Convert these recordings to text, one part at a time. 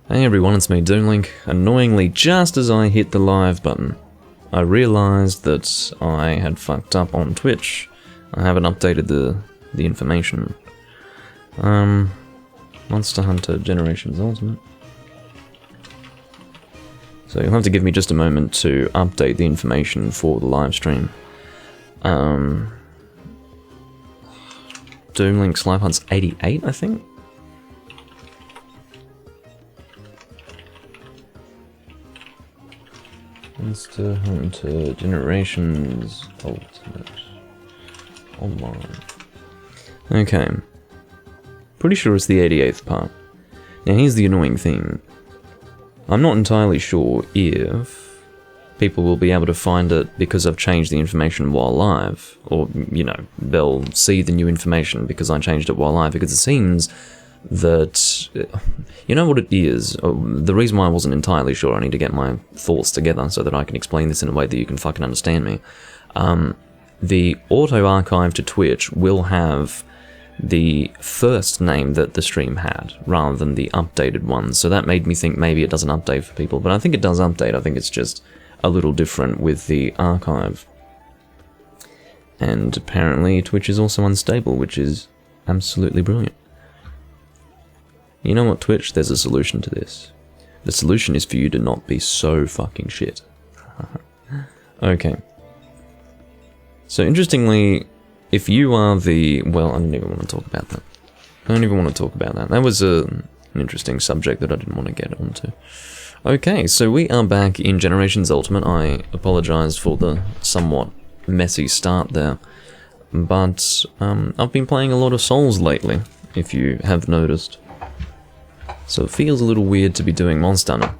Hey everyone, it's me, Doomlink. Annoyingly, just as I hit the live button, I realised that I had fucked up on Twitch. I haven't updated the information. Monster Hunter Generations Ultimate. So you'll have to give me just a moment to update the information for the live stream. Doomlink's Live Hunt's 88, I think? Monster Hunter Generations Ultimate Online. Okay. Pretty sure it's the 88th part. Now here's the annoying thing. I'm not entirely sure if people will be able to find it because I've changed the information while live, or, you know, they'll see the new information because I changed it while live, because it seems that, you know what it is, the reason why I wasn't entirely sure, I need to get my thoughts together so that I can explain this in a way that you can fucking understand me. The auto-archive to Twitch will have the first name that the stream had, rather than the updated one, so that made me think maybe it doesn't update for people, but I think it does update. I think it's just a little different with the archive. And apparently Twitch is also unstable, which is absolutely brilliant. You know what, Twitch? There's a solution to this. The solution is for you to not be so fucking shit. Okay. So interestingly, if you are the... well, I don't even want to talk about that. I don't even want to talk about that. That was an interesting subject that I didn't want to get onto. Okay, so we are back in Generations Ultimate. I apologise for the somewhat messy start there. But I've been playing a lot of Souls lately, if you have noticed. So it feels a little weird to be doing Monster Hunter,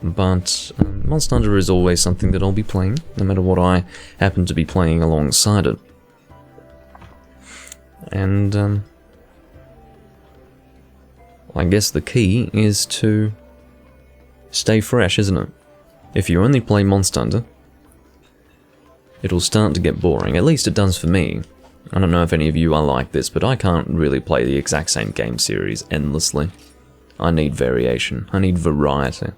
but Monster Hunter is always something that I'll be playing, no matter what I happen to be playing alongside it. And I guess the key is to stay fresh, isn't it? If you only play Monster Hunter, it'll start to get boring, at least it does for me. I don't know if any of you are like this, but I can't really play the exact same game series endlessly. I need variation. I need variety.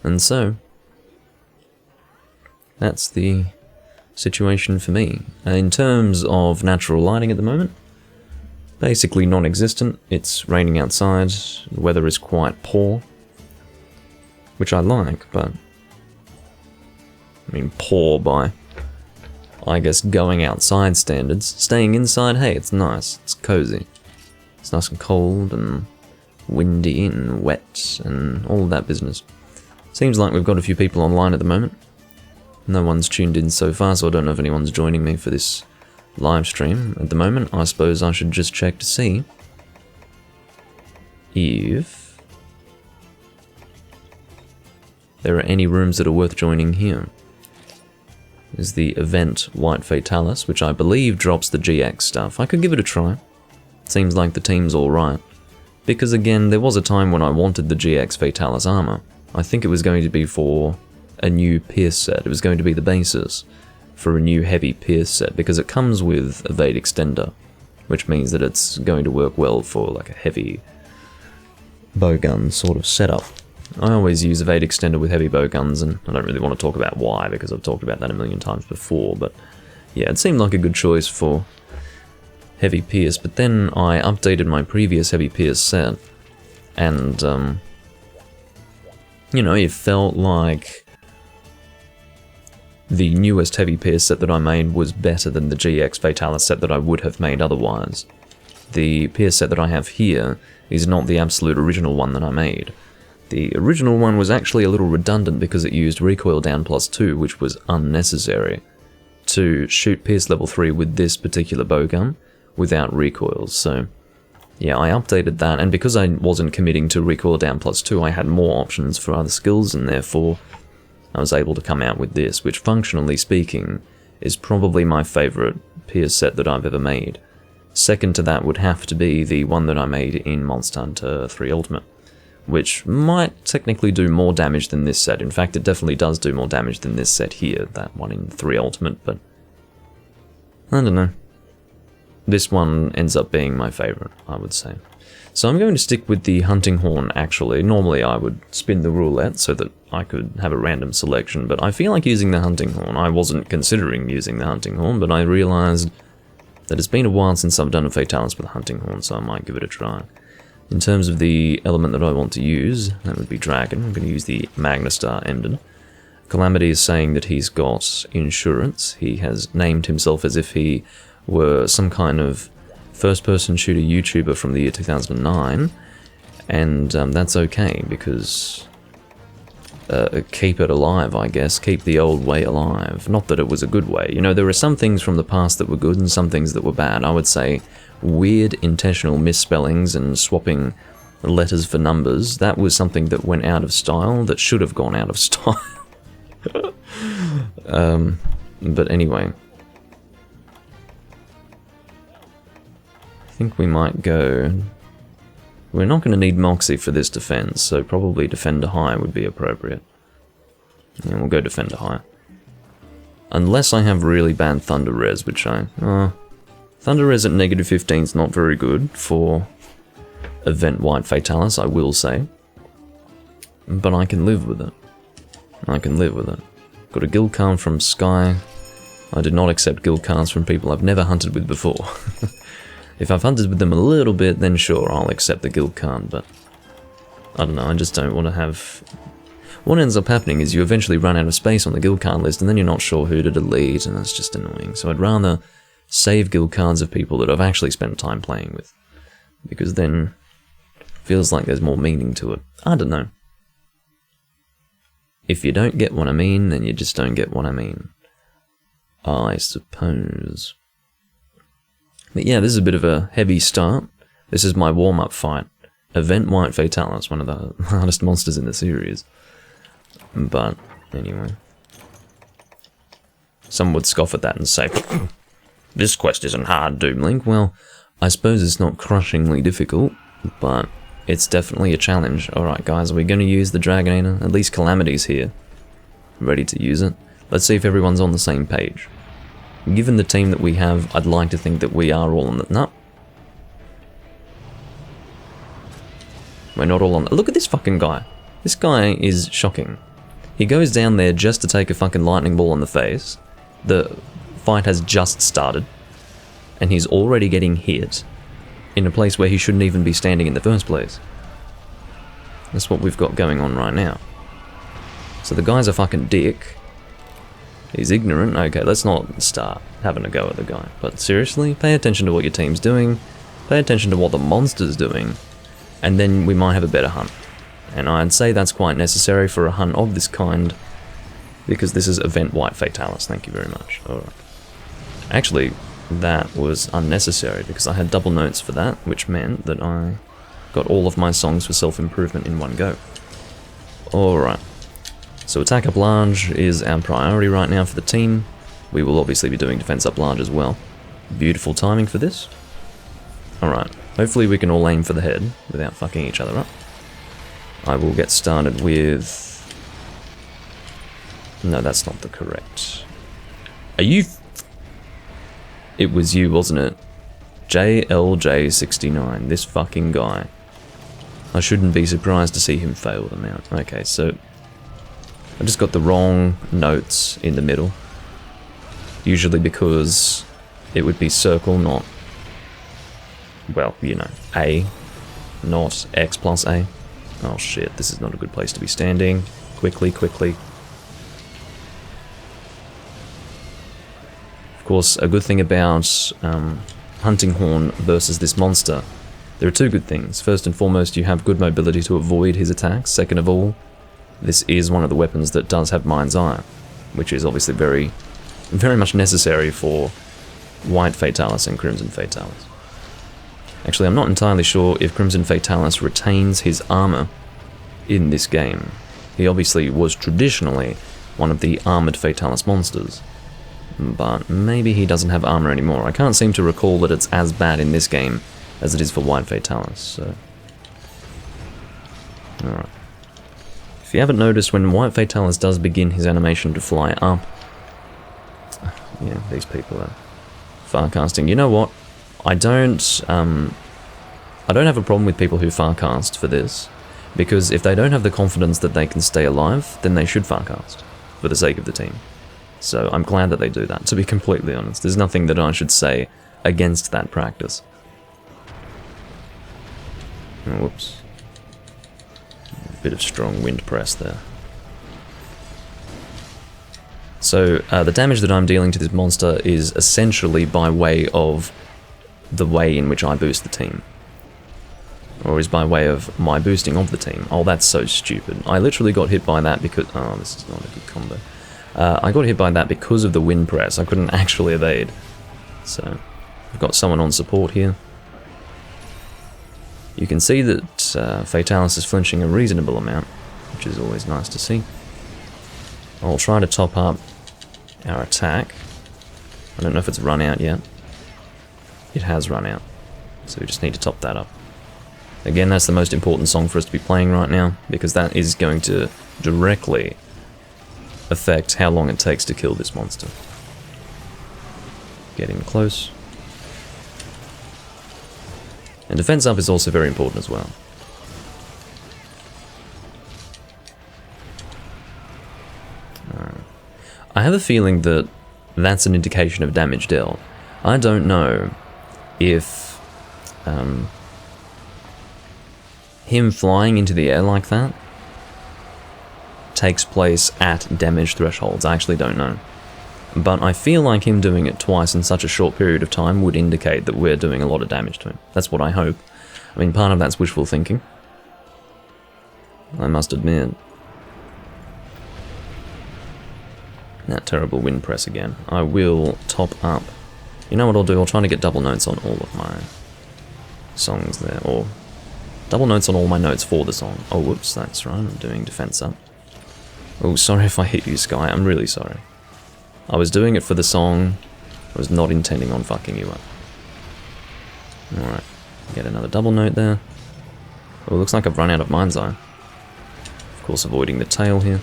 And so, that's the situation for me. In terms of natural lighting at the moment, basically non-existent. It's raining outside, the weather is quite poor, which I like, but I mean poor by, I guess, going outside standards. Staying inside, hey, it's nice, it's cozy. It's nice and cold and windy and wet and all of that business. Seems like we've got a few people online at the moment. No one's tuned in so far, so I don't know if anyone's joining me for this live stream at the moment. I suppose I should just check to see if there are any rooms that are worth joining here. There's the event White Fatalis, which I believe drops the GX stuff. I could give it a try. Seems like the team's alright. Because again, there was a time when I wanted the GX Fatalis armor. I think it was going to be for a new Pierce set. It was going to be the basis for a new heavy Pierce set, because it comes with Evade Extender, which means that it's going to work well for like a heavy bowgun sort of setup. I always use Evade Extender with heavy bowguns, and I don't really want to talk about why, because I've talked about that a million times before, but yeah, it seemed like a good choice for heavy Pierce, but then I updated my previous heavy Pierce set, and, you know, it felt like the newest heavy Pierce set that I made was better than the GX Fatalis set that I would have made otherwise. The Pierce set that I have here is not the absolute original one that I made. The original one was actually a little redundant because it used recoil down +2, which was unnecessary, to shoot Pierce level 3 with this particular bowgun without recoils. So yeah, I updated that, and because I wasn't committing to recoil down +2, I had more options for other skills, and therefore I was able to come out with this, which functionally speaking is probably my favourite Pierce set that I've ever made. Second to that would have to be the one that I made in Monster Hunter 3 Ultimate, which might technically do more damage than this set. In fact, it definitely does do more damage than this set here, that one in 3 Ultimate, but I don't know. this one ends up being my favourite, I would say. So I'm going to stick with the hunting horn, actually. Normally I would spin the roulette so that I could have a random selection, but I feel like using the hunting horn. I wasn't considering using the hunting horn, but I realised that it's been a while since I've done a Fatalis with a hunting horn, so I might give it a try. In terms of the element that I want to use, that would be Dragon. I'm going to use the Magnestar Emden. Calamity is saying that he's got insurance. He has named himself as if he were some kind of first-person shooter YouTuber from the year 2009, and that's okay, because keep it alive, I guess. Keep the old way alive. Not that it was a good way. You know, there are some things from the past that were good and some things that were bad. I would say weird intentional misspellings and swapping letters for numbers, that was something that went out of style, that should have gone out of style. But anyway, I think we might go... We're not going to need Moxie for this defense, so probably Defender High would be appropriate. Yeah, we'll go Defender High. Unless I have really bad Thunder Res, which I... Thunder Res at -15 is not very good for Event White Fatalis, I will say. But I can live with it. I can live with it. Got a guild card from Sky. I did not accept guild cards from people I've never hunted with before. If I've hunted with them a little bit, then sure, I'll accept the guild card, but I don't know, I just don't want to have... What ends up happening is you eventually run out of space on the guild card list, and then you're not sure who to delete, and that's just annoying. So I'd rather save guild cards of people that I've actually spent time playing with, because then it feels like there's more meaning to it. I don't know. If you don't get what I mean, then you just don't get what I mean. I suppose. But yeah, this is a bit of a heavy start. This is my warm-up fight. Event White Fatalis, one of the hardest monsters in the series. But, anyway. Some would scoff at that and say, this quest isn't hard, Doomlink. Well, I suppose it's not crushingly difficult, but it's definitely a challenge. Alright guys, are we going to use the Dragonator? At least Calamity's here. Ready to use it. Let's see if everyone's on the same page. Given the team that we have, I'd like to think that we are all on the... No. We're not all on... Look at this fucking guy. This guy is shocking. He goes down there just to take a fucking lightning ball in the face. The fight has just started. And he's already getting hit in a place where he shouldn't even be standing in the first place. That's what we've got going on right now. So the guy's a fucking dick. He's ignorant. Okay, let's not start having a go at the guy. But seriously, pay attention to what your team's doing. Pay attention to what the monster's doing. And then we might have a better hunt. And I'd say that's quite necessary for a hunt of this kind, because this is Event White Fatalis. Thank you very much. Alright. Actually, that was unnecessary, because I had double notes for that, which meant that I got all of my songs for self-improvement in one go. Alright. So attack up large is our priority right now for the team. We will obviously be doing defense up large as well. Beautiful timing for this. Alright, hopefully we can all aim for the head without fucking each other up. I will get started with... No, that's not the correct... Are you... It was you, wasn't it? JLJ69, this fucking guy. I shouldn't be surprised to see him fail the mount. Okay, so... I just got the wrong notes in the middle. Usually because it would be circle, not... Well, you know, A, not X plus A. Oh shit, this is not a good place to be standing. Quickly, quickly. Of course, a good thing about Hunting Horn versus this monster, there are two good things. First and foremost, you have good mobility to avoid his attacks. Second of all, this is one of the weapons that does have Mind's Eye, which is obviously very, very much necessary for White Fatalis and Crimson Fatalis. Actually, I'm not entirely sure if Crimson Fatalis retains his armor in this game. He obviously was traditionally one of the armored Fatalis monsters, but maybe he doesn't have armor anymore. I can't seem to recall that it's as bad in this game as it is for White Fatalis, so... Alright. If you haven't noticed, when White Fatalis does begin his animation to fly up... Yeah, these people are farcasting. You know what? I don't have a problem with people who farcast for this, because if they don't have the confidence that they can stay alive, then they should farcast, for the sake of the team. So I'm glad that they do that, to be completely honest. There's nothing that I should say against that practice. Oh, whoops. A bit of strong wind press there. So the damage that I'm dealing to this monster is essentially by way of the way in which I boost the team. Or is by way of my boosting of the team. Oh, that's so stupid. I literally got hit by that because... Oh, this is not a good combo. I got hit by that because of the wind press. I couldn't actually evade. So, I've got someone on support here. You can see that Fatalis is flinching a reasonable amount, which is always nice to see. I'll try to top up our attack. I don't know if it's run out yet. It has run out, so we just need to top that up. Again, that's the most important song for us to be playing right now, because that is going to directly affect how long it takes to kill this monster. Getting close. And defense up is also very important as well. I have a feeling that that's an indication of damage dealt. I don't know if him flying into the air like that takes place at damage thresholds. I actually don't know. But I feel like him doing it twice in such a short period of time would indicate that we're doing a lot of damage to him. That's what I hope. I mean, part of that's wishful thinking, I must admit. That terrible wind press again. I will top up. You know what I'll do? I'll try to get double notes on all of my songs there, or double notes on all my notes for the song. Oh, whoops, that's right, I'm doing defense up. Oh, sorry if I hit you, Sky, I'm really sorry. I was doing it for the song, I was not intending on fucking you up. Alright, get another double note there. Oh, looks like I've run out of Mind's Eye. Of course, avoiding the tail here.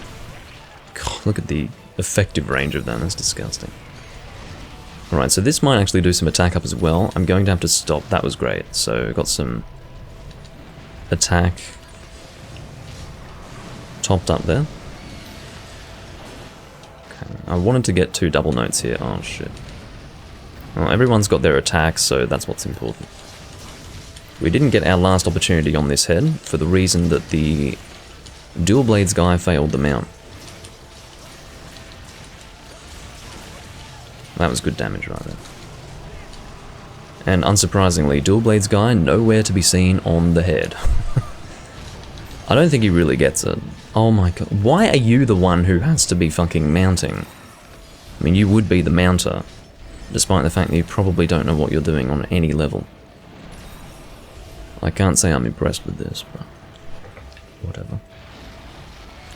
God, look at the effective range of that, that's disgusting. Alright, so this might actually do some attack up as well. I'm going to have to stop, that was great. So, got some attack topped up there. Okay, I wanted to get 2 double notes here. Oh shit. Well, everyone's got their attacks, so that's what's important. We didn't get our last opportunity on this head for the reason that the dual blades guy failed the mount. That was good damage right there. And unsurprisingly, dual blades guy nowhere to be seen on the head. I don't think he really gets it. Oh my god, why are you the one who has to be fucking mounting? I mean, you would be the mounter, despite the fact that you probably don't know what you're doing on any level. I can't say I'm impressed with this, but whatever.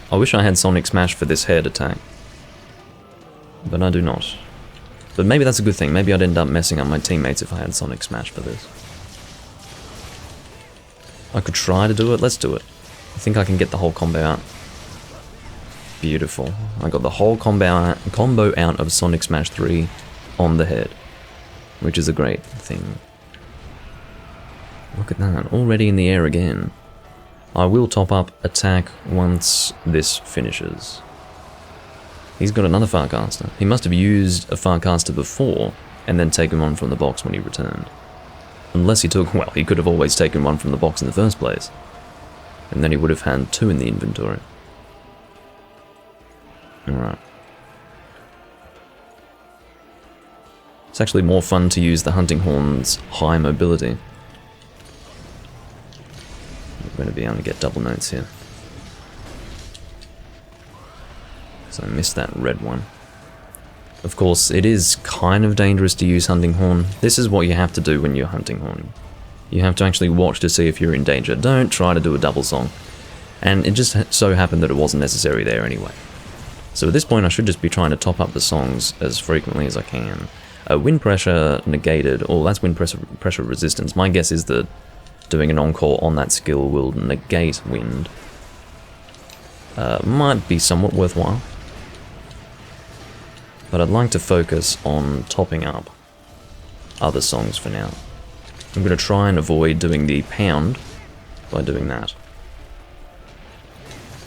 I wish I had Sonic Smash for this head attack, but I do not. But maybe that's a good thing. Maybe I'd end up messing up my teammates if I had Sonic Smash for this. I could try to do it. Let's do it. I think I can get the whole combo out. Beautiful. I got the whole combo out of Sonic Smash 3 on the head, which is a great thing. Look at that. Already in the air again. I will top up attack once this finishes. He's got another Farcaster. He must have used a Farcaster before, and then taken one from the box when he returned. Unless he took, well, he could have always taken one from the box in the first place. And then he would have had 2 in the inventory. Alright. It's actually more fun to use the Hunting Horn's high mobility. I'm going to be able to get double notes here. So I missed that red one. Of course, it is kind of dangerous to use Hunting Horn. This is what you have to do when you're Hunting Horning. You have to actually watch to see if you're in danger. Don't try to do a double song. And it just so happened that it wasn't necessary there anyway. So at this point I should just be trying to top up the songs as frequently as I can. Wind pressure negated, or that's wind pressure resistance. My guess is that doing an encore on that skill will negate wind. Might be somewhat worthwhile. But I'd like to focus on topping up other songs for now. I'm going to try and avoid doing the pound by doing that,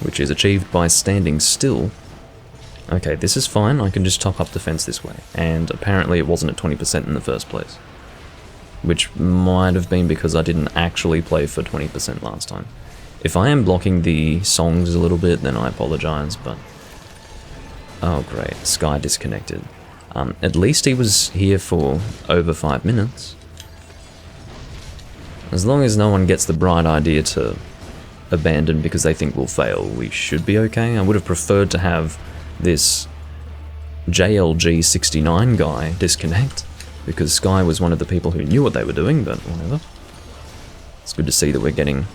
which is achieved by standing still. Okay, this is fine. I can just top up defense this way. And apparently it wasn't at 20% in the first place, which might have been because I didn't actually play for 20% last time. If I am blocking the songs a little bit, then I apologize, but... Oh great, Sky disconnected. At least he was here for over 5 minutes. As long as no one gets the bright idea to abandon because they think we'll fail, we should be okay. I would have preferred to have this JLG69 guy disconnect, because Sky was one of the people who knew what they were doing, but whatever. It's good to see that we're getting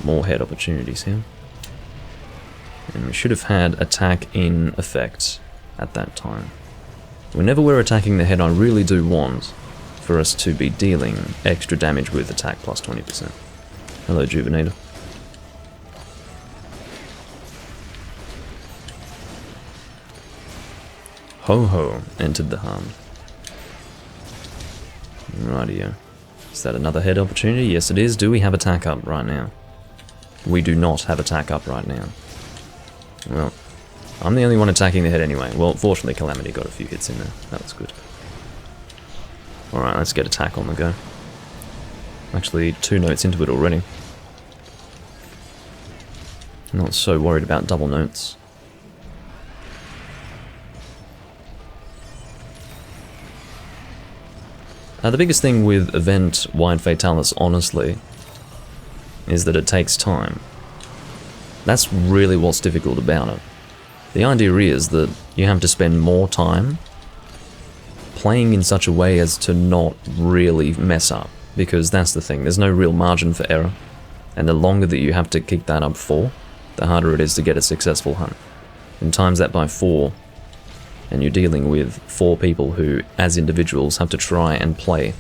more head opportunities here. And we should have had attack in effect at that time. Whenever we're attacking the head, I really do want for us to be dealing extra damage with attack plus 20%. Hello, Juvenator. Ho-ho entered the harm. Rightio. Is that another head opportunity? Yes it is. Do we have attack up right now? We do not have attack up right now. Well, I'm the only one attacking the head anyway. Well, fortunately Calamity got a few hits in there. That was good. Alright, let's get attack on the go. Actually, 2 notes into it already. Not so worried about double notes. The biggest thing with event Wide Fatalis, honestly, is that it takes time. That's really what's difficult about it. The idea is that you have to spend more time playing in such a way as to not really mess up, because that's the thing, there's no real margin for error, and the longer that you have to keep that up for, the harder it is to get a successful hunt. And times that by 4, and you're dealing with 4 people who, as individuals, have to try and play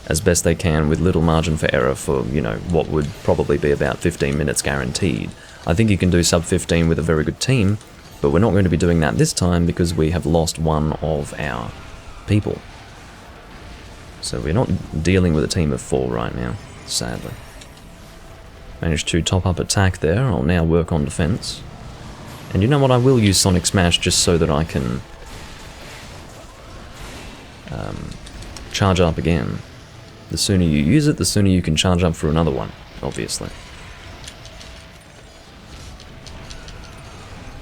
as best they can with little margin for error for, you know, what would probably be about 15 minutes guaranteed. I think you can do sub 15 with a very good team, but we're not going to be doing that this time because we have lost one of our people. So we're not dealing with a team of 4 right now, sadly. Managed to top up attack there. I'll now work on defense. And you know what, I will use Sonic Smash just so that I can charge up again. The sooner you use it, the sooner you can charge up for another one, obviously.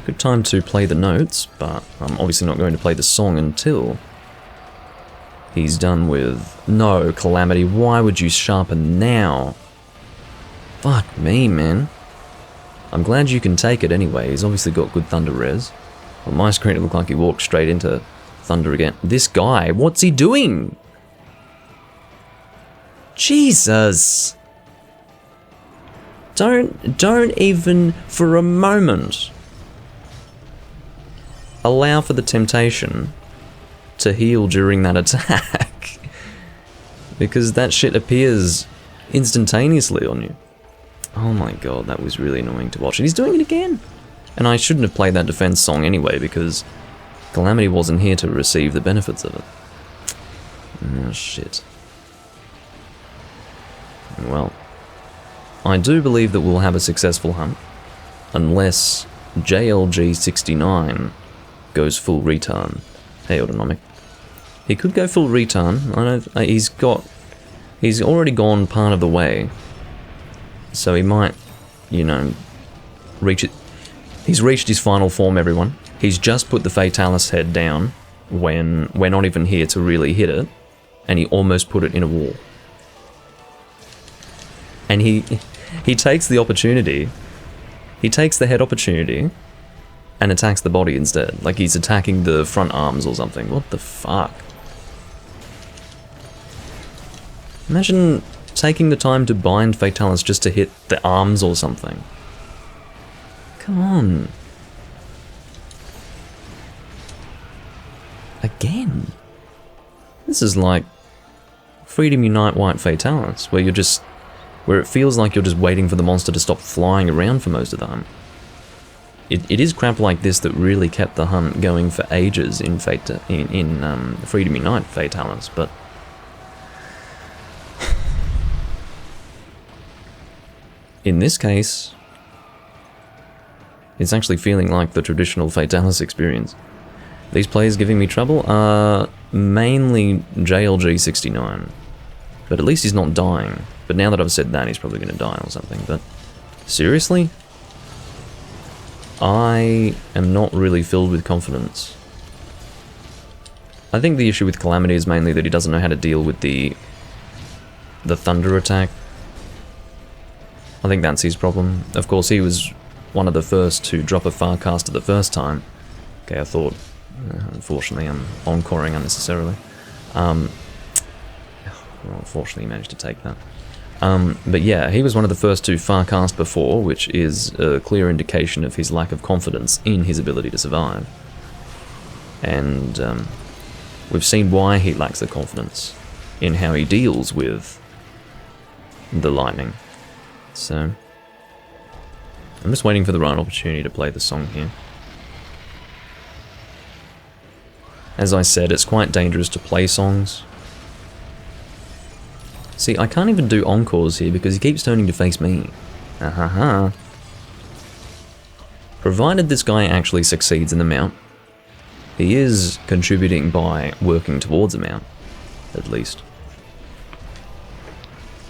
Good time to play the notes, but I'm obviously not going to play the song until he's done with... No, Calamity, why would you sharpen now? Fuck me, man. I'm glad you can take it anyway. He's obviously got good thunder res. On my screen it looked like he walked straight into thunder again. This guy, what's he doing? Jesus! Don't even for a moment allow for the temptation to heal during that attack. Because that shit appears instantaneously on you. Oh my god, that was really annoying to watch. And he's doing it again! And I shouldn't have played that defense song anyway, because Calamity wasn't here to receive the benefits of it. Oh shit. Well, I do believe that we'll have a successful hunt, unless JLG69 goes full return. Hey, Autonomic. He could go full return. He's already gone part of the way. So he might, you know, reach it. He's reached his final form, everyone. He's just put the Fatalis head down when we're not even here to really hit it, and he almost put it in a wall. And he takes the opportunity, he takes the head opportunity, and attacks the body instead. Like he's attacking the front arms or something. What the fuck? Imagine taking the time to bind Fatalis just to hit the arms or something. Come on. Again? This is like Freedom Unite White Fatalis, where you're just... where it feels like you're just waiting for the monster to stop flying around for most of the hunt. It is crap like this that really kept the hunt going for ages in Freedom Unite Fatalis, but... in this case, it's actually feeling like the traditional Fatalis experience. These players giving me trouble are mainly JLG69. But at least he's not dying. But now that I've said that, he's probably going to die or something. But seriously? I am not really filled with confidence. I think the issue with Calamity is mainly that he doesn't know how to deal with the thunder attack. I think that's his problem. Of course, he was one of the first to drop a Farcaster the first time. Okay, I thought, unfortunately, I'm encoring unnecessarily. Well, unfortunately, he managed to take that. But yeah, he was one of the first to Farcast before, which is a clear indication of his lack of confidence in his ability to survive. And we've seen why he lacks the confidence in how he deals with the lightning. So I'm just waiting for the right opportunity to play the song here. As I said, it's quite dangerous to play songs. See, I can't even do encores here because he keeps turning to face me. Ahaha. Provided this guy actually succeeds in the mount, he is contributing by working towards a mount, at least.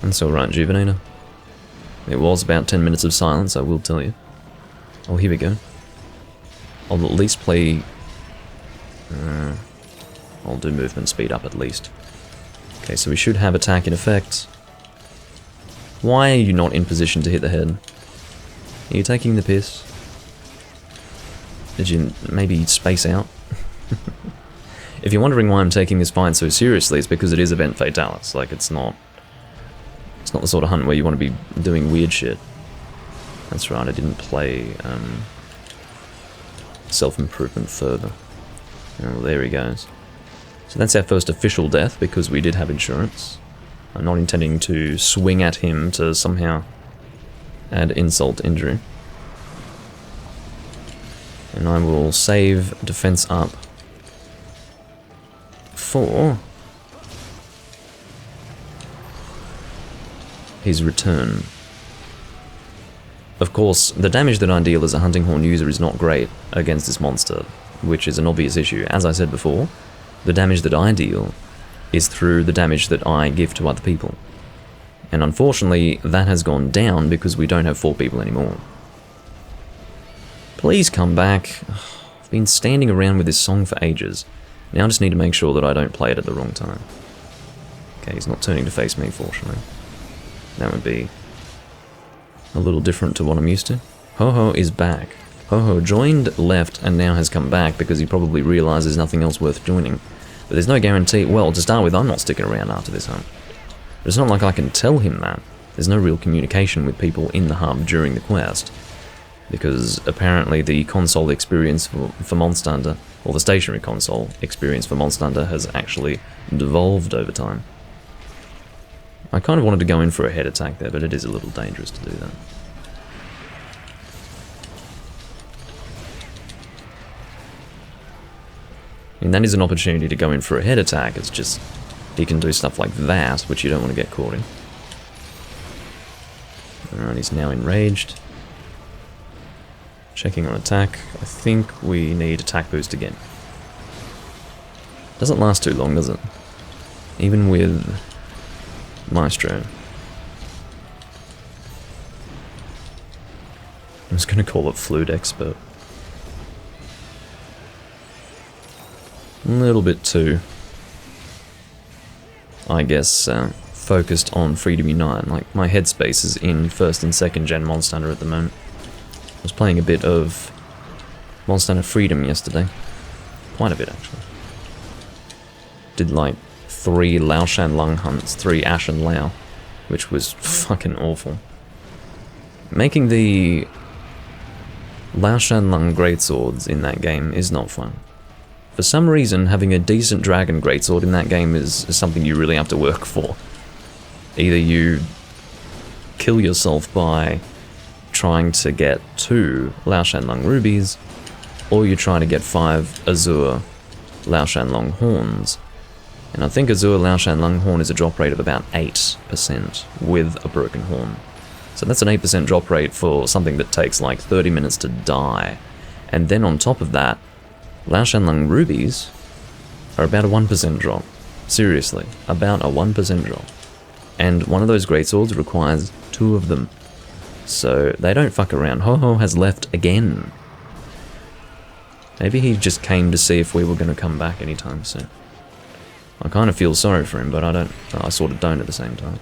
That's alright, Juvenator. It was about 10 minutes of silence, I will tell you. Oh, here we go. I'll at least play... I'll do movement speed up at least. Okay, so we should have attack in effect. Why are you not in position to hit the head? Are you taking the piss? Did you maybe space out? If you're wondering why I'm taking this fight so seriously, it's because it is Event Fatalis. Like, it's not the sort of hunt where you want to be doing weird shit. That's right, I didn't play self-improvement further. Oh, there he goes. So that's our first official death because we did have insurance. I'm not intending to swing at him to somehow add insult to injury. And I will save defense up for his return. Of course, the damage that I deal as a Hunting Horn user is not great against this monster, which is an obvious issue. As I said before, the damage that I deal is through the damage that I give to other people. And unfortunately, that has gone down because we don't have 4 people anymore. Please come back. I've been standing around with this song for ages. Now I just need to make sure that I don't play it at the wrong time. Okay, he's not turning to face me, fortunately. That would be a little different to what I'm used to. Ho-Ho is back. Ho-Ho joined, left, and now has come back because he probably realizes there's nothing else worth joining. But there's no guarantee. Well, to start with, I'm not sticking around after this hunt. But it's not like I can tell him that. There's no real communication with people in the hub during the quest. Because apparently the console experience for Monster Hunter, or the stationary console experience for Monster Hunter, has actually devolved over time. I kind of wanted to go in for a head attack there, but it is a little dangerous to do that. And that is an opportunity to go in for a head attack, it's just he can do stuff like that, which you don't want to get caught in. Alright, he's now enraged. Checking on attack. I think we need attack boost again. Doesn't last too long, does it? Even with Maestro. I'm just going to call it Flute Expert. A little bit too, I guess, focused on Freedom Unite. Like, my headspace is in 1st and 2nd gen Monster Hunter at the moment. I was playing a bit of Monster Hunter Freedom yesterday. Quite a bit, actually. Did like 3 Lao Shan Lung hunts, 3 Ashen Lao, which was fucking awful. Making the Lao Shan Lung greatswords in that game is not fun. For some reason, having a decent dragon greatsword in that game is something you really have to work for. Either you kill yourself by trying to get 2 Lao Shan Lung rubies, or you try to get 5 Azure Lao Shan Lung horns. And I think Azure Lao Shan Lung horn is a drop rate of about 8% with a broken horn. So that's an 8% drop rate for something that takes like 30 minutes to die. And then on top of that, Lao Shanlang rubies are about a 1% drop. Seriously, about a 1% drop. And one of those greatswords requires 2 of them. So they don't fuck around. Ho-Ho has left again. Maybe he just came to see if we were going to come back anytime soon. I kind of feel sorry for him, but I sort of don't at the same time.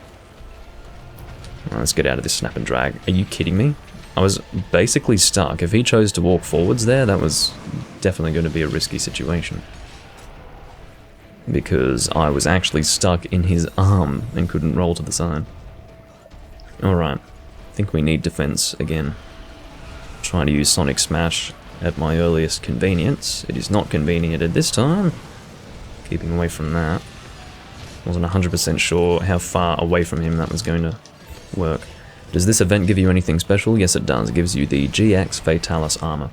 Right, let's get out of this snap and drag. Are you kidding me? I was basically stuck. If he chose to walk forwards there, that was definitely going to be a risky situation. Because I was actually stuck in his arm and couldn't roll to the side. Alright, I think we need defense again. Trying to use Sonic Smash at my earliest convenience. It is not convenient at this time. Keeping away from that. Wasn't 100% sure how far away from him that was going to work. Does this event give you anything special? Yes, it does. It gives you the GX Fatalis armor.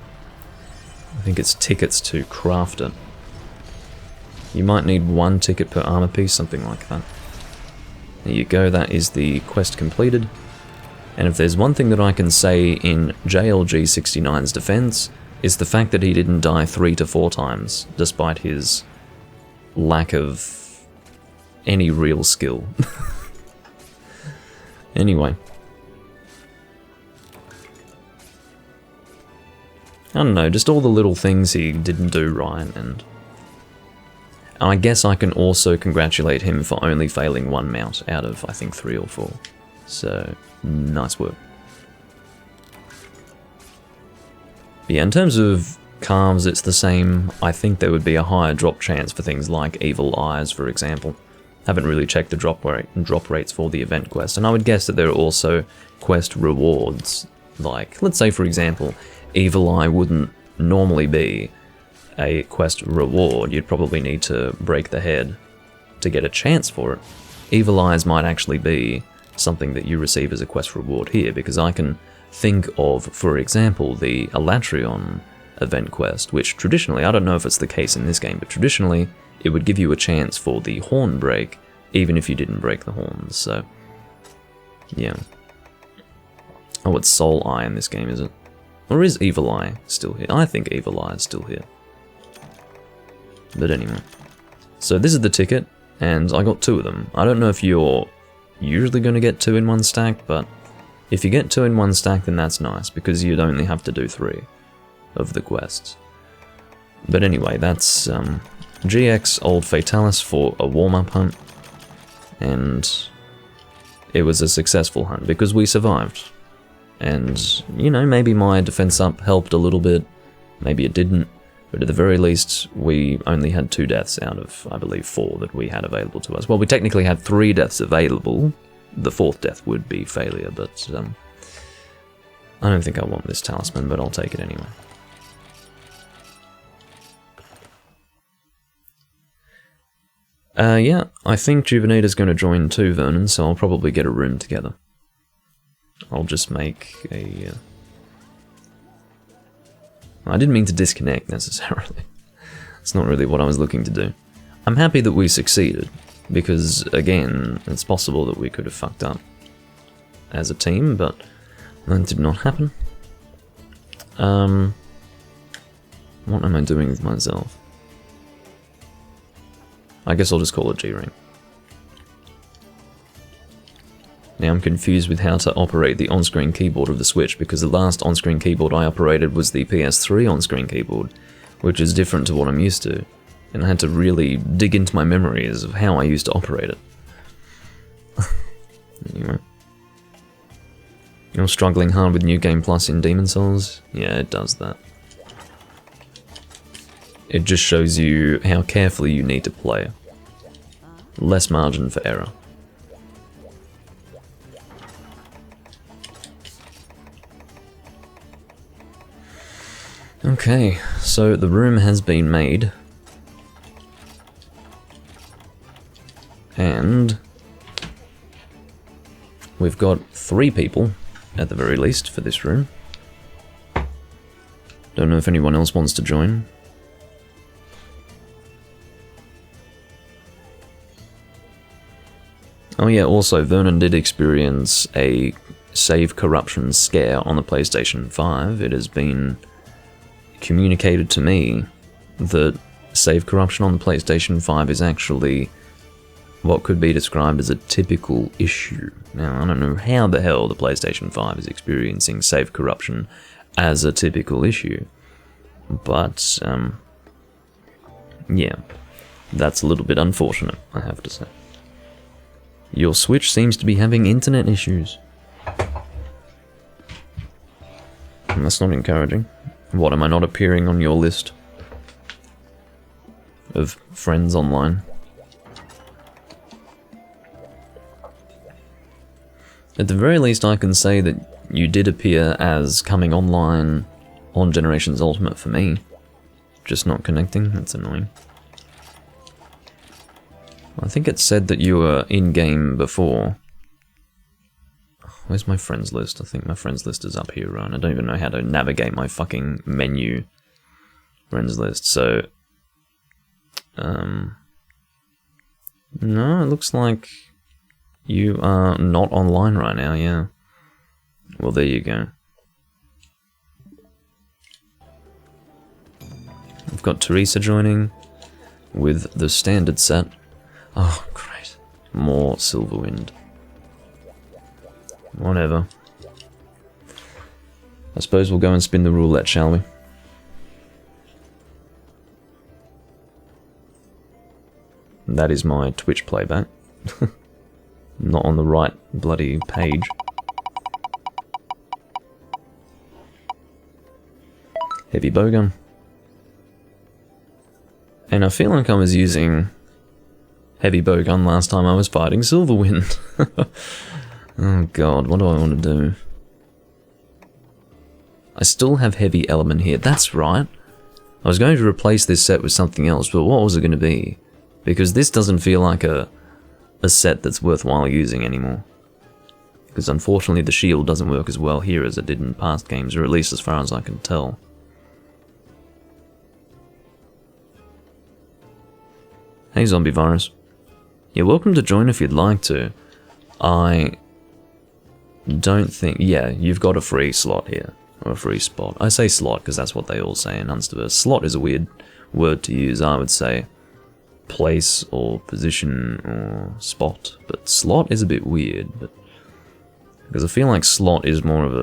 I think it's tickets to craft it. You might need 1 ticket per armor piece, something like that. There you go, that is the quest completed. And if there's one thing that I can say in JLG69's defense, is the fact that he didn't die 3 to 4 times, despite his lack of any real skill. Anyway. I don't know, just all the little things he didn't do right, and I guess I can also congratulate him for only failing 1 mount out of, I think, 3 or 4. So, nice work. Yeah, in terms of carves, it's the same. I think there would be a higher drop chance for things like Evil Eyes, for example. Haven't really checked the drop rates for the event quest, and I would guess that there are also quest rewards. Like, let's say, for example, Evil Eye wouldn't normally be a quest reward. You'd probably need to break the head to get a chance for it. Evil Eyes might actually be something that you receive as a quest reward here, because I can think of, for example, the Elatrion event quest, which traditionally, I don't know if it's the case in this game, but traditionally it would give you a chance for the horn break, even if you didn't break the horns, so yeah. Oh, it's Soul Eye in this game, is it? Or is Evil Eye still here? I think Evil Eye is still here. But anyway. So this is the ticket, and I got 2 of them. I don't know if you're usually going to get 2 in 1 stack, but if you get 2 in 1 stack, then that's nice, because you'd only have to do 3 of the quests. But anyway, that's GX Old Fatalis for a warm-up hunt, and it was a successful hunt, because we survived. And, you know, maybe my defense up helped a little bit, maybe it didn't, but at the very least, we only had 2 deaths out of, I believe, 4 that we had available to us. Well, we technically had 3 deaths available. The 4th death would be failure, but I don't think I want this talisman, but I'll take it anyway. Yeah, I think Juvenator's going to join too, Vernon, so I'll probably get a room together. I'll just make a... I didn't mean to disconnect, necessarily. It's not really what I was looking to do. I'm happy that we succeeded, because, again, it's possible that we could have fucked up as a team, but that did not happen. What am I doing with myself? I guess I'll just call it G-Ring. Now I'm confused with how to operate the on-screen keyboard of the Switch, because the last on-screen keyboard I operated was the PS3 on-screen keyboard, which is different to what I'm used to, and I had to really dig into my memories of how I used to operate it. Anyway. You're struggling hard with New Game Plus in Demon Souls? Yeah, it does that. It just shows you how carefully you need to play. Less margin for error. Okay, so the room has been made. And we've got 3 people, at the very least, for this room. Don't know if anyone else wants to join. Oh yeah, also Vernon did experience a save corruption scare on the PlayStation 5, it has been communicated to me that save corruption on the PlayStation 5 is actually what could be described as a typical issue. Now, I don't know how the hell the PlayStation 5 is experiencing save corruption as a typical issue, but, yeah, that's a little bit unfortunate, I have to say. Your Switch seems to be having internet issues. And that's not encouraging. What, am I not appearing on your list of friends online? At the very least, I can say that you did appear as coming online on Generations Ultimate for me. Just not connecting, that's annoying. I think it said that you were in-game before. Where's my friends list? I think my friends list is up here, right? I don't even know how to navigate my fucking menu friends list, so... no, it looks like you are not online right now, yeah. Well, there you go. I've got Teresa joining with the standard set. Oh, great. More Silverwind. Whatever. I suppose we'll go and spin the roulette, shall we? That is my Twitch playback. Not on the right bloody page. Heavy bowgun. And I feel like I was using heavy bowgun last time I was fighting Silverwind. Oh god, what do I want to do? I still have heavy element here, that's right. I was going to replace this set with something else, but what was it going to be? Because this doesn't feel like a set that's worthwhile using anymore. Because unfortunately the shield doesn't work as well here as it did in past games, or at least as far as I can tell. Hey Zombie Virus. You're welcome to join if you'd like to. I don't think... Yeah, you've got a free slot here. Or a free spot. I say slot because that's what they all say in Hunsterverse. Slot is a weird word to use, I would say. Place or position or spot. But slot is a bit weird. But because I feel like slot is more of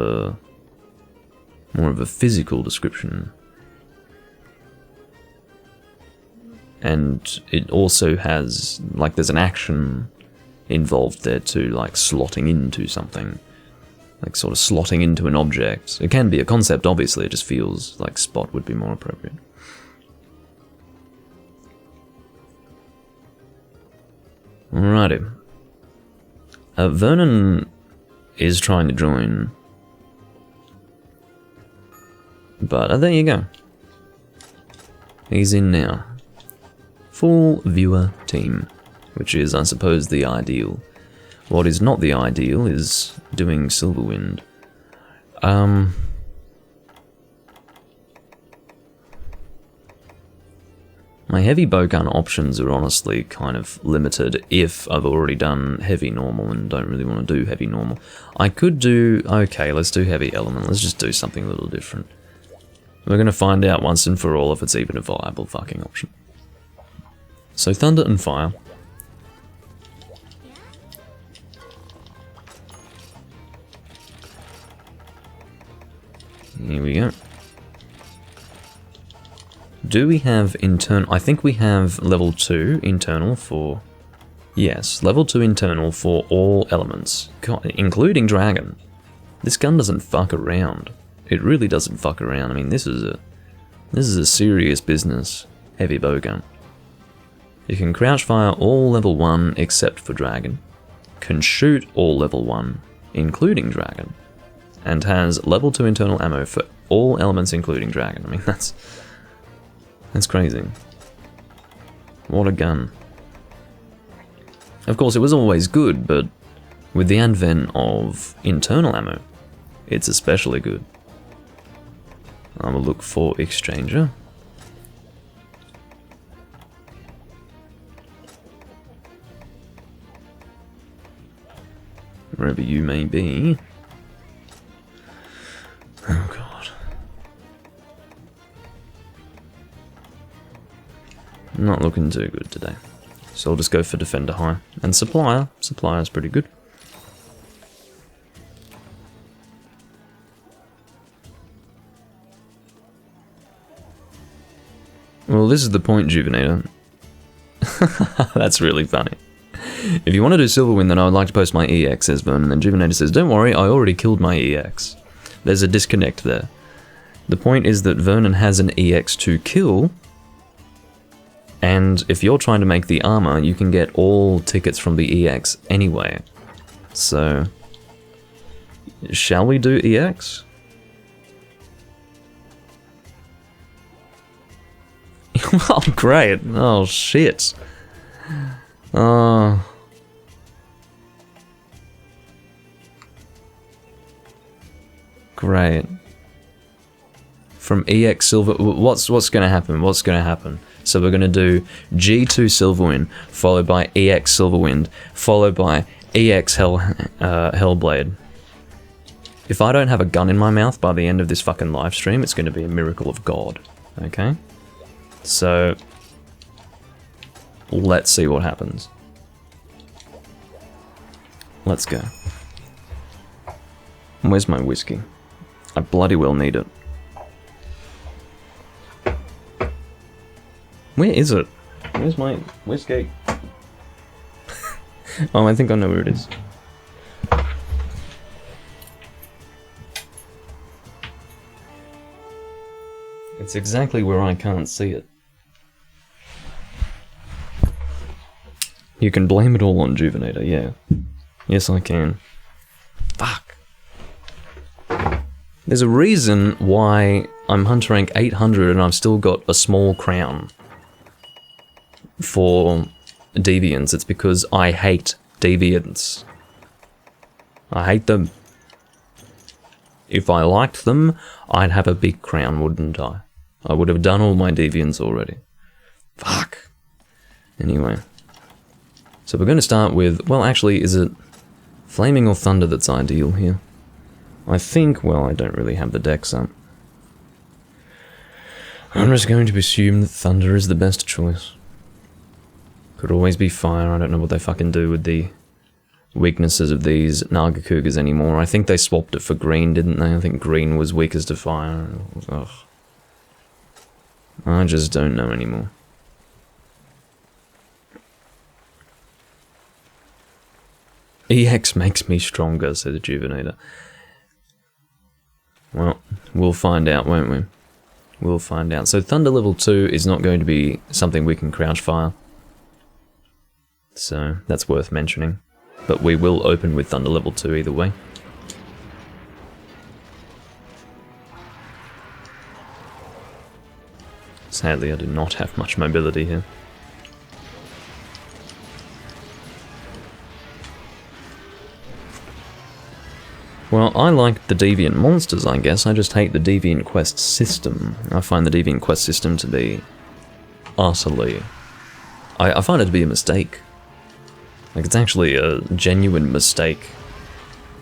a physical description. And it also has, like, there's an action involved there too, like slotting into something. Like sort of slotting into an object. It can be a concept, obviously, it just feels like spot would be more appropriate. Alrighty. Vernon is trying to join. But there you go. He's in now. Full viewer team, which is, I suppose, the ideal. What is not the ideal is doing Silverwind. My heavy bowgun options are honestly kind of limited if I've already done heavy normal and don't really want to do heavy normal. I could do... Okay, let's do heavy element. Let's just do something a little different. We're going to find out once and for all if it's even a viable fucking option. So thunder and fire. Here we go. Do we have internal... I think we have level 2 internal for... Yes, level 2 internal for all elements, God, including dragon. This gun doesn't fuck around. It really doesn't fuck around. I mean, this is a serious business. Heavy bowgun. You can crouch fire all level 1 except for dragon. Can shoot all level 1, including dragon. And has level 2 internal ammo for all elements including dragon. I mean, that's crazy. What a gun. Of course, it was always good, but with the advent of internal ammo, it's especially good. I will look for exchanger. Wherever you may be. not looking too good today. So I'll just go for Defender High. And Supplier. Supplier's pretty good. Well, this is the point, Juvenator. That's really funny. If you want to do Silverwind, then I would like to post my EX, says Vern. And then Juvenator says, don't worry, I already killed my EX. There's a disconnect there. The point is that Vernon has an EX to kill, and if you're trying to make the armor, you can get all tickets from the EX anyway. So, shall we do EX? Oh, great. Oh, shit. Oh. Great. From EX Silver, what's going to happen? What's going to happen? So we're going to do G2 Silverwind, followed by EX Silverwind, followed by EX Hellblade. If I don't have a gun in my mouth by the end of this fucking live stream, it's going to be a miracle of God. Okay? So, let's see what happens. Let's go. Where's my whiskey? I bloody well need it. Where is it? Where's my whiskey? Oh, I think I know where it is. It's exactly where I can't see it. You can blame it all on Juvenator, yeah. Yes, I can. Fuck. There's a reason why I'm hunter rank 800 and I've still got a small crown for deviants. It's because I hate deviants. I hate them. If I liked them, I'd have a big crown, wouldn't I? I would have done all my deviants already. Fuck. Anyway. So we're going to start with, well actually, is it Flaming or Thunder that's ideal here? I think, well, I don't really have the decks up. I'm just going to assume that Thunder is the best choice. Could always be Fire. I don't know what they fucking do with the weaknesses of these Nagakugas anymore. I think they swapped it for green, didn't they? I think green was weakest to fire. Ugh. I just don't know anymore. EX makes me stronger, says Juvenator. Well, we'll find out, won't we? We'll find out. So Thunder level 2 is not going to be something we can crouch fire. So that's worth mentioning. But we will open with Thunder level 2 either way. Sadly, I do not have much mobility here. Well, I like the Deviant monsters, I guess. I just hate the Deviant Quest system. I find the Deviant Quest system to be utterly... I find it to be a mistake. Like, it's actually a genuine mistake.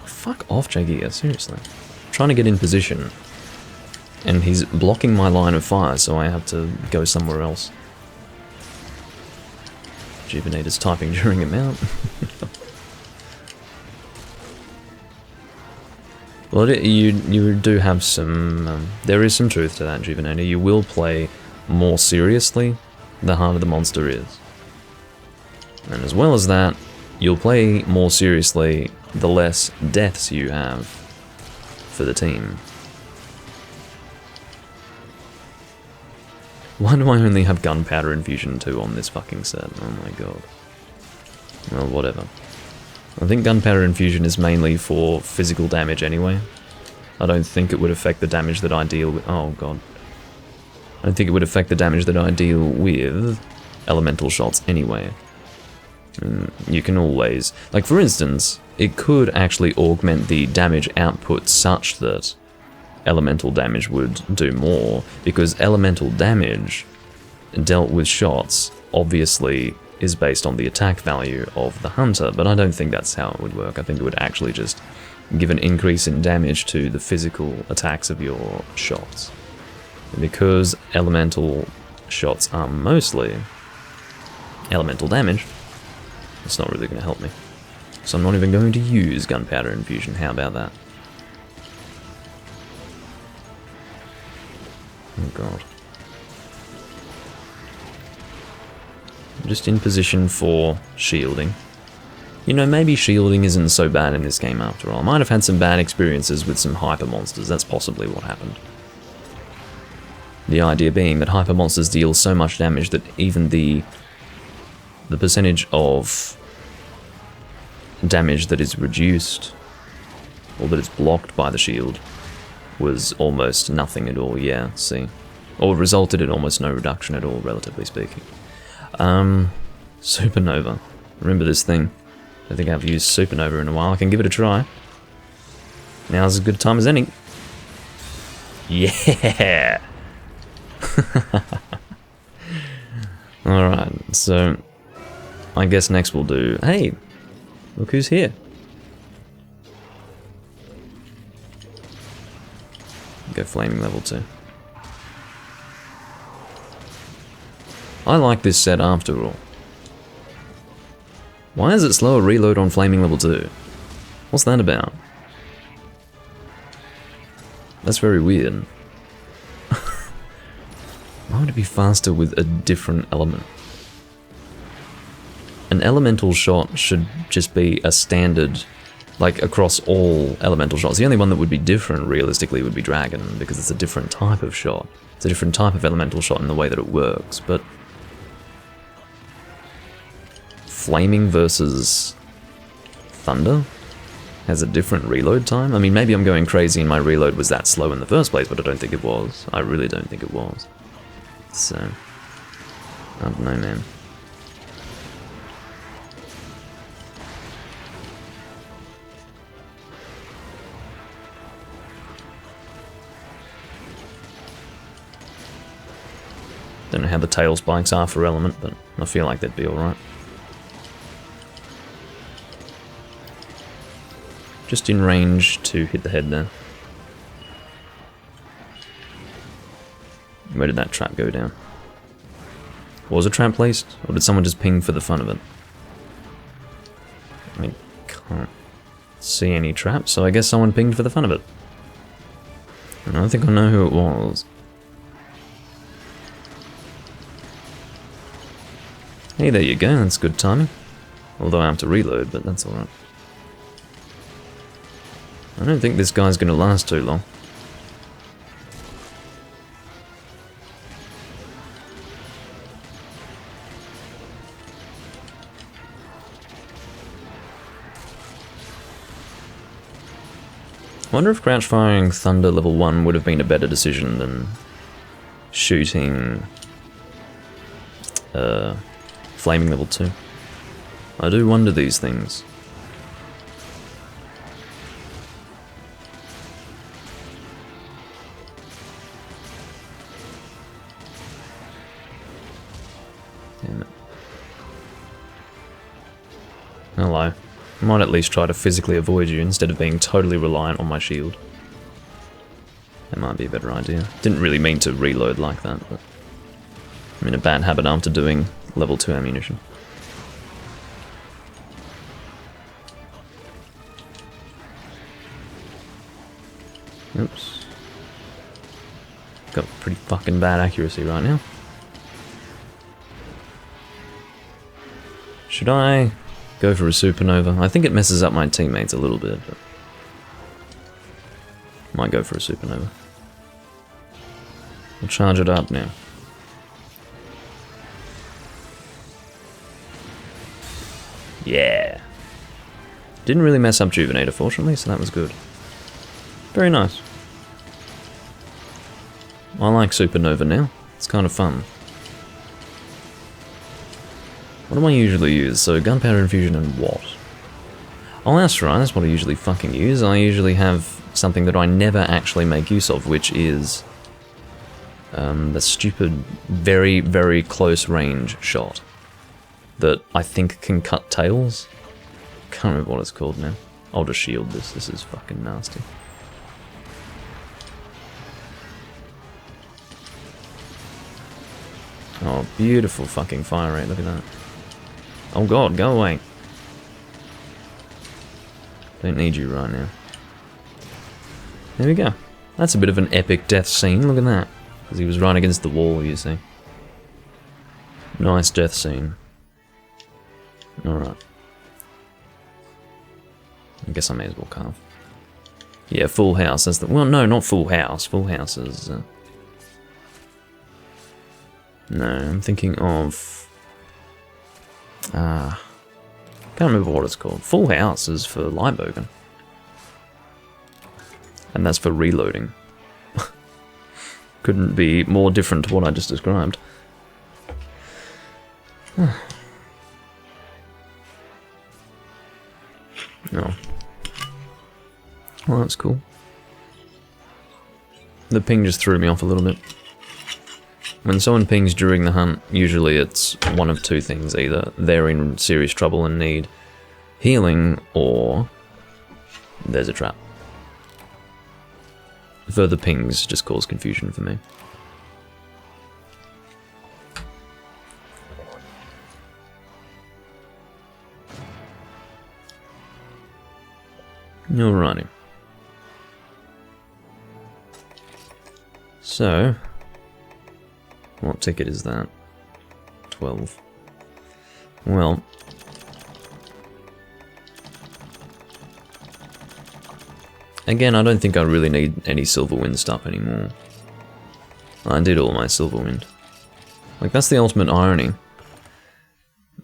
Fuck off, Jagier, seriously. I'm trying to get in position. And he's blocking my line of fire, so I have to go somewhere else. Juvenator's typing during a mount. Well, you do have some... there is some truth to that, Juvenator. You will play more seriously the harder the monster is. And as well as that, you'll play more seriously the less deaths you have for the team. Why do I only have Gunpowder Infusion 2 on this fucking set? Oh my god. Well, whatever. I think Gunpowder Infusion is mainly for physical damage anyway. I don't think it would affect the damage that I deal with. Oh god. I don't think it would affect the damage that I deal with elemental shots anyway. You can always... Like, for instance, it could actually augment the damage output such that elemental damage would do more, because elemental damage dealt with shots obviously is based on the attack value of the hunter, but I don't think that's how it would work. I think it would actually just give an increase in damage to the physical attacks of your shots. And because elemental shots are mostly elemental damage, it's not really going to help me. So I'm not even going to use gunpowder infusion. How about that? Oh god. I'm just in position for shielding. You know, maybe shielding isn't so bad in this game after all. I might have had some bad experiences with some hyper monsters. That's possibly what happened. The idea being that hyper monsters deal so much damage that even the percentage of damage that is reduced, or that is blocked by the shield, was almost nothing at all, yeah, see. Or resulted in almost no reduction at all, relatively speaking. Supernova. Remember this thing. I don't think I've used Supernova in a while. I can give it a try. Now's as good a time as any. Yeah! Alright, so I guess next we'll do... Hey! Look who's here. Go flaming level 2. I like this set after all. Why is it slower reload on flaming level 2? What's that about? That's very weird. Why would it be faster with a different element? An elemental shot should just be a standard, like across all elemental shots. The only one that would be different realistically would be Dragon, because it's a different type of shot. It's a different type of elemental shot in the way that it works, but Flaming versus Thunder has a different reload time? I mean, maybe I'm going crazy and my reload was that slow in the first place, but I don't think it was. I really don't think it was. So, I don't know, man. Don't know how the tail spikes are for element, but I feel like they'd be alright. Just in range to hit the head there. Where did that trap go down? Was a trap placed, or did someone just ping for the fun of it? I can't see any traps, so I guess someone pinged for the fun of it. And I don't think I know who it was. Hey, there you go, that's good timing. Although I have to reload, but that's alright. I don't think this guy's gonna last too long. I wonder if crouch firing Thunder level 1 would have been a better decision than shooting Flaming level 2. I do wonder these things. Damn it. Hello. I might at least try to physically avoid you instead of being totally reliant on my shield. That might be a better idea. Didn't really mean to reload like that, but I'm in a bad habit after doing level 2 ammunition. Oops. Got pretty fucking bad accuracy right now. Should I go for a supernova? I think it messes up my teammates a little bit, but might go for a supernova. We'll charge it up now. Yeah. Didn't really mess up Juvenator, fortunately, so that was good. Very nice. I like supernova now. It's kind of fun. What do I usually use? So gunpowder infusion and what? Oh, that's right, that's what I usually fucking use. I usually have something that I never actually make use of, which is the stupid, very, very close range shot that I think can cut tails. Can't remember what it's called now. I'll just shield this. This is fucking nasty. Oh, beautiful fucking fire rate. Look at that. Oh god, go away. Don't need you right now. There we go. That's a bit of an epic death scene, look at that. Because he was right against the wall, you see. Nice death scene. Alright. I guess I may as well carve. Yeah, full house, that's the... Well, no, not full house. Full house is... No, I'm thinking of... can't remember what it's called. Full house is for Lightbogan. And that's for reloading. Couldn't be more different to what I just described. No. Well, that's cool. The ping just threw me off a little bit. When someone pings during the hunt, usually it's one of two things. Either they're in serious trouble and need healing, or there's a trap. Further pings just cause confusion for me. Alrighty. So, what ticket is that? 12. Well, again, I don't think I really need any Silverwind stuff anymore. I did all my Silverwind. Like, that's the ultimate irony.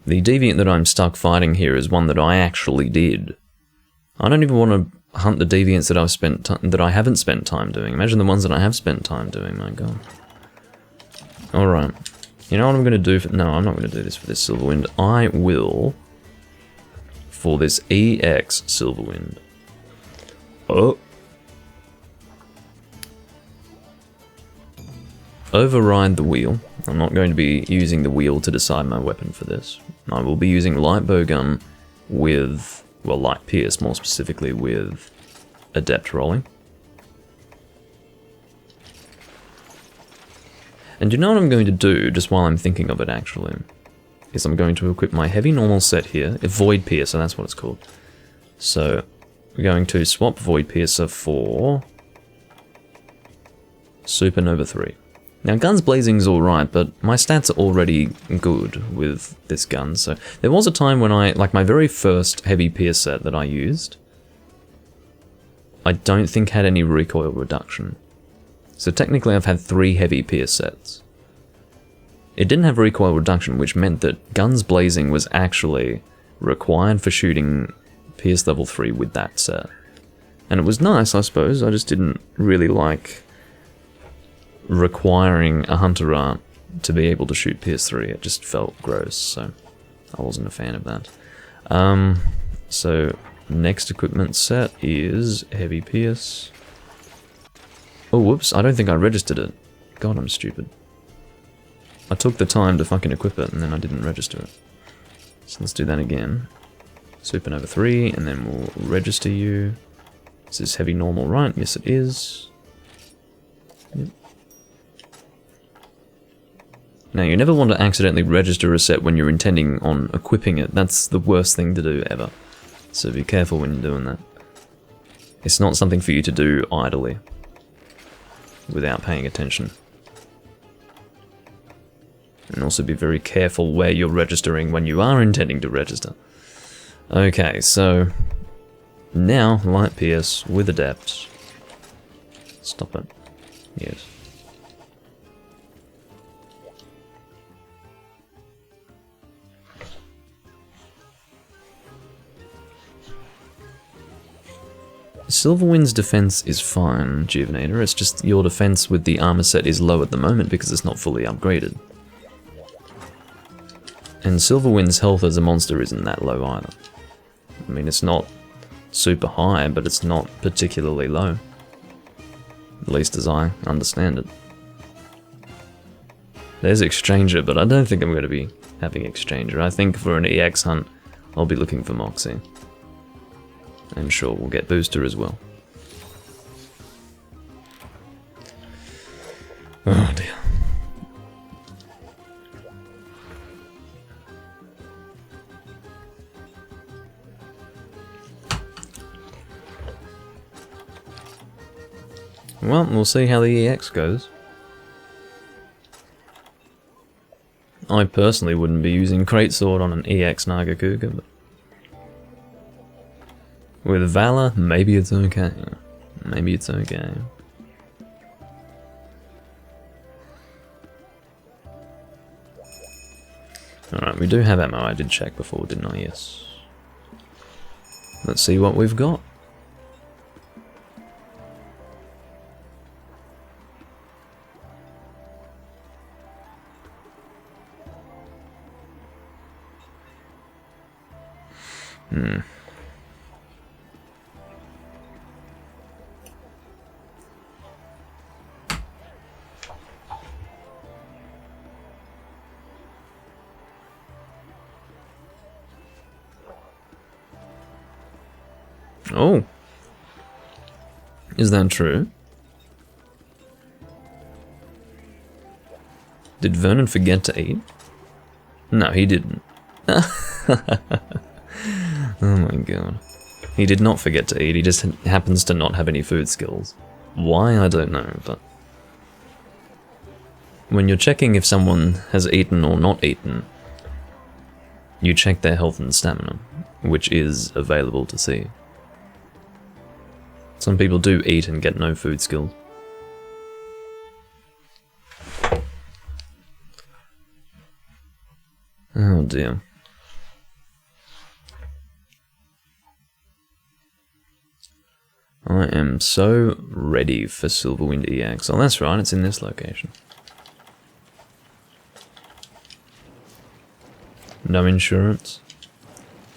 The deviant that I'm stuck fighting here is one that I actually did. I don't even want to hunt the deviants that I haven't spent time doing. Imagine the ones that I have spent time doing, my god. Alright. You know what I'm going to do for... No, I'm not going to do this for this Silverwind. I will... For this EX Silverwind. Oh. Override the wheel. I'm not going to be using the wheel to decide my weapon for this. I will be using light bowgun with... Well, light pierce, more specifically with adept rolling. And you know what I'm going to do, just while I'm thinking of it actually, is I'm going to equip my heavy normal set here, a void piercer, that's what it's called. So, we're going to swap void piercer for Supernova 3. Now, guns blazing's alright, but my stats are already good with this gun, so there was a time when like my very first heavy pierce set that I used, I don't think had any recoil reduction. So technically I've had 3 heavy pierce sets. It didn't have recoil reduction, which meant that guns blazing was actually required for shooting pierce level 3 with that set. And it was nice, I suppose, I just didn't really like requiring a hunter art to be able to shoot pierce 3. It just felt gross, so I wasn't a fan of that. So next equipment set is heavy pierce. Oh, whoops, I don't think I registered it. God, I'm stupid. I took the time to fucking equip it and then I didn't register it. So let's do that again. Supernova 3, and then we'll register you. Is this heavy normal, right? Yes, it is. Yep. Now, you never want to accidentally register a set when you're intending on equipping it. That's the worst thing to do ever. So be careful when you're doing that. It's not something for you to do idly, without paying attention. And also be very careful where you're registering when you are intending to register. Okay, so now light pierce with adept. Stop it. Yes. Silverwind's defense is fine, Juvenator, it's just your defense with the armor set is low at the moment because it's not fully upgraded. And Silverwind's health as a monster isn't that low either. I mean, it's not super high, but it's not particularly low. At least as I understand it. There's Exchanger, but I don't think I'm going to be having Exchanger. I think for an EX hunt, I'll be looking for Moxie. And sure, we'll get Booster as well. Oh dear. Well, we'll see how the EX goes. I personally wouldn't be using Crate Sword on an EX Nagakuga, but with Valor, maybe it's okay. Maybe it's okay. Alright, we do have ammo. I did check before, didn't I? Yes. Let's see what we've got. Oh. Is that true? Did Vernon forget to eat? No, he didn't. Oh my god. He did not forget to eat, he just happens to not have any food skills. Why, I don't know, but... when you're checking if someone has eaten or not eaten, you check their health and stamina, which is available to see. Some people do eat and get no food skills. Oh dear. I am so ready for Silverwind EX. Oh, that's right, it's in this location. No insurance.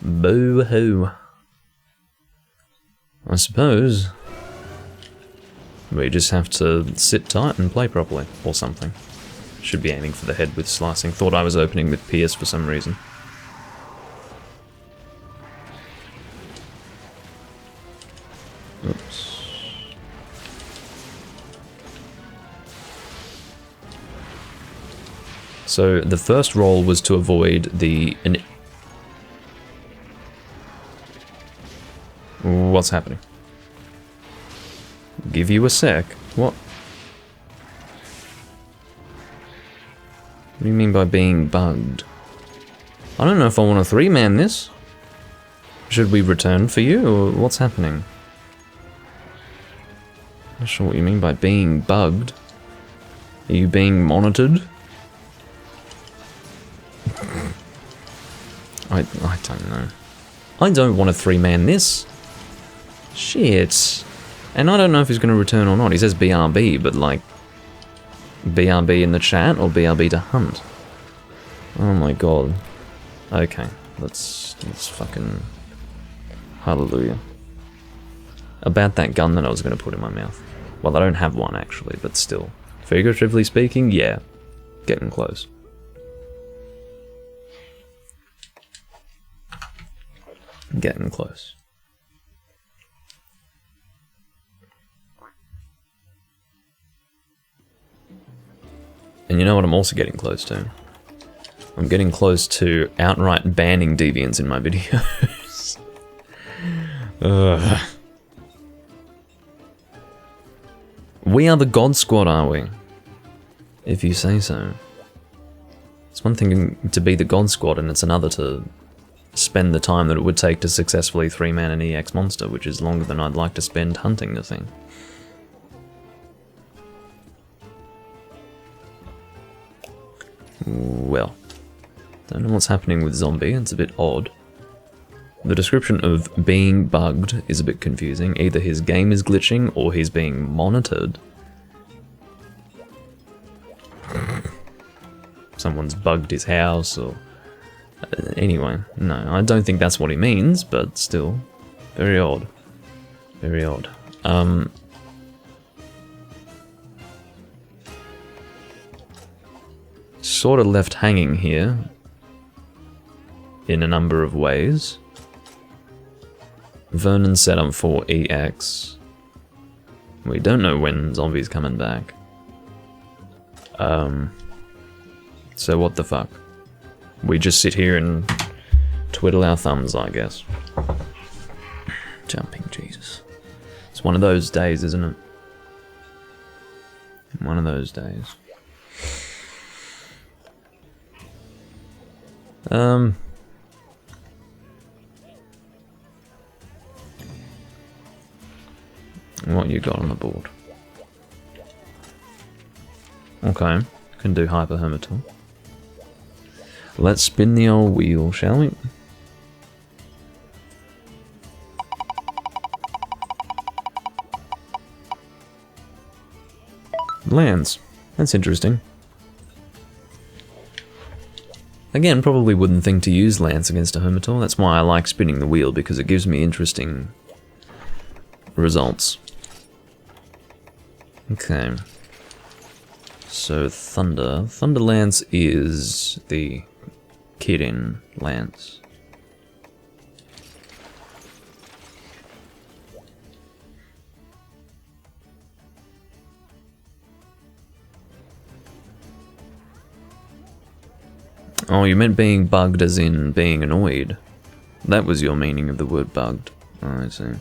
Boo-hoo. I suppose we just have to sit tight and play properly, or something. Should be aiming for the head with slicing. Thought I was opening with Pierce for some reason. Oops. So the first roll was to avoid the... What's happening? Give you a sec. What? What do you mean by being bugged? I don't know if I want to 3-man this. Should we return for you, or what's happening? Not sure what you mean by being bugged. Are you being monitored? I don't know. I don't want to 3-man this. Shit. And I don't know if he's going to return or not. He says BRB, but like... BRB in the chat or BRB to hunt? Oh my god. Okay, let's fucking... Hallelujah. About that gun that I was going to put in my mouth. Well, I don't have one actually, but still. Figuratively speaking, yeah. Getting close. Getting close. And you know what I'm also getting close to? I'm getting close to outright banning deviants in my videos. Ugh. We are the God Squad, are we? If you say so. It's one thing to be the God Squad, and it's another to spend the time that it would take to successfully 3-man an EX monster, which is longer than I'd like to spend hunting the thing. Well, don't know what's happening with Zombie, it's a bit odd. The description of being bugged is a bit confusing. Either his game is glitching or he's being monitored. Someone's bugged his house or... Anyway, no, I don't think that's what he means, but still, very odd. Very odd. Sort of left hanging here in a number of ways. Vernon set up for EX. We don't know when Zombie's coming back. So what the fuck? We just sit here and twiddle our thumbs, I guess. Jumping, Jesus. It's one of those days, isn't it? One of those days. What you got on the board? Okay, can do hyperhermetal. Let's spin the old wheel, shall we? Lands. That's interesting. Again, probably wouldn't think to use Lance against a Hermitor. That's why I like spinning the wheel, because it gives me interesting results. Okay. So, Thunder. Thunder Lance is the Kirin Lance. Oh, you meant being bugged as in being annoyed. That was your meaning of the word bugged. Oh, I see.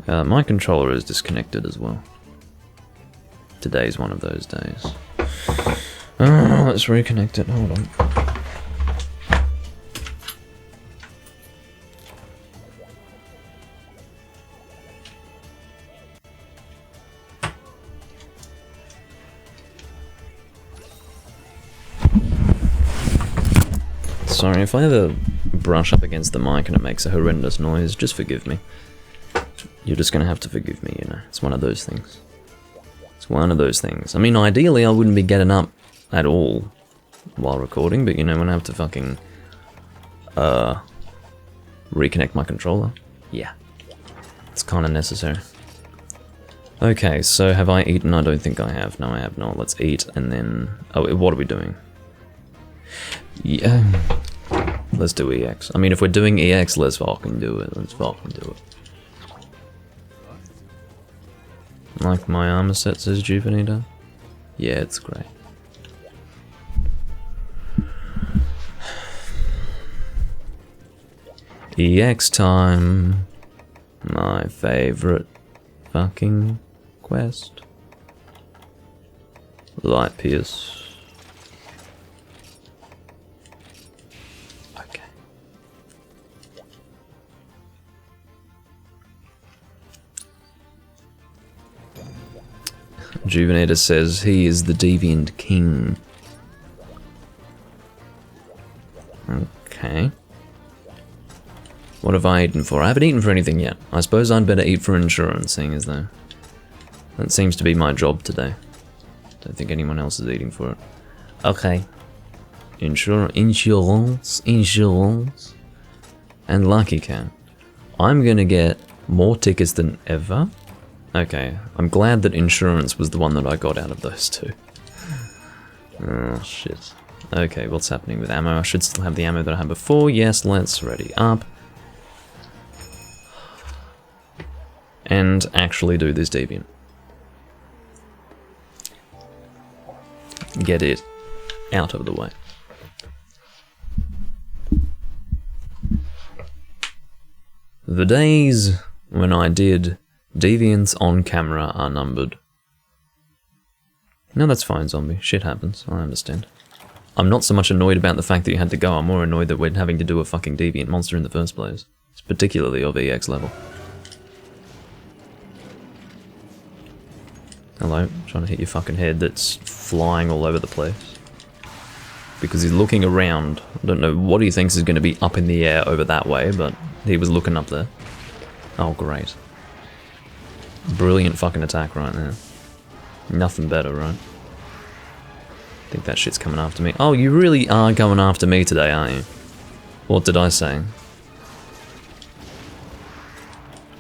My controller is disconnected as well. Today's one of those days. Let's reconnect it. Hold on. Sorry, if I ever brush up against the mic and it makes a horrendous noise, just forgive me. You're just gonna have to forgive me, you know. It's one of those things. It's one of those things. I mean, ideally I wouldn't be getting up at all while recording, but you know, when I have to fucking reconnect my controller, yeah, it's kind of necessary. Okay, so have I eaten? I don't think I have. No, I have not. Let's eat and then... Oh, what are we doing? Yeah, let's do EX. I mean, if we're doing EX, let's fucking do it. Let's fucking do it. Like my armor set, says Juvenita. Yeah, it's great. EX time. My favorite fucking quest. Light Pierce. Okay. Juvenator says he is the Deviant King. Okay. What have I eaten for? I haven't eaten for anything yet. I suppose I'd better eat for insurance, seeing as though that seems to be my job today. Don't think anyone else is eating for it. Okay. Insurance, and Lucky Cat. I'm gonna get more tickets than ever. Okay, I'm glad that insurance was the one that I got out of those two. Oh, shit. Okay, what's happening with ammo? I should still have the ammo that I had before. Yes, let's ready up. And actually do this Deviant. Get it out of the way. The days when I did Deviants on camera are numbered. No, that's fine, zombie. Shit happens. I understand. I'm not so much annoyed about the fact that you had to go, I'm more annoyed that we're having to do a fucking Deviant monster in the first place. It's particularly of EX level. Hello, trying to hit your fucking head that's flying all over the place. Because he's looking around. I don't know what he thinks is going to be up in the air over that way, but he was looking up there. Oh, great. Brilliant fucking attack right there. Nothing better, right? I think that shit's coming after me. Oh, you really are going after me today, aren't you? What did I say?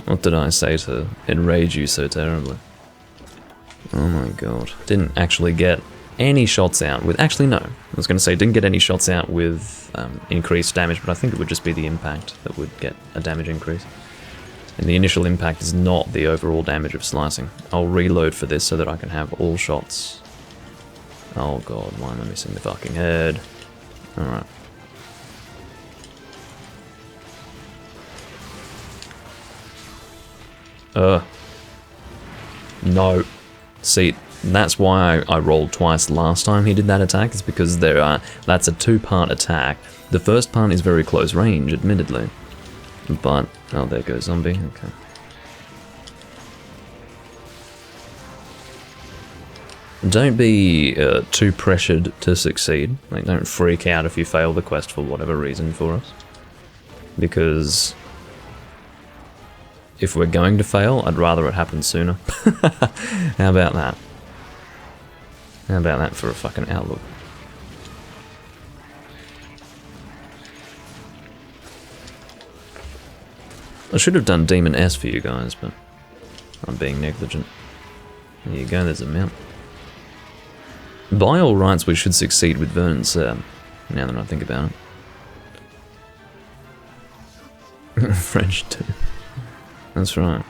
What did I say to enrage you so terribly? Oh my god. Didn't actually get any shots out with... Actually, no. I was going to say, didn't get any shots out with increased damage, but I think it would just be the impact that would get a damage increase. And the initial impact is not the overall damage of slicing. I'll reload for this so that I can have all shots. Oh god, why am I missing the fucking head? Alright. No. See, that's why I rolled twice last time he did that attack, is because that's a two-part attack. The first part is very close range, admittedly. But, oh, there goes zombie, okay. Don't be too pressured to succeed. Like, don't freak out if you fail the quest for whatever reason for us. Because if we're going to fail, I'd rather it happen sooner. How about that? How about that for a fucking outlook? I should have done Demon S for you guys, but I'm being negligent. There you go, there's a mount. By all rights, we should succeed with Vernon's now that I think about it. French too. That's right.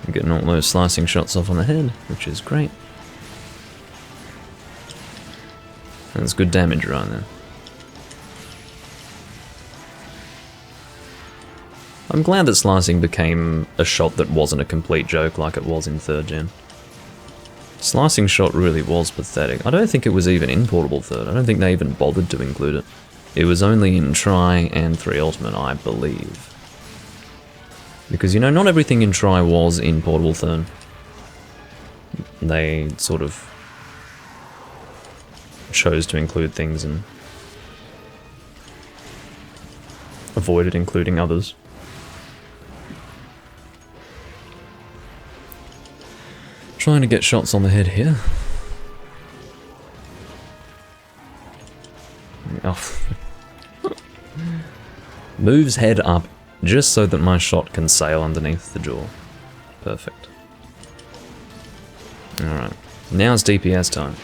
I'm getting all those slicing shots off on the head, which is great. That's good damage right there. I'm glad that slicing became a shot that wasn't a complete joke like it was in 3rd gen. Slicing shot really was pathetic. I don't think it was even in Portable 3rd. I don't think they even bothered to include it. It was only in Tri and 3 Ultimate, I believe. Because, you know, not everything in Tri was in Portable 3rd. They sort of chose to include things and avoided including others. Trying to get shots on the head here. Oh. Moves head up just so that my shot can sail underneath the jaw. Perfect. Alright. Now it's DPS time.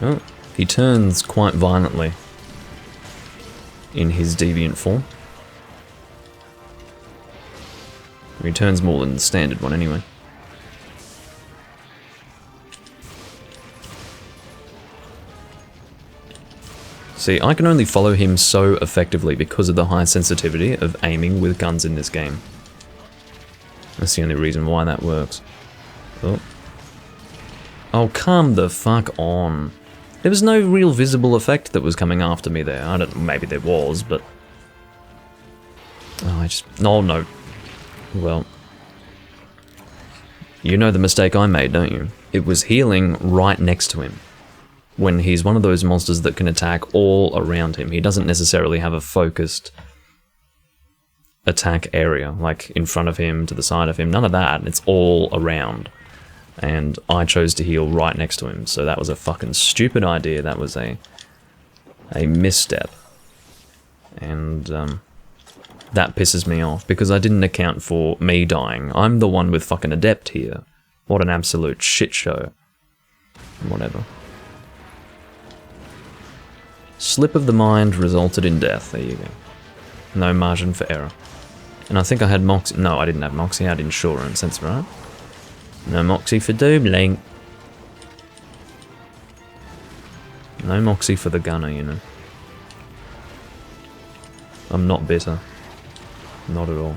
Oh, he turns quite violently in his deviant form. He turns more than the standard one anyway. See, I can only follow him so effectively because of the high sensitivity of aiming with guns in this game. That's the only reason why that works. Oh. Oh, come the fuck on. There was no real visible effect that was coming after me there. I don't know, maybe there was, but... Oh, I just... Oh, no. Well... You know the mistake I made, don't you? It was healing right next to him. When he's one of those monsters that can attack all around him. He doesn't necessarily have a focused attack area, like in front of him, to the side of him. None of that. It's all around. And I chose to heal right next to him, so that was a fucking stupid idea. That was a misstep. And that pisses me off, because I didn't account for me dying. I'm the one with fucking Adept here. What an absolute shit show. Whatever. Slip of the mind resulted in death. There you go. No margin for error. And I think I had Moxie. No, I didn't have Moxie. I had Insurance. That's right. No Moxie for Doomlink. No Moxie for the gunner, you know. I'm not bitter. Not at all.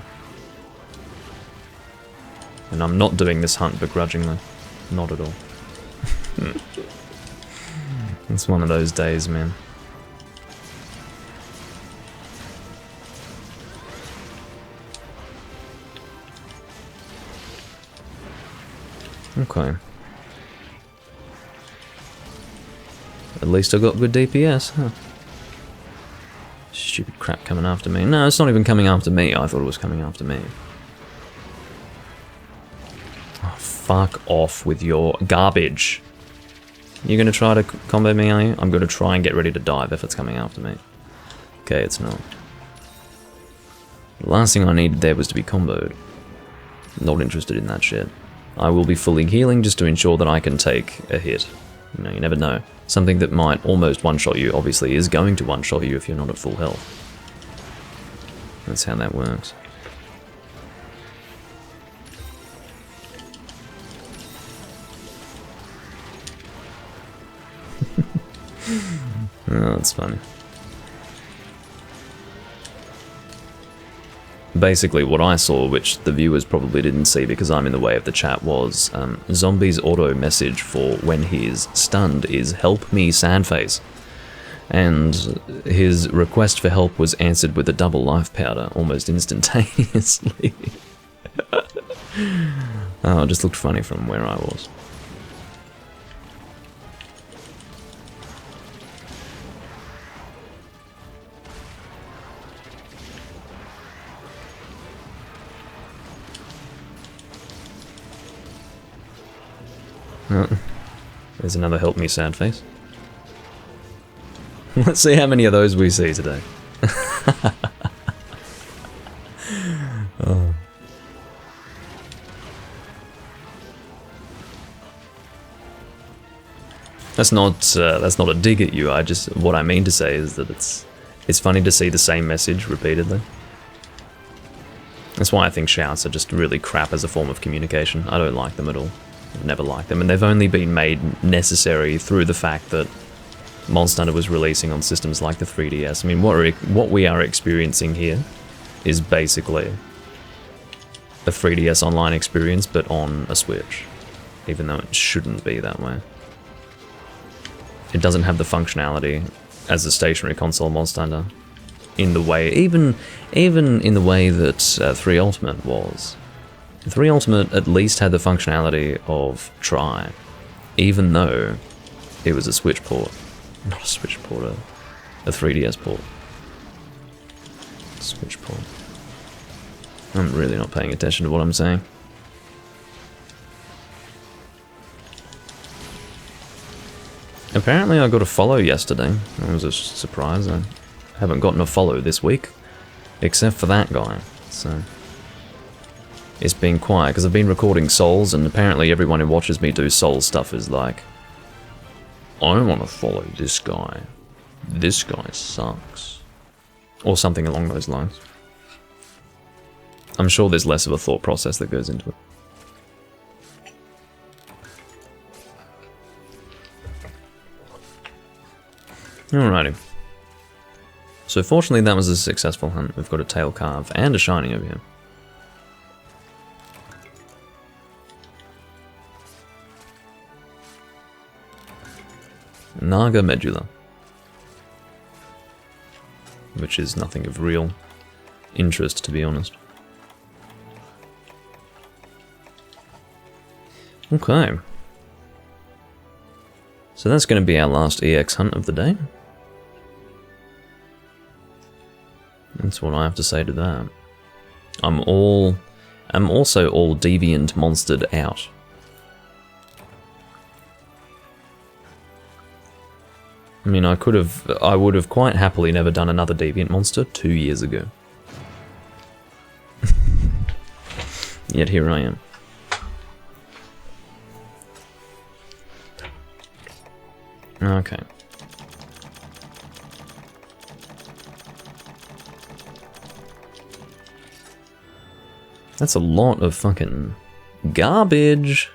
And I'm not doing this hunt begrudgingly. Not at all. It's one of those days, man. Okay. At least I got good DPS, huh? Stupid crap coming after me. No, it's not even coming after me. I thought it was coming after me. Oh, fuck off with your garbage. You're gonna try to combo me, are you? I'm gonna try and get ready to dive if it's coming after me. Okay, it's not. The last thing I needed there was to be comboed. Not interested in that shit. I will be fully healing just to ensure that I can take a hit. You know, you never know. Something that might almost one-shot you, obviously, is going to one-shot you if you're not at full health. That's how that works. Oh, that's funny. Basically, what I saw, which the viewers probably didn't see because I'm in the way of the chat, was Zombie's auto message for when he's stunned is "Help me, Sandface." And his request for help was answered with a double life powder almost instantaneously. Oh, it just looked funny from where I was. There's another help me sad face. Let's see how many of those we see today. Oh. That's not a dig at you. What I mean to say is that it's funny to see the same message repeatedly. That's why I think shouts are just really crap as a form of communication. I don't like them at all. I've never liked them, and they've only been made necessary through the fact that Monster Hunter was releasing on systems like the 3DS. I mean, what we are experiencing here is basically a 3DS online experience, but on a Switch, even though it shouldn't be that way. It doesn't have the functionality as a stationary console Monster Hunter in the way, even in the way that 3 Ultimate was. 3 Ultimate at least had the functionality of Try, even though it was a Switch port. Not a Switch port, a 3DS port. Switch port. I'm really not paying attention to what I'm saying. Apparently I got a follow yesterday. That was a surprise. I haven't gotten a follow this week, except for that guy, so... It's been quiet, because I've been recording Souls, and apparently everyone who watches me do Souls stuff is like, I don't want to follow this guy. This guy sucks. Or something along those lines. I'm sure there's less of a thought process that goes into it. Alrighty. So fortunately that was a successful hunt. We've got a tail carve and a shiny over here. Naga Medulla, which is nothing of real interest, to be honest. Okay. So that's going to be our last EX hunt of the day. That's what I have to say to that. I'm also all deviant monstered out. I mean, I would have quite happily never done another deviant monster 2 years ago. Yet here I am. Okay. That's a lot of fucking garbage.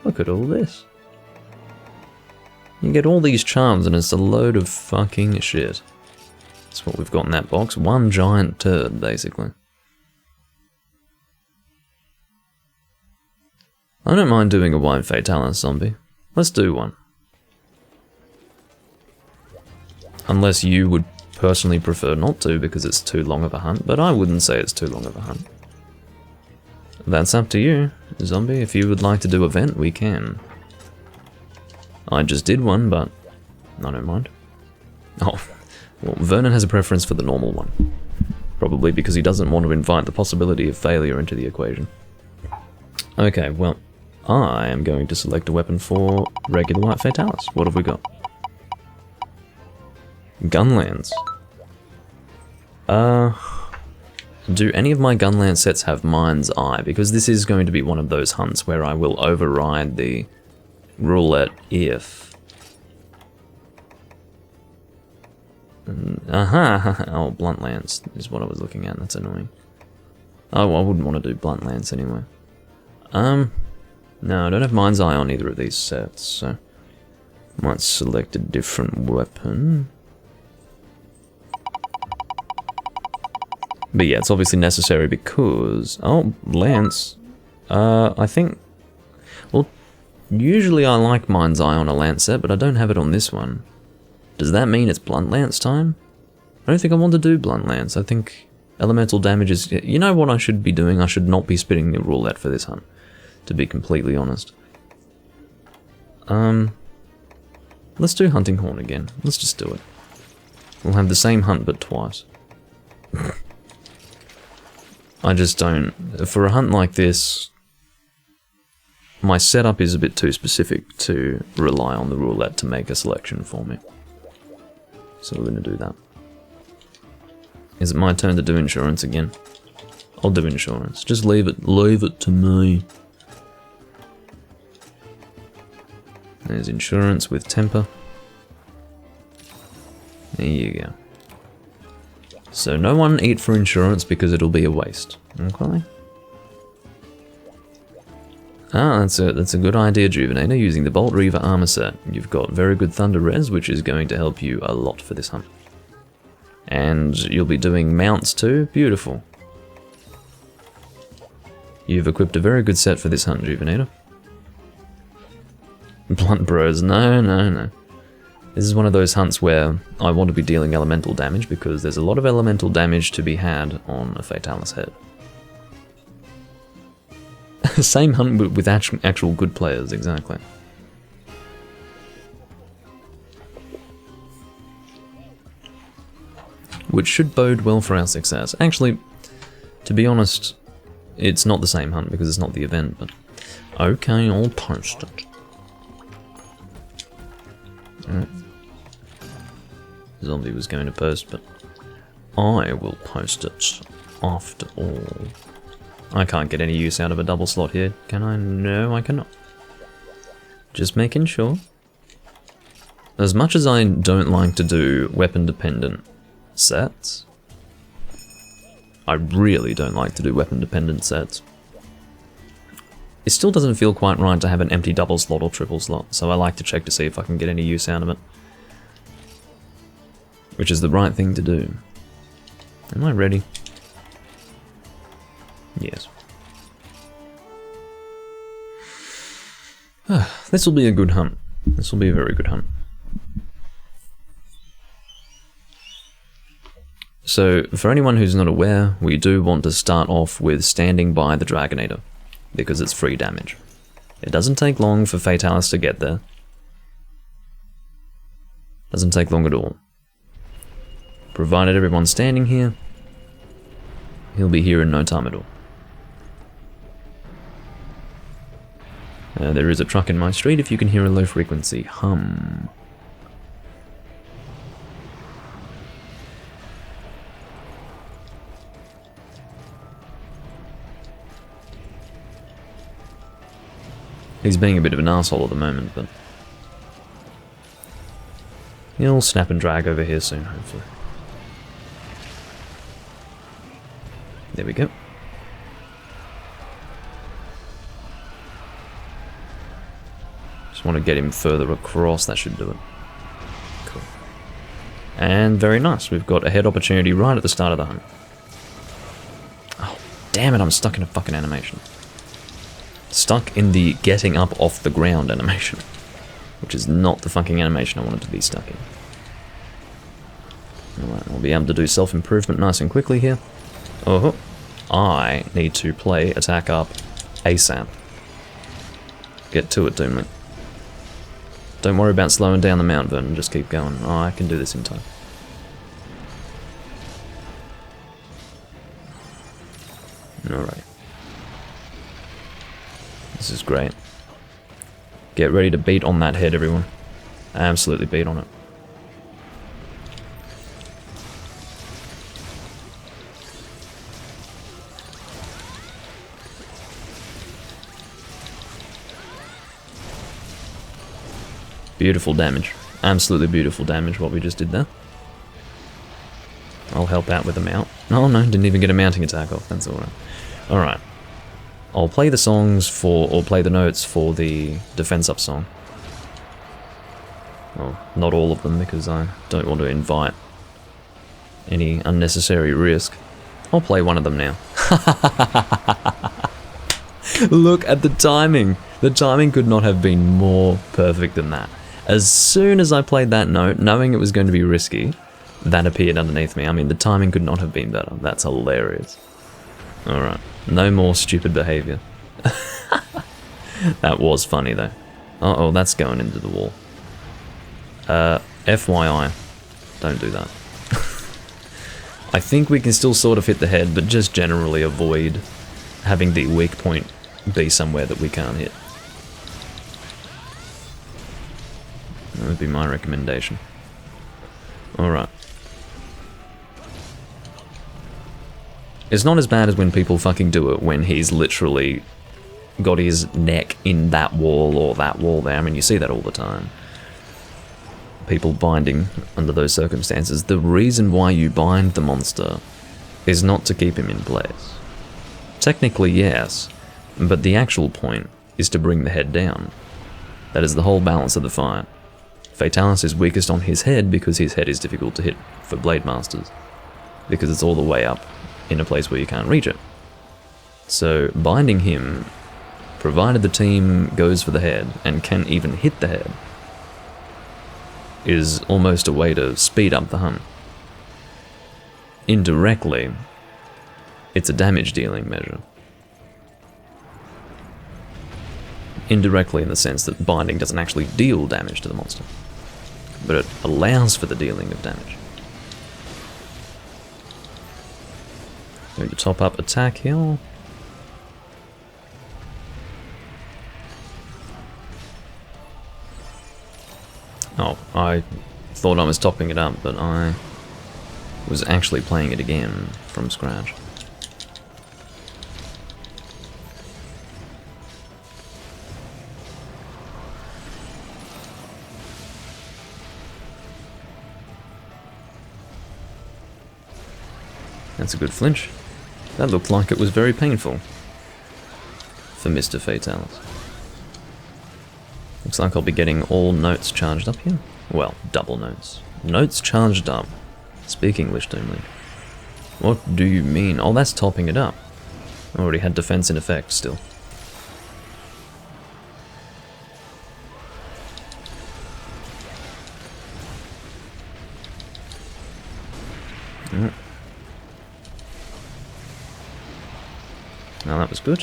Look at all this. You get all these charms and it's a load of fucking shit. That's what we've got in that box. One giant turd, basically. I don't mind doing a White Fatalis zombie. Let's do one. Unless you would personally prefer not to because it's too long of a hunt, but I wouldn't say it's too long of a hunt. That's up to you, zombie. If you would like to do a vent, we can. I just did one, but I don't mind. Oh, well, Vernon has a preference for the normal one. Probably because he doesn't want to invite the possibility of failure into the equation. Okay, well, I am going to select a weapon for regular White Fatalis. What have we got? Gunlands. Do any of my Gunland sets have Mind's Eye? Because this is going to be one of those hunts where I will override the roulette if Aha! Oh, blunt lance is what I was looking at. That's annoying. Oh, I wouldn't want to do blunt lance anyway. No, I don't have Mind's Eye on either of these sets, so might select a different weapon. But yeah, it's obviously necessary because... Oh, lance. I think... Well, usually I like Mind's Eye on a lance set, but I don't have it on this one. Does that mean it's blunt lance time? I don't think I want to do blunt lance. I think elemental damage is... You know what I should be doing? I should not be spinning the roulette for this hunt, to be completely honest. Let's do Hunting Horn again. Let's just do it. We'll have the same hunt but twice. I just don't... For a hunt like this, my setup is a bit too specific to rely on the roulette to make a selection for me. So we're going to do that. Is it my turn to do insurance again? I'll do insurance. Just leave it to me. There's insurance with temper. There you go. So no one eat for insurance because it'll be a waste. Okay. Ah, that's a good idea, Juvenator. Using the Bolt Reaver armor set, you've got very good Thunder Res, which is going to help you a lot for this hunt. And you'll be doing mounts too. Beautiful. You've equipped a very good set for this hunt, Juvenator. Blunt Bros, no. This is one of those hunts where I want to be dealing elemental damage because there's a lot of elemental damage to be had on a Fatalis head. Same hunt with actual good players, exactly. Which should bode well for our success. Actually, to be honest, it's not the same hunt because it's not the event, but... Okay, I'll post it. Alright. Zombie was going to post, but I will post it after all. I can't get any use out of a double slot here, can I? No, I cannot. Just making sure. As much as I don't like to do weapon-dependent sets, I really don't like to do weapon-dependent sets. It still doesn't feel quite right to have an empty double slot or triple slot, so I like to check to see if I can get any use out of it. Which is the right thing to do. Am I ready? Yes. This will be a good hunt. This will be a very good hunt. So, for anyone who's not aware, we do want to start off with standing by the Dragonator, because it's free damage. It doesn't take long for Fatalis to get there. Doesn't take long at all. Provided everyone's standing here, he'll be here in no time at all. There is a truck in my street if you can hear a low frequency hum. He's being a bit of an arsehole at the moment, but he'll snap and drag over here soon, hopefully. There we go. Just want to get him further across, that should do it. Cool. And very nice, we've got a head opportunity right at the start of the hunt. Oh, damn it, I'm stuck in a fucking animation. Stuck in the getting up off the ground animation. Which is not the fucking animation I wanted to be stuck in. Alright, we'll be able to do self-improvement nice and quickly here. Oh, I need to play attack up ASAP. Get to it, Doomlink. Don't worry about slowing down the Mount Vernon, just keep going. Oh, I can do this in time. Alright. This is great. Get ready to beat on that head, everyone. Absolutely beat on it. Beautiful damage. Absolutely beautiful damage what we just did there. I'll help out with a mount. Oh no, didn't even get a mounting attack off, that's alright. Alright. I'll play the songs for, or play the notes for the defense up song. Well, not all of them, because I don't want to invite any unnecessary risk. I'll play one of them now. Look at the timing! The timing could not have been more perfect than that. As soon as I played that note, knowing it was going to be risky, that appeared underneath me. I mean, the timing could not have been better. That's hilarious. Alright, no more stupid behavior. That was funny though. Uh-oh, that's going into the wall. FYI, don't do that. I think we can still sort of hit the head, but just generally avoid having the weak point be somewhere that we can't hit. That would be my recommendation. Alright. It's not as bad as when people fucking do it when he's literally got his neck in that wall or that wall there. I mean, you see that all the time. People binding under those circumstances. The reason why you bind the monster is not to keep him in place. Technically, yes, but the actual point is to bring the head down. That is the whole balance of the fight. Fatalis is weakest on his head because his head is difficult to hit for Blade Masters, because it's all the way up in a place where you can't reach it. So binding him, provided the team goes for the head and can even hit the head, is almost a way to speed up the hunt. Indirectly, it's a damage dealing measure. Indirectly in the sense that binding doesn't actually deal damage to the monster, but it allows for the dealing of damage. Going to top up attack here. Oh, I thought I was topping it up, but I was actually playing it again from scratch. That's a good flinch. That looked like it was very painful for Mr. Fatalis. Looks like I'll be getting all notes charged up here. Well, double notes. Notes charged up. Speak English, Doomlink. What do you mean? Oh, that's topping it up. Already had defense in effect still. Now that was good.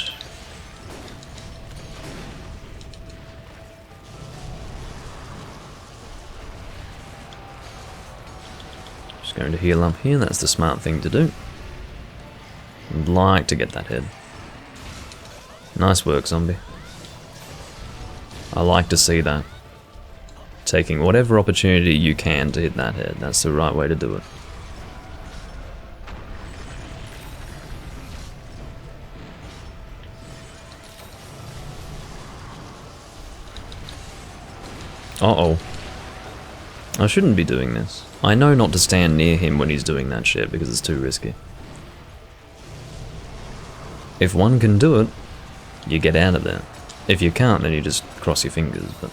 Just going to heal up here, that's the smart thing to do. I'd like to get that head. Nice work, zombie. I like to see that. Taking whatever opportunity you can to hit that head, that's the right way to do it. Uh-oh. I shouldn't be doing this. I know not to stand near him when he's doing that shit because it's too risky. If one can do it, you get out of there. If you can't, then you just cross your fingers, but...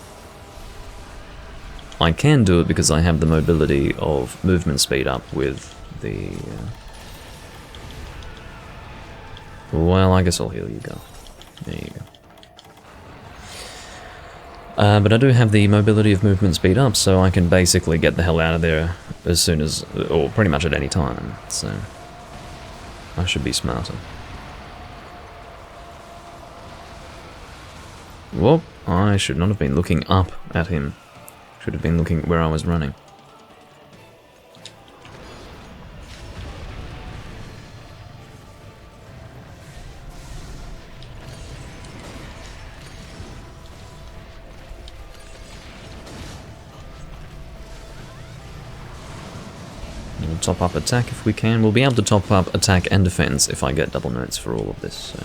I can do it because I have the mobility of movement speed up with the... Well, I guess I'll heal you, go. There you go. But I do have the mobility of movement speed up, so I can basically get the hell out of there as soon as, or pretty much at any time, so I should be smarter. Well, I should not have been looking up at him. Should have been looking where I was running. We'll top up attack if we can. We'll be able to top up attack and defense if I get double notes for all of this, so...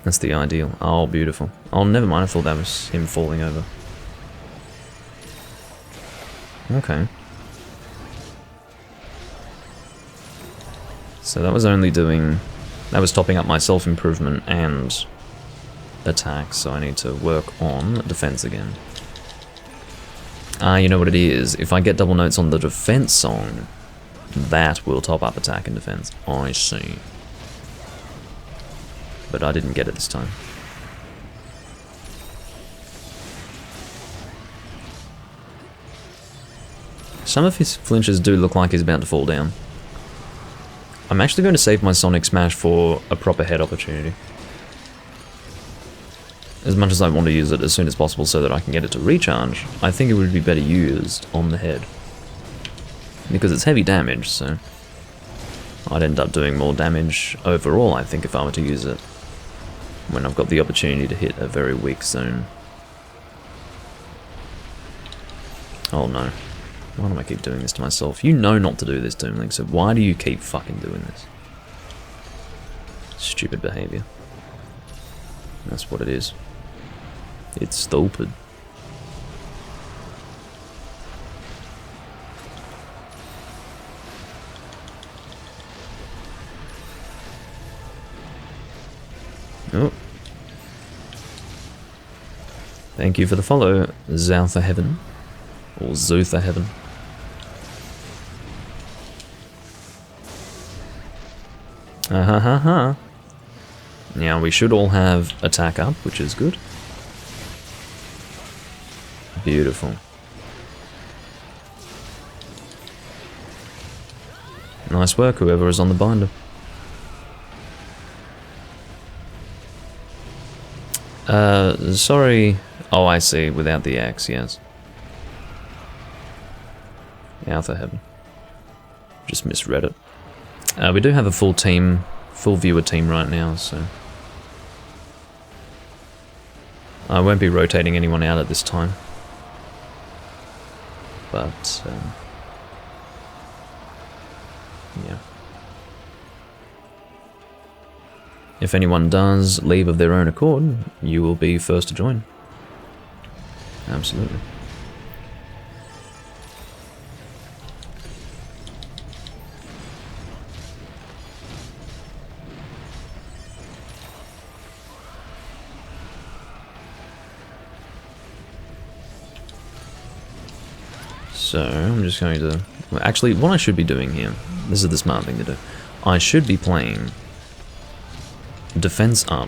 That's the ideal. Oh, beautiful. Oh, never mind, I thought that was him falling over. Okay. So that was only doing... That was topping up my self-improvement and attack, so I need to work on defense again. You know what it is? If I get double notes on the defense song, that will top up attack and defense. I see. But I didn't get it this time. Some of his flinches do look like he's about to fall down. I'm actually going to save my Sonic Smash for a proper head opportunity. As much as I want to use it as soon as possible so that I can get it to recharge, I think it would be better used on the head. Because it's heavy damage, so I'd end up doing more damage overall, I think, if I were to use it when I've got the opportunity to hit a very weak zone. Oh no. Why do I keep doing this to myself? You know not to do this, Doomlink, so why do you keep fucking doing this? Stupid behavior. That's what it is. It's stupid. Oh. Thank you for the follow, Zoutha Heaven. Or Zoutha Heaven. Ha. Now we should all have attack up, which is good. Beautiful. Nice work, whoever is on the binder. Sorry. Oh, I see, without the X, yes. Alpha Heaven. Just misread it. We do have a full team, full viewer team right now, so I won't be rotating anyone out at this time. But, yeah. If anyone does leave of their own accord, you will be first to join. Absolutely. So, I'm just going to... Well, actually, what I should be doing here, this is the smart thing to do, I should be playing defense up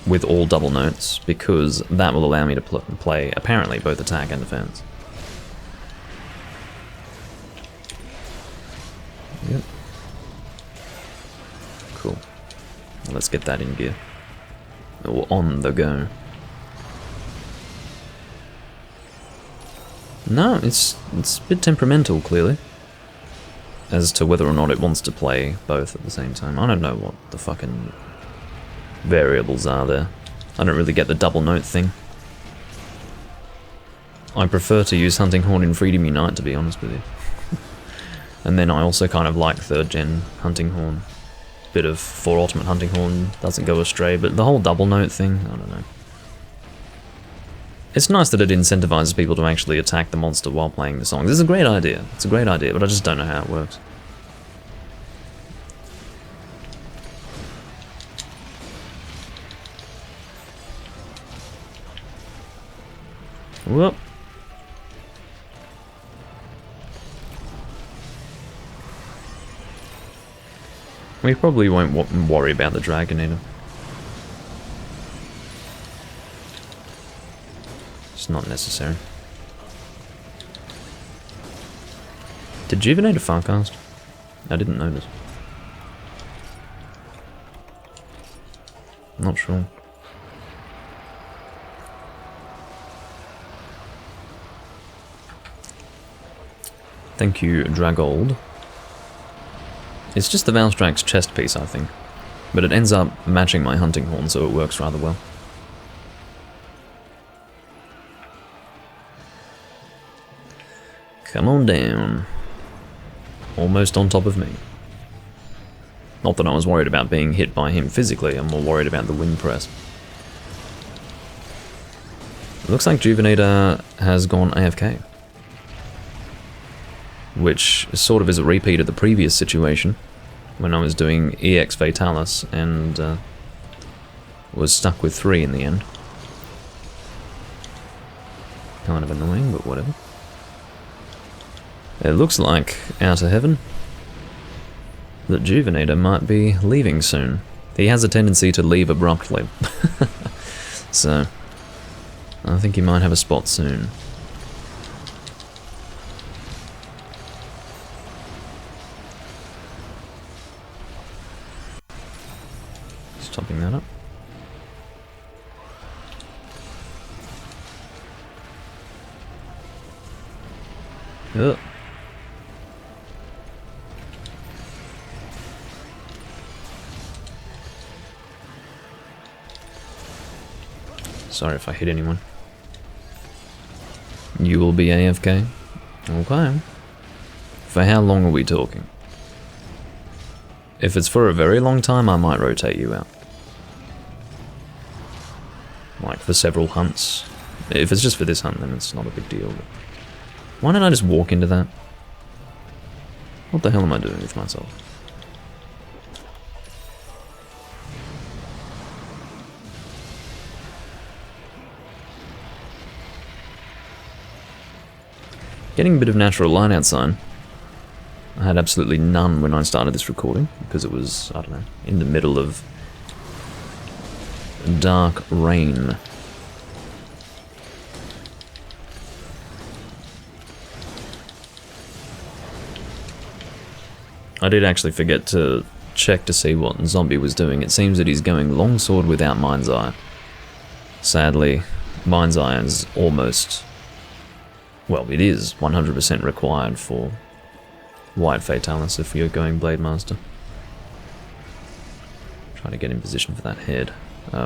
with all double notes, because that will allow me to play, apparently, both attack and defense. Yep. Cool. Well, let's get that in gear. Or on the go. No, it's a bit temperamental, clearly. As to whether or not it wants to play both at the same time. I don't know what the fucking variables are there. I don't really get the double note thing. I prefer to use Hunting Horn in Freedom Unite, to be honest with you. And then I also kind of like 3rd gen Hunting Horn. Bit of 4 Ultimate Hunting Horn doesn't go astray, but the whole double note thing, I don't know. It's nice that it incentivizes people to actually attack the monster while playing the song. This is a great idea. It's a great idea, but I just don't know how it works. Whoop. We probably won't worry about the dragon either. It's not necessary. Did Juvenate a Farcast? I didn't notice. Not sure. Thank you, Dragold. It's just the Valstrax's chest piece, I think. But it ends up matching my hunting horn, so it works rather well. Come on down. Almost on top of me. Not that I was worried about being hit by him physically, I'm more worried about the wind press. It looks like Juvenator has gone AFK. Which sort of is a repeat of the previous situation, when I was doing EX Fatalis and was stuck with 3 in the end. Kind of annoying, but whatever. It looks like Outer Heaven that Juvenator might be leaving soon. He has a tendency to leave abruptly. So, I think he might have a spot soon. Just topping that up. Ugh. Sorry if I hit anyone. You will be AFK? Okay. For how long are we talking? If it's for a very long time, I might rotate you out. Like for several hunts. If it's just for this hunt, then it's not a big deal. But why don't I just walk into that? What the hell am I doing with myself? Getting a bit of natural light outside. I had absolutely none when I started this recording, because it was, I don't know, in the middle of dark rain. I did actually forget to check to see what Zombie was doing. It seems that he's going longsword without Mind's Eye. Sadly, Mind's Eye is almost... well, it is 100% required for White Fatalis if you're going Blade Master. Trying to get in position for that head.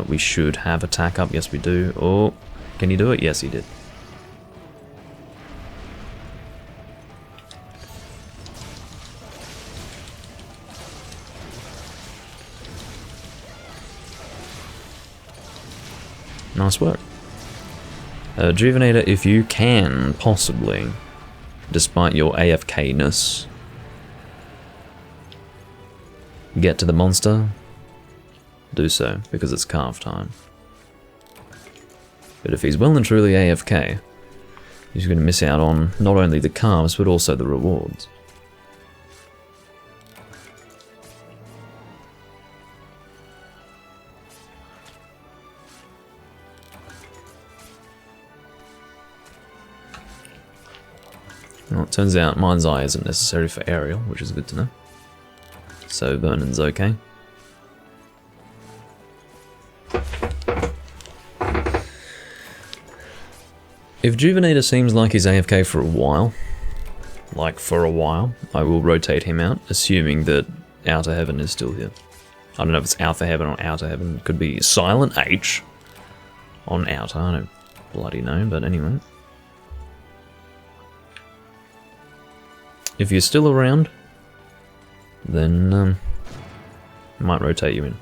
We should have attack up. Yes, we do. Oh, can he do it? Yes, he did. Nice work. Juvenator, if you can, possibly, despite your AFK-ness, get to the monster, do so, because it's carve time. But if he's well and truly AFK, he's going to miss out on not only the carves, but also the rewards. Well, it turns out Mind's Eye isn't necessary for Aerial, which is good to know. So Vernon's okay. If Juvenator seems like he's AFK for a while, I will rotate him out, assuming that Outer Heaven is still here. I don't know if it's Alpha Heaven or Outer Heaven. It could be Silent H on Outer, I don't bloody know, but anyway. If you're still around, then I might rotate you in.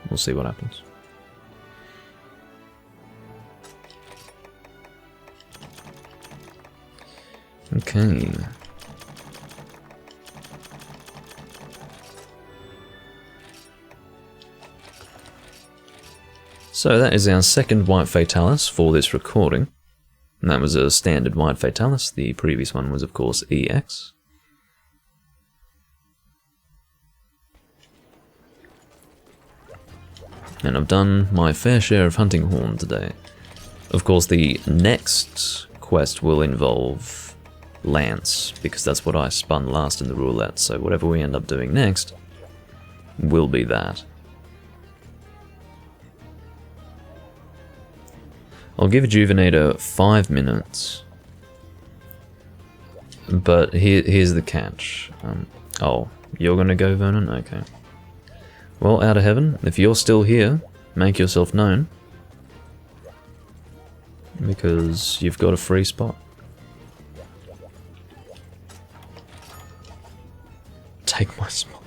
We'll see what happens. Okay. So that is our second White Fatalis for this recording. And that was a standard White Fatalis. The previous one was, of course, EX. And I've done my fair share of hunting Horn today. Of course, the next quest will involve Lance, because that's what I spun last in the roulette, so whatever we end up doing next will be that. I'll give Juvenator 5 minutes, but here's the catch. Oh, you're gonna go, Vernon? Okay. Well, Outer Heaven, if you're still here, make yourself known, because you've got a free spot. Take my spot.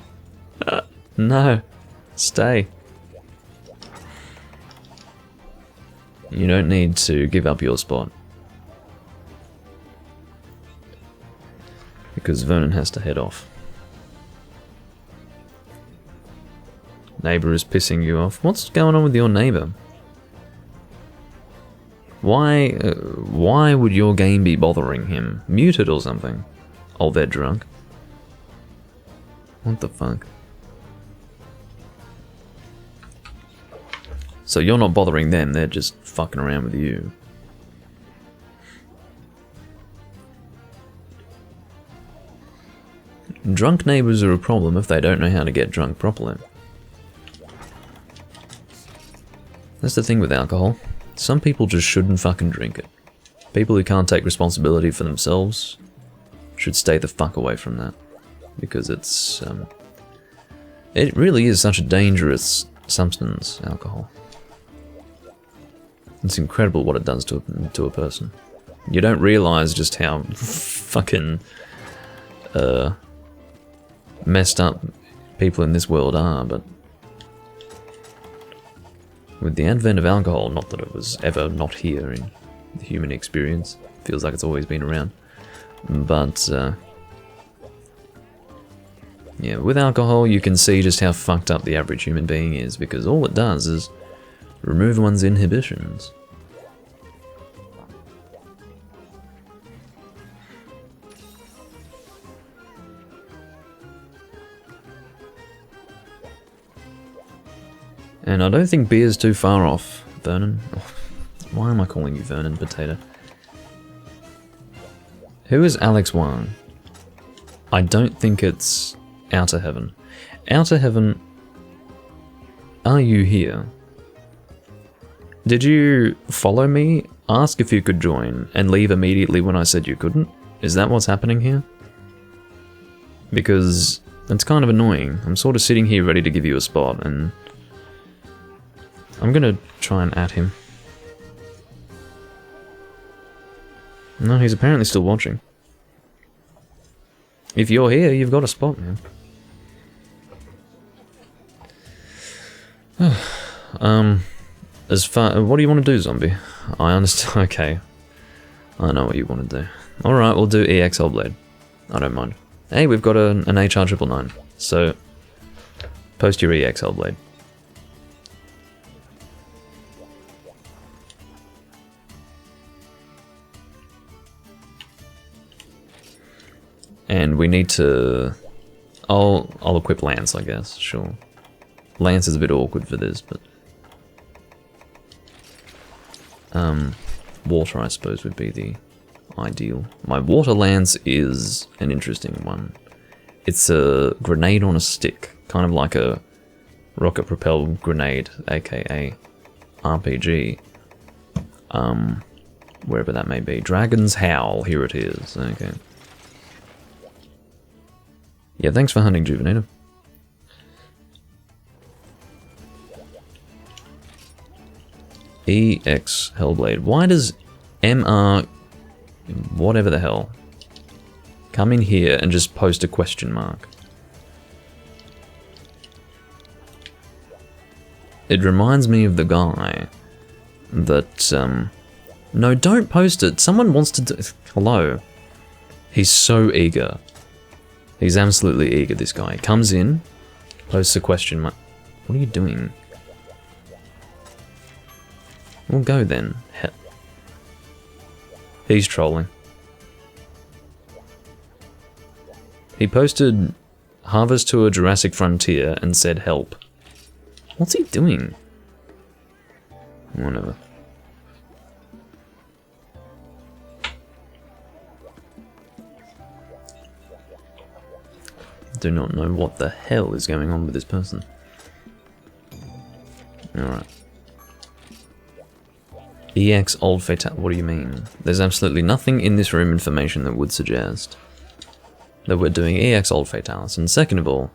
No, stay. You don't need to give up your spot. Because Vernon has to head off. Neighbor is pissing you off. What's going on with your neighbor? Why would your game be bothering him? Muted or something? Oh, they're drunk. What the fuck? So you're not bothering them, they're just fucking around with you. Drunk neighbors are a problem if they don't know how to get drunk properly. That's the thing with alcohol. Some people just shouldn't fucking drink it. People who can't take responsibility for themselves should stay the fuck away from that. Because it's, it really is such a dangerous substance, alcohol. It's incredible what it does to a person. You don't realize just how fucking, messed up people in this world are, but with the advent of alcohol, not that it was ever not here in the human experience, feels like it's always been around, but yeah, with alcohol you can see just how fucked up the average human being is, because all it does is remove one's inhibitions. And I don't think beer's too far off, Vernon. Oh, why am I calling you Vernon Potato? Who is Alex Wang? I don't think it's Outer Heaven. Outer Heaven, are you here? Did you follow me, ask if you could join, and leave immediately when I said you couldn't? Is that what's happening here? Because it's kind of annoying. I'm sort of sitting here ready to give you a spot, and I'm gonna try and at him. No, he's apparently still watching. If you're here, you've got a spot, man. As far... What do you want to do, zombie? I understand. Okay. I know what you want to do. Alright, we'll do EX Blade. I don't mind. Hey, we've got an HR 999. So, post your EX Blade. And we need to... I'll equip Lance, I guess, sure. Lance is a bit awkward for this, but... water, I suppose, would be the ideal. My water Lance is an interesting one. It's a grenade on a stick, kind of like a rocket-propelled grenade, aka RPG. Wherever that may be. Dragon's Howl, here it is, okay. Yeah, thanks for hunting, Juvenator. EX Hellblade. Why does MR... whatever the hell... come in here and just post a question mark? It reminds me of the guy that... no, don't post it. Someone wants to do... Hello. He's so eager. He's absolutely eager, this guy. Comes in, posts a question mark. What are you doing? We'll go then. He's trolling. He posted Harvest Tour Jurassic Frontier and said help. What's he doing? Whatever. Do not know what the hell is going on with this person. Alright. EX Old Fatal. What do you mean? There's absolutely nothing in this room information that would suggest that we're doing EX Old Fatalis. And second of all,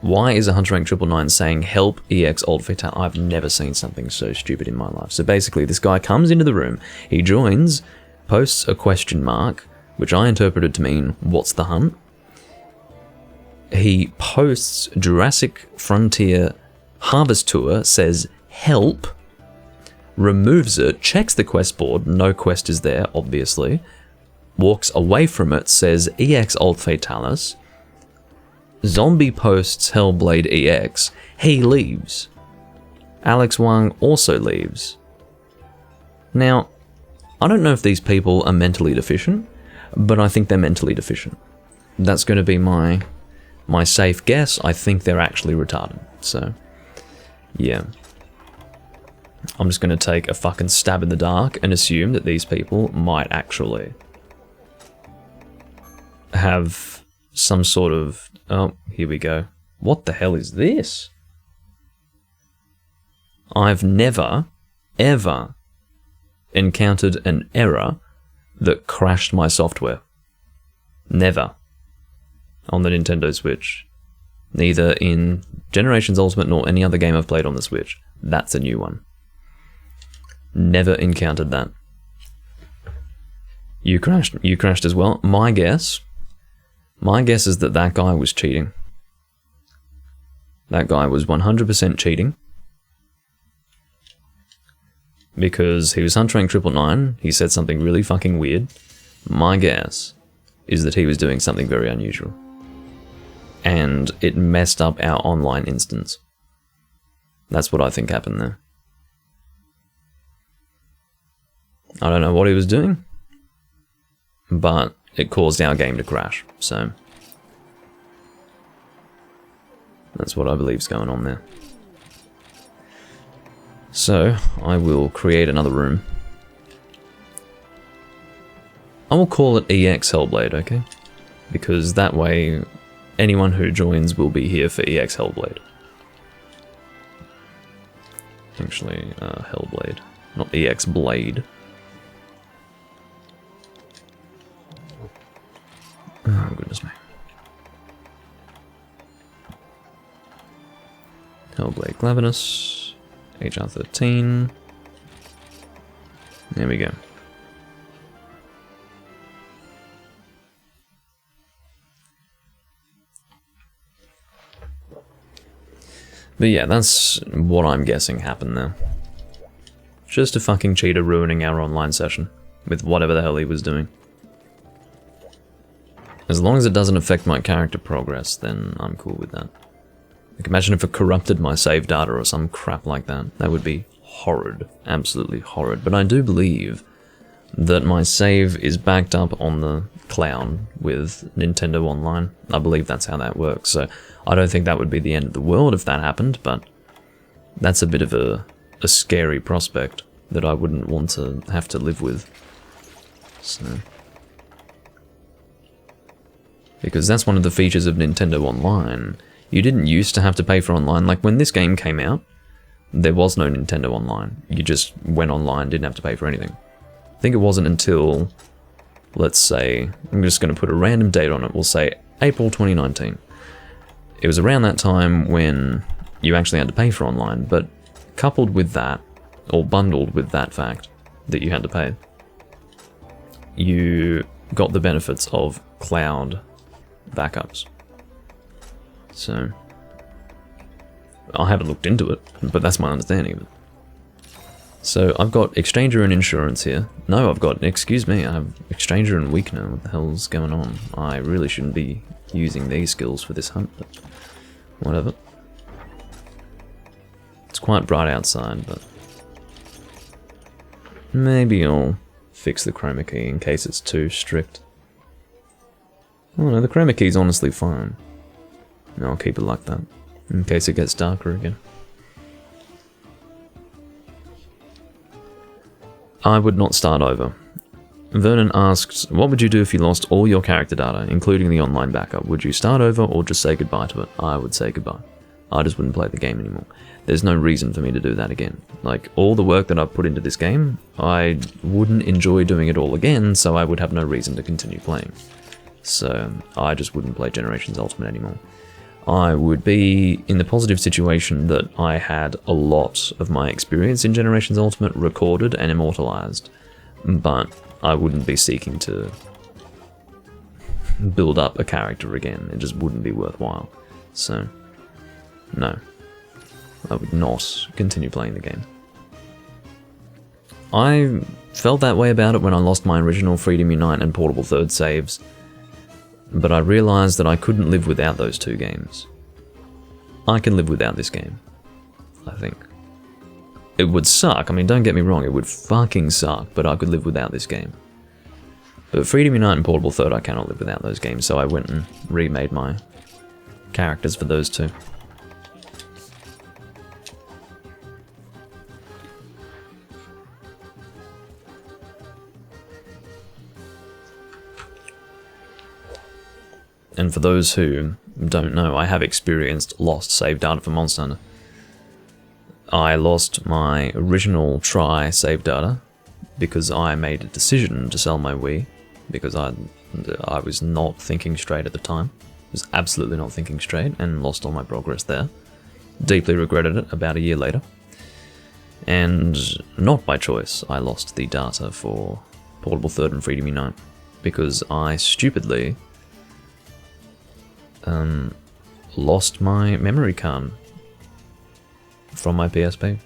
why is a Hunter Rank 999 saying help EX Old Fatal? I've never seen something so stupid in my life. So basically, this guy comes into the room, he joins, posts a question mark, which I interpreted to mean, what's the hunt? He posts Jurassic Frontier Harvest Tour, says help, removes it, checks the quest board, no quest is there, obviously, walks away from it, says EX Old Fatalis, Zombie posts Hellblade EX, he leaves. Alex Wang also leaves. Now, I don't know if these people are mentally deficient, but I think they're mentally deficient. That's going to be my safe guess. I think they're actually retarded. So, yeah. I'm just going to take a fucking stab in the dark and assume that these people might actually have some sort of... Oh, here we go. What the hell is this? I've never, ever encountered an error that crashed my software. Never. On the Nintendo Switch. Neither in Generations Ultimate nor any other game I've played on the Switch. That's a new one. Never encountered that. You crashed as well. My guess is that that guy was cheating. That guy was 100% cheating. Because he was huntering 999, he said something really fucking weird. My guess is that he was doing something very unusual. And it messed up our online instance. That's what I think happened there. I don't know what he was doing, but it caused our game to crash, so that's what I believe is going on there. So, I will create another room. I will call it EX Hellblade, okay? Because that way, anyone who joins will be here for EX Hellblade. Actually, Hellblade, not EX Blade. Oh, goodness me. Hellblade Glavenus, HR13. There we go. But yeah, that's what I'm guessing happened there. Just a fucking cheater ruining our online session with whatever the hell he was doing. As long as it doesn't affect my character progress, then I'm cool with that. Like, imagine if it corrupted my save data or some crap like that. That would be horrid. Absolutely horrid. But I do believe that my save is backed up on the cloud with Nintendo Online. I believe that's how that works. So I don't think that would be the end of the world if that happened, but that's a bit of a scary prospect that I wouldn't want to have to live with. So... because that's one of the features of Nintendo Online. You didn't used to have to pay for online. Like, when this game came out, there was no Nintendo Online. You just went online, didn't have to pay for anything. I think it wasn't until, let's say, I'm just going to put a random date on it, we'll say April 2019. It was around that time when you actually had to pay for online, but coupled with that, or bundled with that fact that you had to pay, you got the benefits of cloud backups. So, I haven't looked into it, but that's my understanding of it. So, I've got Exchanger and Insurance here. No, I've got, excuse me, I have Exchanger and Weakener. What the hell's going on? I really shouldn't be using these skills for this hunt, but whatever. It's quite bright outside, but maybe I'll fix the chroma key in case it's too strict. Oh no, the chroma key's honestly fine. I'll keep it like that, in case it gets darker again. I would not start over. Vernon asked, what would you do if you lost all your character data, including the online backup? Would you start over or just say goodbye to it? I would say goodbye. I just wouldn't play the game anymore. There's no reason for me to do that again. Like, all the work that I've put into this game, I wouldn't enjoy doing it all again, so I would have no reason to continue playing. So, I just wouldn't play Generations Ultimate anymore. I would be in the positive situation that I had a lot of my experience in Generations Ultimate recorded and immortalized, but I wouldn't be seeking to build up a character again. It just wouldn't be worthwhile. So, no. I would not continue playing the game. I felt that way about it when I lost my original Freedom Unite and Portable Third saves. But I realized that I couldn't live without those two games. I can live without this game, I think. It would suck, I mean, don't get me wrong, it would fucking suck, but I could live without this game. But Freedom Unite and Portable Third, I cannot live without those games, so I went and remade my characters for those two. And for those who don't know, I have experienced lost save data for Monster Hunter. I lost my original try save data because I made a decision to sell my Wii because I was not thinking straight at the time. I was absolutely not thinking straight and lost all my progress there. Deeply regretted it about a year later. And not by choice, I lost the data for Portable Third and Freedom Unite because I stupidly lost my memory card from my PSP.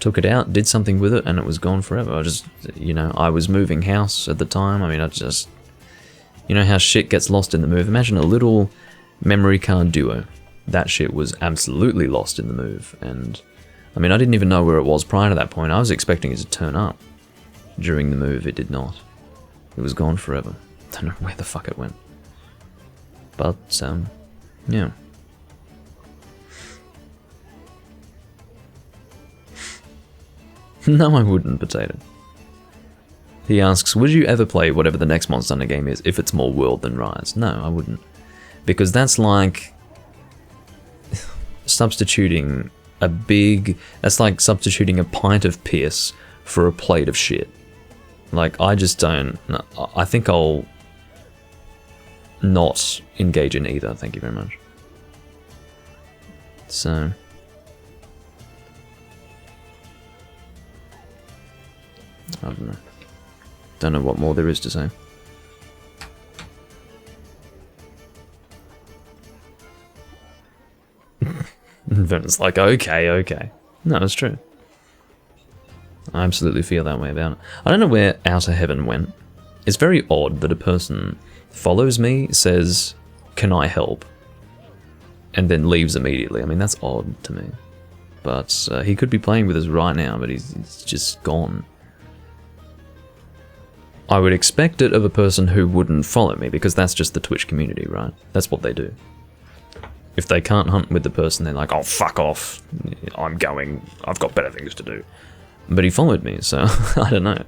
Took it out, did something with it, and it was gone forever. I just, you know, I was moving house at the time. I mean, I just, you know how shit gets lost in the move? Imagine a little memory card duo. That shit was absolutely lost in the move, and I mean, I didn't even know where it was prior to that point. I was expecting it to turn up. During the move, it did not. It was gone forever. Don't know where the fuck it went. But, yeah. No, I wouldn't, Potato. He asks, would you ever play whatever the next Monster Hunter game is if it's more world than Rise? No, I wouldn't. Because that's like substituting that's like substituting a pint of piss for a plate of shit. Like, I just don't, I think I'll not engage in either, thank you very much. So... I don't know. Don't know what more there is to say. Vernon's like, okay. No, it's true. I absolutely feel that way about it. I don't know where Outer Heaven went. It's very odd that a person follows me, says, can I help? And then leaves immediately. I mean, that's odd to me. But he could be playing with us right now, but he's just gone. I would expect it of a person who wouldn't follow me, because that's just the Twitch community, right? That's what they do. If they can't hunt with the person, they're like, oh, fuck off. I'm going. I've got better things to do. But he followed me, so I don't know.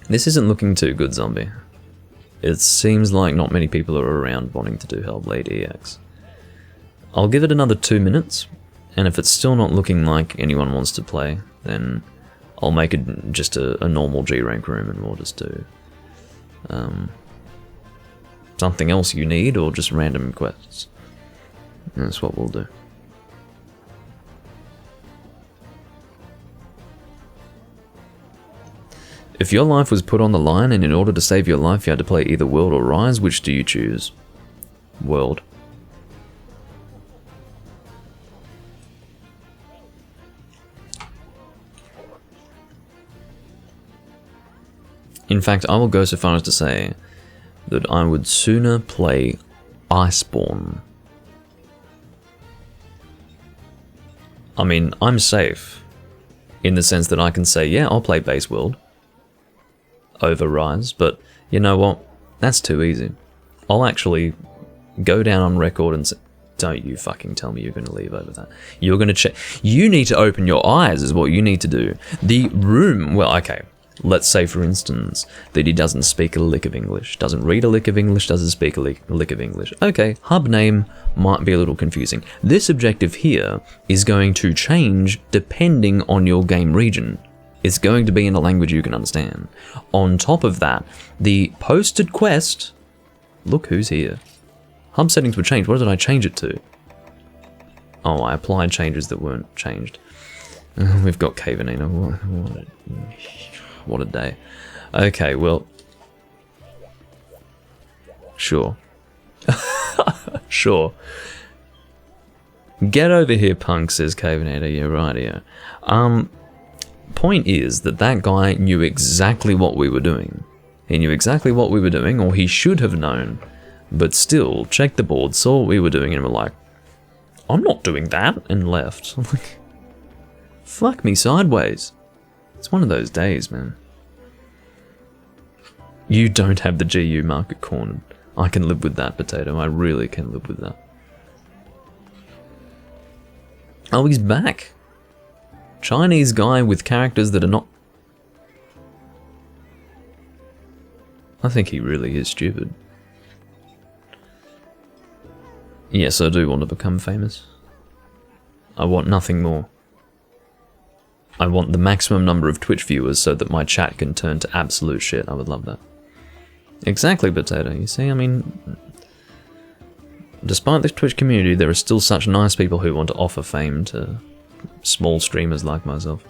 This isn't looking too good, Zombie. It seems like not many people are around wanting to do Hellblade EX. I'll give it another 2 minutes, and if it's still not looking like anyone wants to play, then I'll make it just a normal G-rank room and we'll just do something else you need or just random quests. That's what we'll do. If your life was put on the line and in order to save your life you had to play either World or Rise, which do you choose? World. In fact, I will go so far as to say that I would sooner play Iceborne. I mean, I'm safe in the sense that I can say, yeah, I'll play Base World over Rise, but you know what? That's too easy. I'll actually go down on record and say, don't you fucking tell me you're going to leave over that. You're going to check. You need to open your eyes is what you need to do. The room, well, okay. Let's say, for instance, that he doesn't speak a lick of English, doesn't read a lick of English, doesn't speak a lick of English. Okay, hub name might be a little confusing. This objective here is going to change depending on your game region. It's going to be in a language you can understand. On top of that, the posted quest, look who's here. Hub settings were changed. What did I change it to? Oh, I applied changes that weren't changed. We've got Cavanina. What a day. Okay, well... Sure. Sure. Get over here, punk, says Cavenator. You're right here. point is that that guy knew exactly what we were doing. He knew exactly what we were doing, or he should have known, but still checked the board, saw what we were doing, and were like, I'm not doing that, and left. I'm like, fuck me sideways. It's one of those days, man. You don't have the GU market cornered. I can live with that, Potato. I really can live with that. Oh, he's back. Chinese guy with characters that are not... I think he really is stupid. Yes, I do want to become famous. I want nothing more. I want the maximum number of Twitch viewers so that my chat can turn to absolute shit. I would love that. Exactly, Potato. You see, I mean... Despite the Twitch community, there are still such nice people who want to offer fame to small streamers like myself.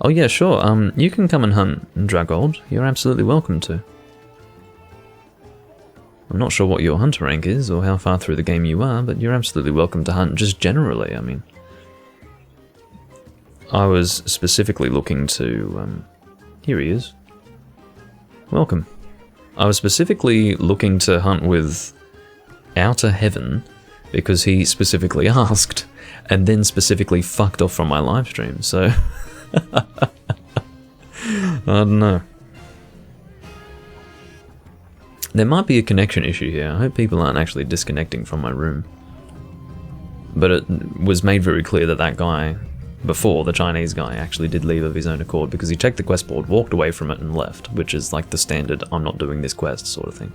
Oh yeah, sure, you can come and hunt Dragold. You're absolutely welcome to. I'm not sure what your hunter rank is, or how far through the game you are, but you're absolutely welcome to hunt, just generally, I mean. I was specifically looking to, here he is. Welcome. I was specifically looking to hunt with Outer Heaven, because he specifically asked, and then specifically fucked off from my live stream, so... I don't know. There might be a connection issue here. I hope people aren't actually disconnecting from my room. But it was made very clear that that guy, before, the Chinese guy, actually did leave of his own accord because he checked the quest board, walked away from it and left, which is like the standard I'm not doing this quest sort of thing.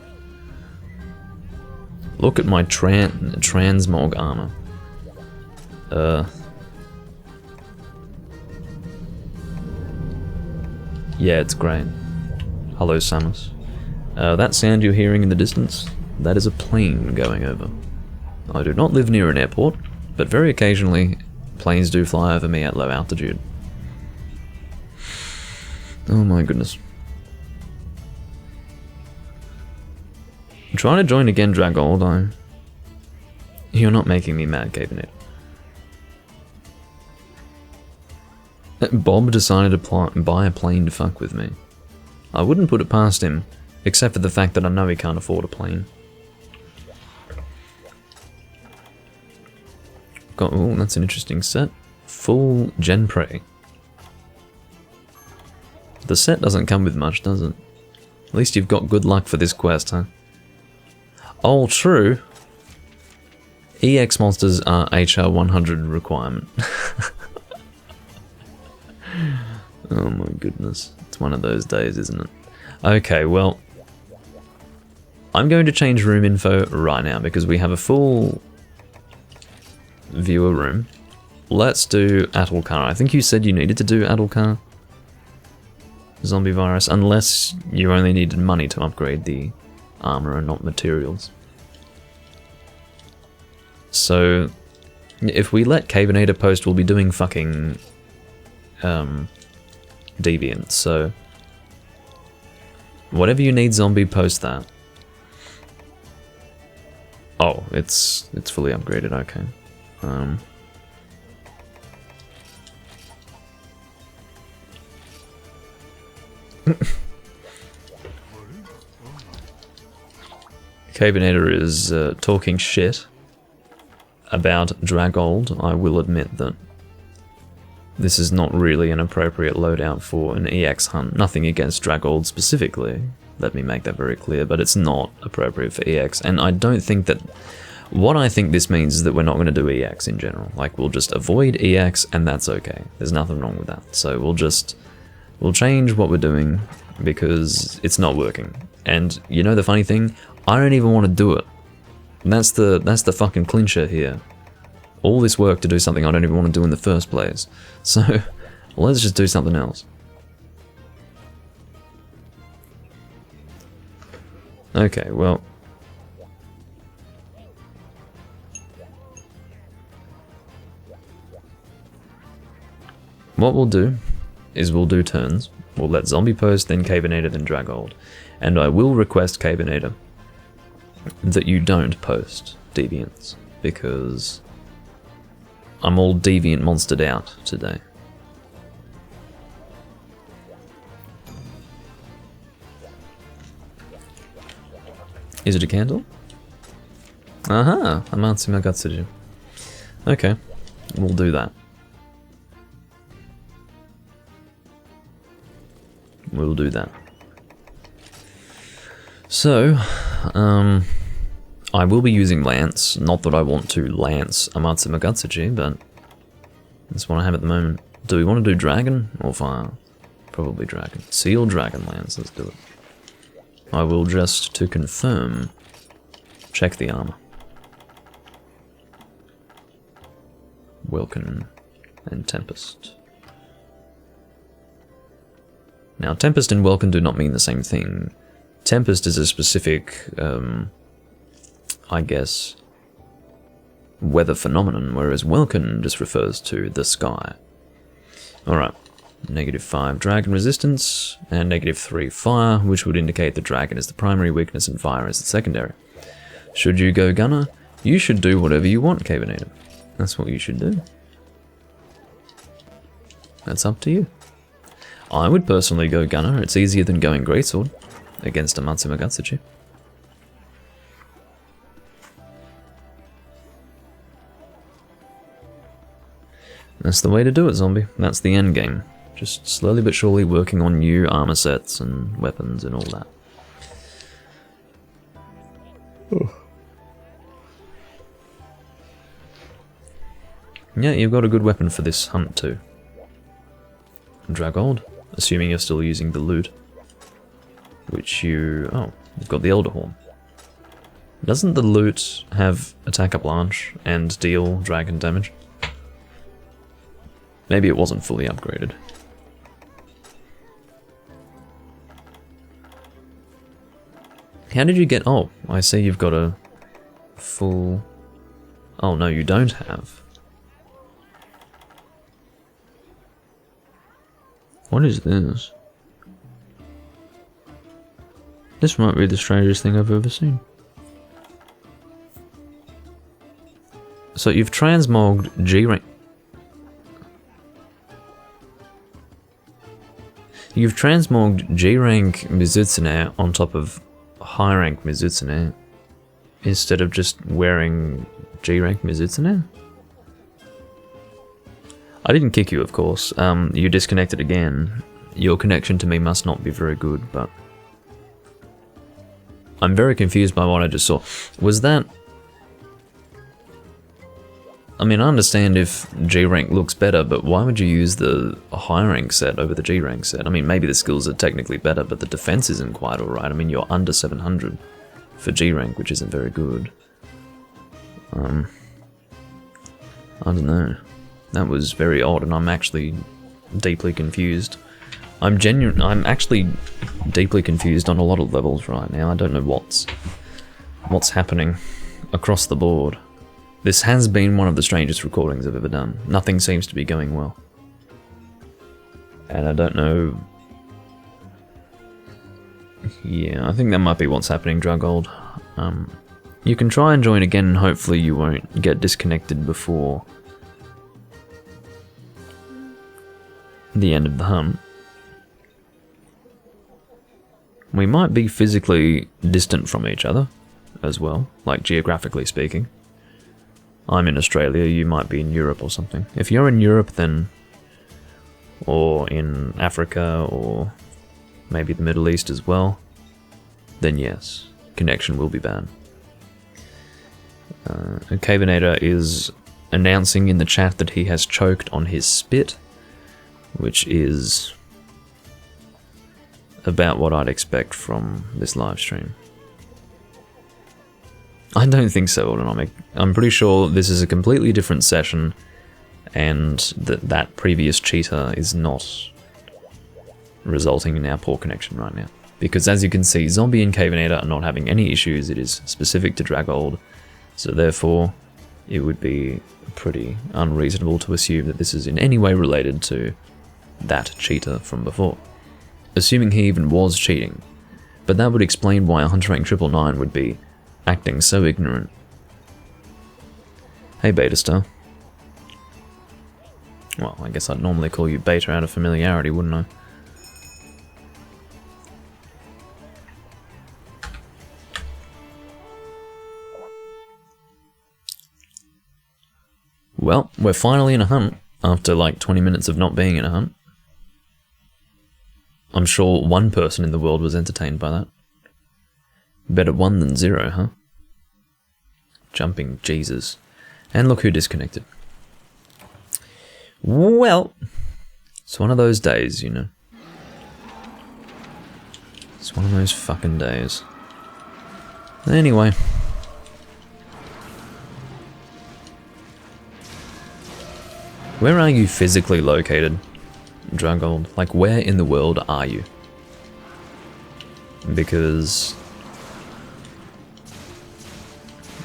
Look at my transmog armor. Yeah, it's great. Hello, Samus. That sound you're hearing in the distance, that is a plane going over. I do not live near an airport, but very occasionally planes do fly over me at low altitude. Oh my goodness. I'm trying to join again, Dragold. You're not making me mad, Cabernet. Bob decided to buy a plane to fuck with me. I wouldn't put it past him, except for the fact that I know he can't afford a plane. Oh, that's an interesting set. Full Gen Prey. The set doesn't come with much, does it? At least you've got good luck for this quest, huh? Oh, true. EX monsters are HR 100 requirement. Oh my goodness. It's one of those days, isn't it? Okay, well... I'm going to change room info right now because we have a full viewer room. Let's do Atulkar. I think you said you needed to do Atulkar. Zombie virus, unless you only needed money to upgrade the armor and not materials. So, if we let Cavenator post, we'll be doing fucking... Deviant, so... Whatever you need, zombie, post that. Oh, it's fully upgraded, okay. Cabernator is talking shit about Dragold. I will admit that this is not really an appropriate loadout for an EX hunt. Nothing against Dragold specifically, let me make that very clear, but it's not appropriate for EX, and I don't think that... What I think this means is that we're not going to do EX in general. Like, we'll just avoid EX, and that's okay. There's nothing wrong with that. So we'll change what we're doing, because it's not working. And, you know the funny thing? I don't even want to do it. And that's the fucking clincher here. All this work to do something I don't even want to do in the first place. So, let's just do something else. Okay, well... What we'll do is we'll do turns. We'll let Zombie post, then Cavenator, then Dragold. And I will request, Cavenator, that you don't post Deviants, because I'm all Deviant monstered out today. Is it a candle? Aha! Amatsu Magatsuju. Okay, we'll do that. We'll do that. So, I will be using Lance. Not that I want to Lance Amatsu Magatsuji, but that's what I have at the moment. Do we want to do Dragon or Fire? Probably Dragon. Seal Dragon Lance, let's do it. I will just, to confirm, check the armor. Welkin and Tempest. Now, Tempest and Welkin do not mean the same thing. Tempest is a specific, I guess, weather phenomenon, whereas Welkin just refers to the sky. Alright. -5 dragon resistance, and -3 fire, which would indicate the dragon is the primary weakness and fire is the secondary. Should you go gunner, you should do whatever you want, Cavenator. That's what you should do. That's up to you. I would personally go gunner. It's easier than going greatsword against Amatsu Magatsuji. That's the way to do it, zombie. That's the end game. Just slowly but surely working on new armor sets and weapons and all that. Yeah, you've got a good weapon for this hunt too. Dragold, assuming you're still using the loot. Which you... oh, you've got the Elder Horn. Doesn't the loot have attack a blanche and deal dragon damage? Maybe it wasn't fully upgraded. How did you get... oh, I see you've got a full... oh no, you don't have. What is this? This might be the strangest thing I've ever seen. So you've transmogged G-rank. You've transmogged G-rank Mizutsune on top of high-rank Mizutsune instead of just wearing G-rank Mizutsune? I didn't kick you, of course. You disconnected again. Your connection to me must not be very good, but... I'm very confused by what I just saw. Was that... I mean, I understand if G-rank looks better, but why would you use the high-rank set over the G-rank set? I mean, maybe the skills are technically better, but the defense isn't quite alright. I mean, you're under 700 for G-rank, which isn't very good. I don't know. That was very odd, and I'm actually deeply confused. I'm actually deeply confused on a lot of levels right now. I don't know what's happening across the board. This has been one of the strangest recordings I've ever done. Nothing seems to be going well. And I don't know... yeah, I think that might be what's happening, Dragold. You can try and join again, and hopefully you won't get disconnected before the end of the hunt. We might be physically distant from each other as well, like geographically speaking. I'm in Australia, you might be in Europe or something. If you're in Europe, then... or in Africa, or maybe the Middle East as well, then yes, connection will be bad. Cavenator is announcing in the chat that he has choked on his spit, which is about what I'd expect from this live stream. I don't think so, Autonomic. I'm pretty sure this is a completely different session, and that previous cheater is not resulting in our poor connection right now. Because as you can see, Zombie and Cavenator are not having any issues. It is specific to Dragold, so therefore it would be pretty unreasonable to assume that this is in any way related to that cheater from before. Assuming he even was cheating. But that would explain why a hunter rank 999 would be acting so ignorant. Hey Beta Star. Well, I guess I'd normally call you Beta out of familiarity, wouldn't I? Well, we're finally in a hunt, after like 20 minutes of not being in a hunt. I'm sure one person in the world was entertained by that. Better 1 than 0, huh? Jumping Jesus. And look who disconnected. Well, it's one of those days, you know. It's one of those fucking days. Anyway. Where are you physically located, Dragold? Like, where in the world are you? Because...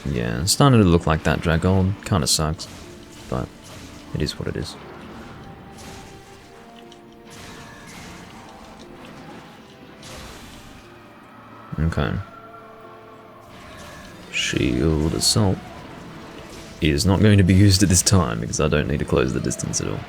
yeah, it's starting to look like that, Dragold. Kinda sucks. But it is what it is. Okay. Shield Assault is not going to be used at this time because I don't need to close the distance at all.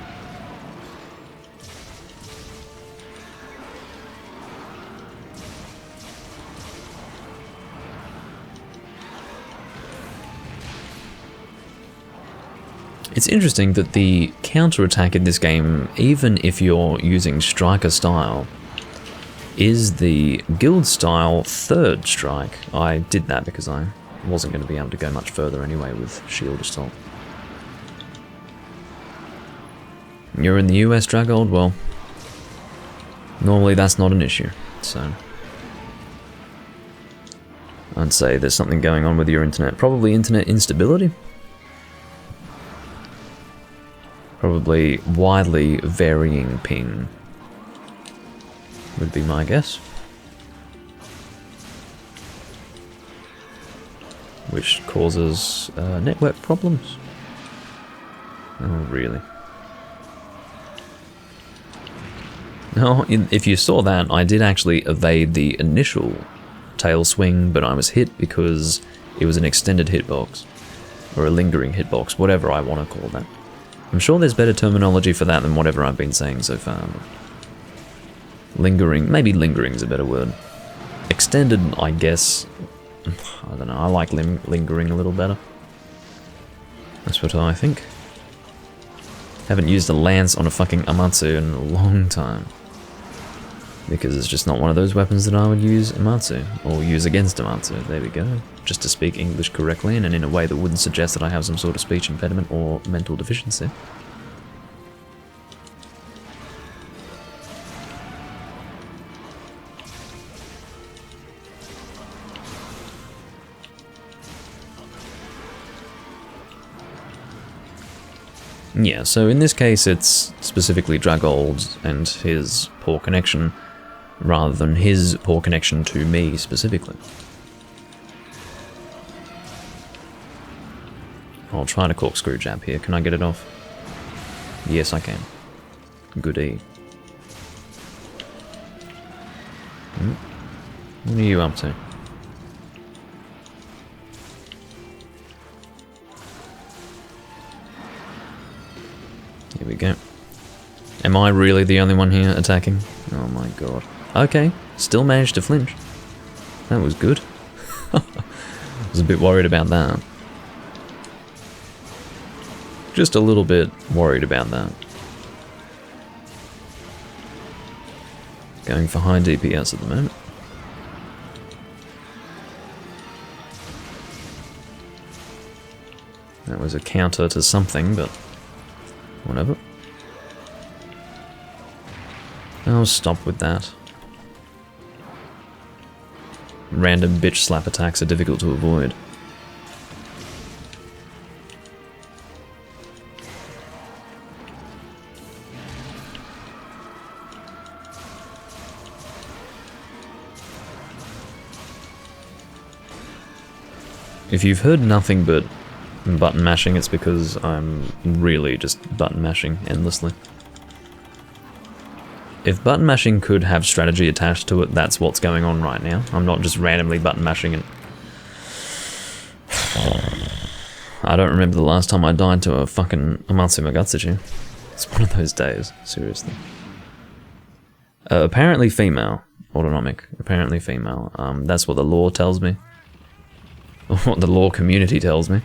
It's interesting that the counter-attack in this game, even if you're using Striker style, is the Guild style third strike. I did that because I wasn't going to be able to go much further anyway with Shield Assault. You're in the US, Dragold? Well, normally that's not an issue, so... I'd say there's something going on with your internet. Probably internet instability? Probably widely varying ping would be my guess. Which causes network problems. Oh, really? No, if you saw that, I did actually evade the initial tail swing, but I was hit because it was an extended hitbox. Or a lingering hitbox, whatever I want to call that. I'm sure there's better terminology for that than whatever I've been saying so far. Lingering, maybe lingering's a better word. Extended, I guess... I don't know, I like lingering a little better. That's what I think. Haven't used a lance on a fucking Amatsu in a long time. Because it's just not one of those weapons that I would use Amatsu, or use against Amatsu, there we go. Just to speak English correctly and in a way that wouldn't suggest that I have some sort of speech impediment or mental deficiency. Yeah, so in this case it's specifically Dragold and his poor connection, rather than his poor connection to me specifically. I'll try to corkscrew jab here. Can I get it off? Yes, I can. Goodie. What are you up to? Here we go. Am I really the only one here attacking? Oh my god. Okay, still managed to flinch. That was good. I was a bit worried about that. Just a little bit worried about that. Going for high DPS at the moment. That was a counter to something, but whatever. I'll stop with that. Random bitch slap attacks are difficult to avoid. If you've heard nothing but button mashing, it's because I'm really just button mashing endlessly. If button mashing could have strategy attached to it, that's what's going on right now. I'm not just randomly button mashing it. I don't remember the last time I died to a fucking Amatsu Magatsuchi. It's one of those days, seriously. Apparently female. Autonomic. Apparently female. That's what the lore tells me. What the lore community tells me.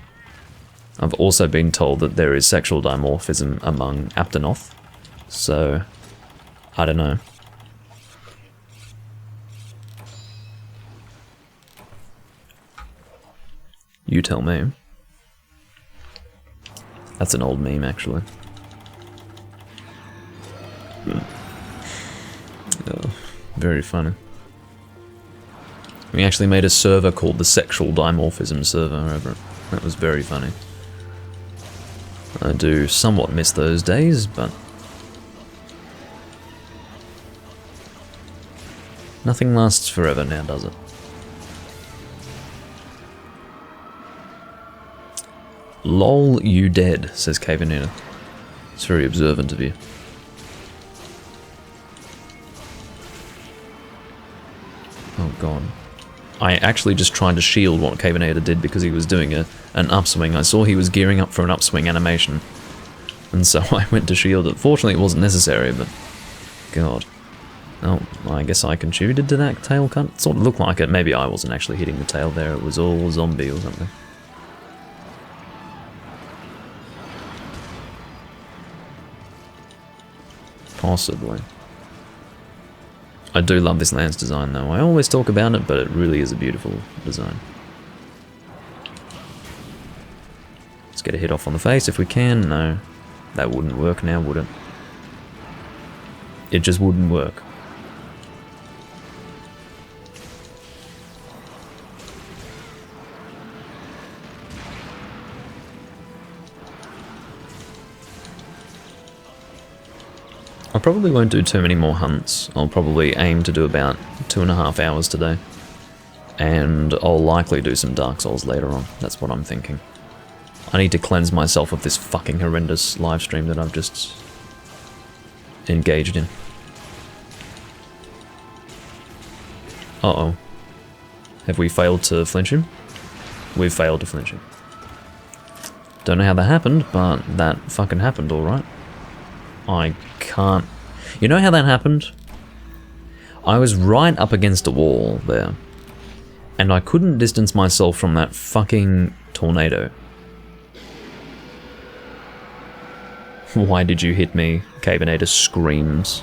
I've also been told that there is sexual dimorphism among Aptonoth. So, I don't know. You tell me. That's an old meme, actually. Oh, very funny. We actually made a server called the Sexual Dimorphism server over it. That was very funny. I do somewhat miss those days, but nothing lasts forever now, does it? Lol, you dead, says Cavenina. It's very observant of you. Oh god. I actually just tried to shield what Cavenator did because he was doing an upswing. I saw he was gearing up for an upswing animation. And so I went to shield it. Fortunately it wasn't necessary, but god. Oh, I guess I contributed to that tail cut. It sort of looked like it. Maybe I wasn't actually hitting the tail there. It was all zombie or something. Possibly. I do love this lance design though. I always talk about it, but it really is a beautiful design. Let's get a hit off on the face if we can. No, that wouldn't work now, would it? It just wouldn't work. I probably won't do too many more hunts. I'll probably aim to do about 2.5 hours today. And I'll likely do some Dark Souls later on. That's what I'm thinking. I need to cleanse myself of this fucking horrendous live stream that I've just engaged in. Uh-oh. Have we failed to flinch him? We've failed to flinch him. Don't know how that happened, but that fucking happened, alright. I can't... You know how that happened? I was right up against a wall there. And I couldn't distance myself from that fucking tornado. Why did you hit me? Cavenator screams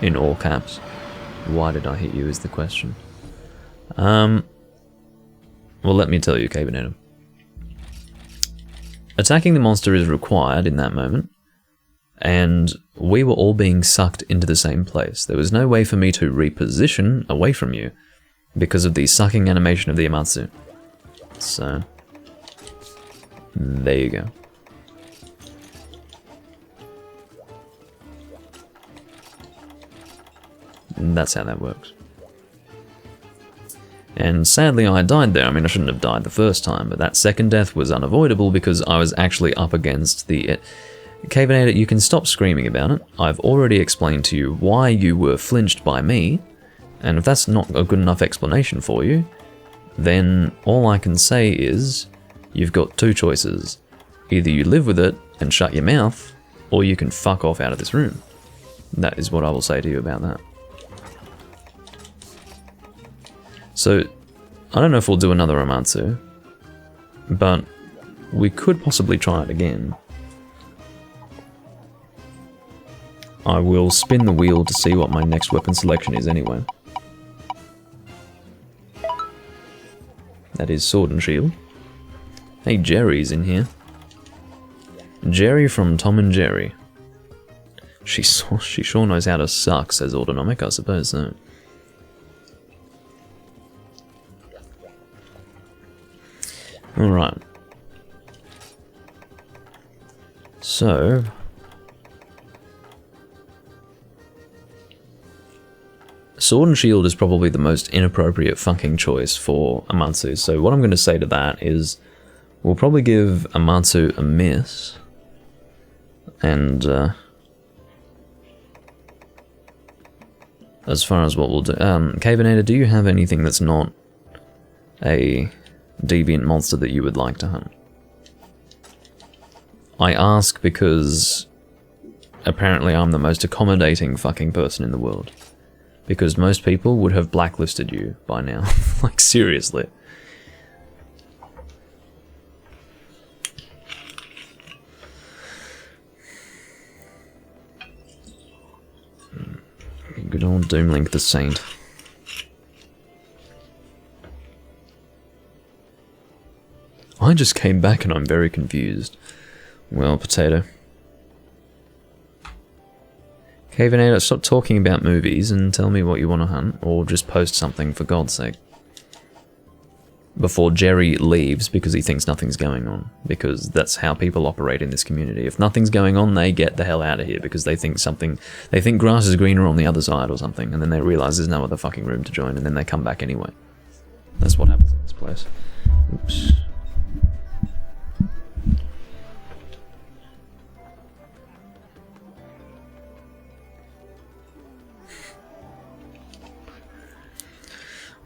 in all caps. Why did I hit you is the question. Well, let me tell you, Cavenator. Attacking the monster is required in that moment. And we were all being sucked into the same place. There was no way for me to reposition away from you because of the sucking animation of the Amatsu. So, there you go. And that's how that works. And sadly I died there. I mean, I shouldn't have died the first time, but that second death was unavoidable because I was actually up against the... Cavenator, you can stop screaming about it. I've already explained to you why you were flinched by me, and if that's not a good enough explanation for you, then all I can say is, you've got two choices. Either you live with it and shut your mouth, or you can fuck off out of this room. That is what I will say to you about that. So, I don't know if we'll do another Amatsu, but we could possibly try it again. I will spin the wheel to see what my next weapon selection is anyway. That is Sword and Shield. Hey, Jerry's in here. Jerry from Tom and Jerry. She sure knows how to suck, says Autonomic, I suppose so. Alright. So... Sword and Shield is probably the most inappropriate fucking choice for Amatsu, so what I'm going to say to that is we'll probably give Amatsu a miss, and as far as what we'll do. Cavenator, do you have anything that's not a deviant monster that you would like to hunt? I ask because apparently I'm the most accommodating fucking person in the world. Because most people would have blacklisted you by now. Like, seriously. Good old Doomlink the Saint. I just came back and I'm very confused. Well, potato. Cavenator, stop talking about movies and tell me what you want to hunt, or just post something for God's sake. Before Jerry leaves because he thinks nothing's going on. Because that's how people operate in this community. If nothing's going on, they get the hell out of here because they think grass is greener on the other side or something, and then they realize there's no other fucking room to join, and then they come back anyway. That's what happens in this place. Oops.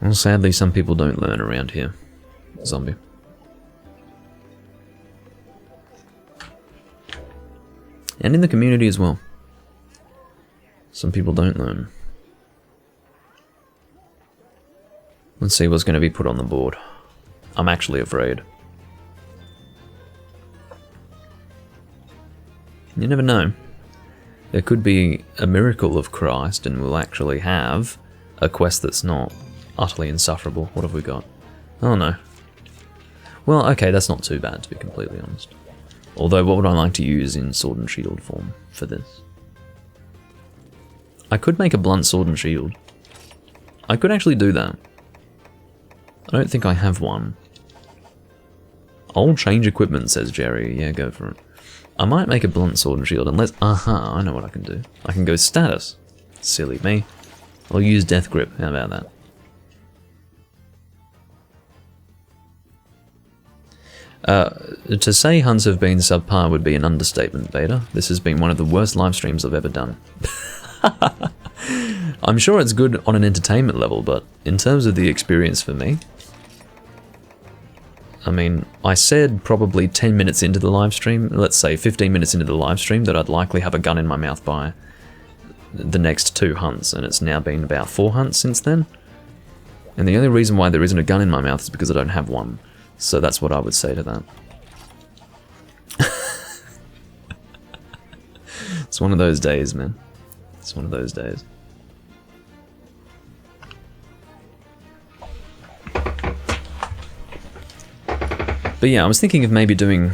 Well, sadly, some people don't learn around here. Zombie. And in the community as well. Some people don't learn. Let's see what's going to be put on the board. I'm actually afraid. You never know. There could be a miracle of Christ and we'll actually have a quest that's not utterly insufferable. What have we got? Oh no. Well, okay, that's not too bad to be completely honest. Although, what would I like to use in sword and shield form for this? I could make a blunt sword and shield. I could actually do that. I don't think I have one. I'll change equipment, says Jerry. Yeah, go for it. I might make a blunt sword and shield unless... Aha, I know what I can do. I can go status. Silly me. I'll use death grip. How about that? To say hunts have been subpar would be an understatement, Beta. This has been one of the worst live streams I've ever done. I'm sure it's good on an entertainment level, but in terms of the experience for me... I mean, I said probably 10 minutes into the live stream, let's say 15 minutes into the live stream, that I'd likely have a gun in my mouth by the next 2 hunts, and it's now been about 4 hunts since then. And the only reason why there isn't a gun in my mouth is because I don't have one. So that's what I would say to that. It's one of those days, man. It's one of those days. But yeah, I was thinking of maybe doing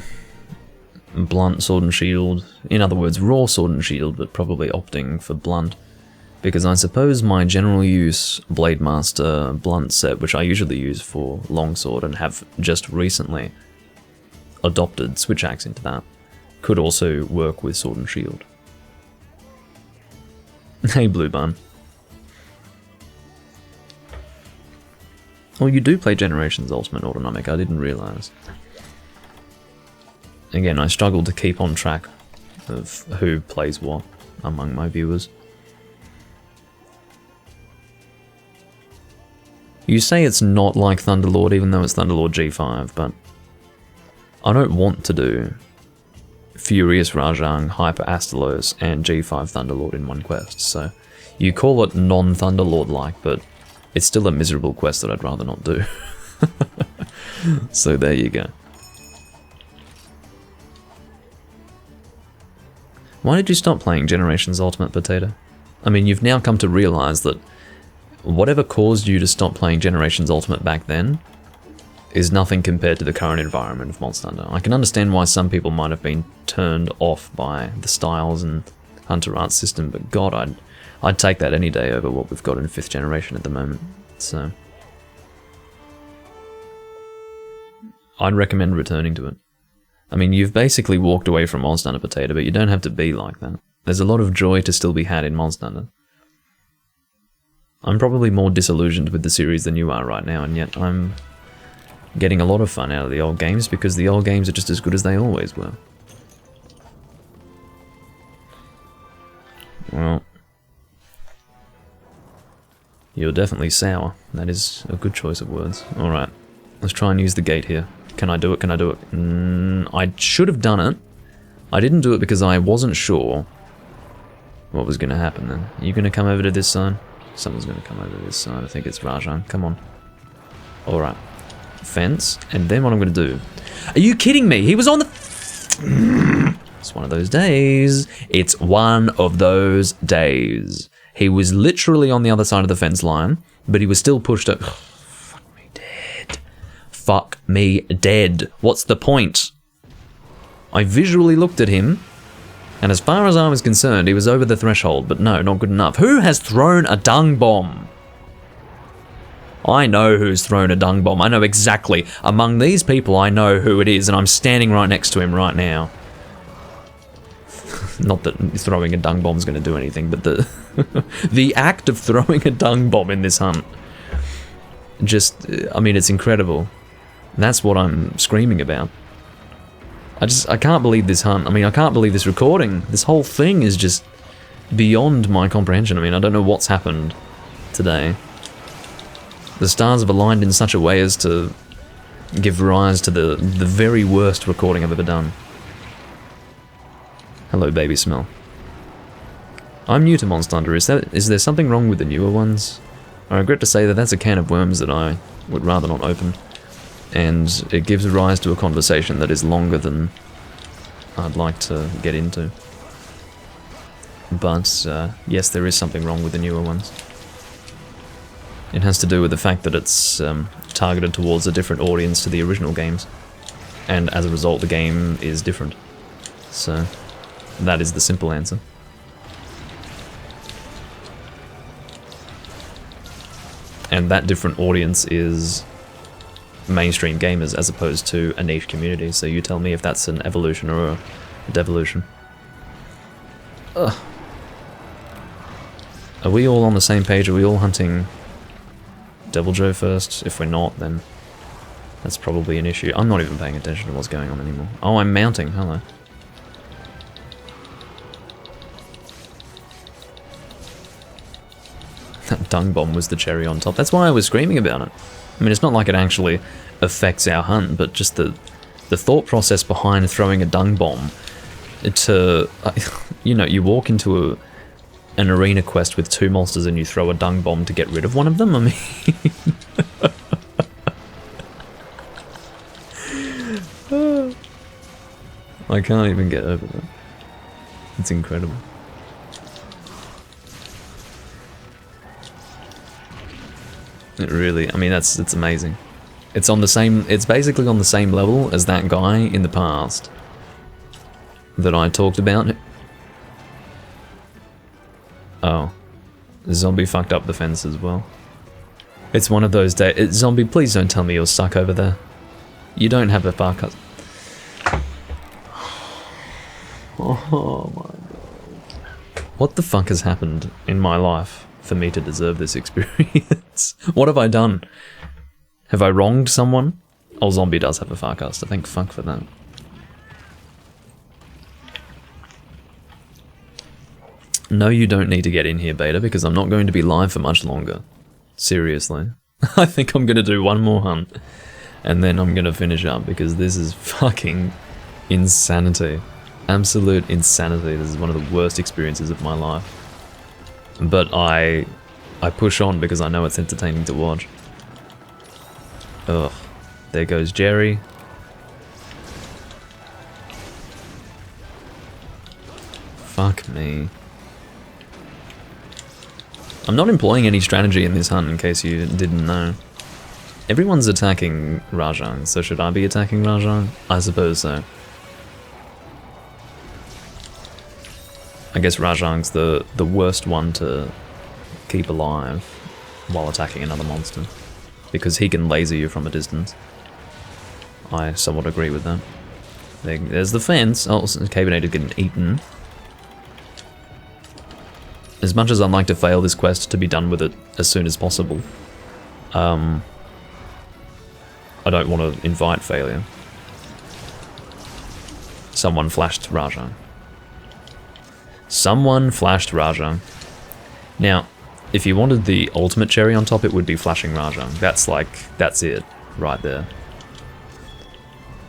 blunt sword and shield. In other words, raw sword and shield, but probably opting for blunt. Because I suppose my general use Blade Master blunt set, which I usually use for longsword and have just recently adopted switch axe into that, could also work with sword and shield. Hey, Blue Bun. Oh, you do play Generations Ultimate Autonomic, I didn't realise. Again, I struggle to keep on track of who plays what among my viewers. You say it's not like Thunderlord, even though it's Thunderlord G5, but I don't want to do Furious Rajang, Hyper Astalos, and G5 Thunderlord in one quest, so you call it non-Thunderlord-like, but it's still a miserable quest that I'd rather not do. So there you go. Why did you stop playing Generations Ultimate, Potato? I mean, you've now come to realise that whatever caused you to stop playing Generations Ultimate back then is nothing compared to the current environment of Monster Hunter. I can understand why some people might have been turned off by the styles and Hunter art system, but God, I'd take that any day over what we've got in 5th generation at the moment. So I'd recommend returning to it. I mean, you've basically walked away from Monster Hunter, Potato, but you don't have to be like that. There's a lot of joy to still be had in Monster Hunter. I'm probably more disillusioned with the series than you are right now, and yet I'm getting a lot of fun out of the old games because the old games are just as good as they always were. Well, You're definitely sour. That is a good choice of words. Alright, let's try and use the gate here. Can I do it? Can I do it? I should have done it. I didn't do it because I wasn't sure what was going to happen then. Are you going to come over to this side? Someone's going to come over to this side. I think it's Rajan. Come on. Alright. Fence. And then what I'm going to do... Are you kidding me? He was on the... It's one of those days. It's one of those days. He was literally on the other side of the fence line, but he was still pushed up. Fuck me dead. Fuck me dead. What's the point? I visually looked at him, and as far as I was concerned, he was over the threshold, but no, not good enough. Who has thrown a dung bomb? I know who's thrown a dung bomb. I know exactly. Among these people, I know who it is, and I'm standing right next to him right now. Not that throwing a dung bomb is going to do anything, but the the act of throwing a dung bomb in this hunt, just, I mean, it's incredible. That's what I'm screaming about. I can't believe this hunt. I mean, I can't believe this recording. This whole thing is just beyond my comprehension. I mean, I don't know what's happened today. The stars have aligned in such a way as to give rise to the very worst recording I've ever done. Hello, baby smell. I'm new to Monster Hunter. Is there something wrong with the newer ones? I regret to say that that's a can of worms that I would rather not open. And it gives rise to a conversation that is longer than I'd like to get into. But, yes, there is something wrong with the newer ones. It has to do with the fact that it's targeted towards a different audience to the original games. And as a result, the game is different. So... that is the simple answer. And that different audience is mainstream gamers as opposed to a niche community, so you tell me if that's an evolution or a devolution. Ugh. Are we all on the same page? Are we all hunting Devil Joe first? If we're not, then that's probably an issue. I'm not even paying attention to what's going on anymore. Oh, I'm mounting. Hello. That dung bomb was the cherry on top. That's why I was screaming about it. I mean, it's not like it actually affects our hunt, but just the thought process behind throwing a dung bomb to, you know, you walk into an arena quest with 2 monsters and you throw a dung bomb to get rid of one of them. I mean, I can't even get over that. It's incredible. It really, I mean, it's amazing. It's basically on the same level as that guy in the past that I talked about. Oh. Zombie fucked up the fence as well. It's one of those days. Zombie, please don't tell me you're stuck over there. You don't have a far cut. Oh my god. What the fuck has happened in my life for me to deserve this experience? What have I done? Have I wronged someone? Oh, Zombie does have a Farcaster. Thank fuck for that. No, you don't need to get in here, Beta, because I'm not going to be live for much longer. Seriously. I think I'm going to do one more hunt, and then I'm going to finish up, because this is fucking insanity. Absolute insanity. This is one of the worst experiences of my life. But I push on because I know it's entertaining to watch. Ugh. There goes Jerry. Fuck me. I'm not employing any strategy in this hunt, in case you didn't know. Everyone's attacking Rajan, so should I be attacking Rajan? I suppose so. I guess Rajan's the worst one to keep alive while attacking another monster, because he can laser you from a distance. I somewhat agree with that. There's the fence. Oh, Cavenator's getting eaten. As much as I'd like to fail this quest to be done with it as soon as possible, I don't want to invite failure. Someone flashed Rajan. Someone flashed Rajan. Now, If you wanted the ultimate cherry on top, it would be flashing Rajang. That's it, right there.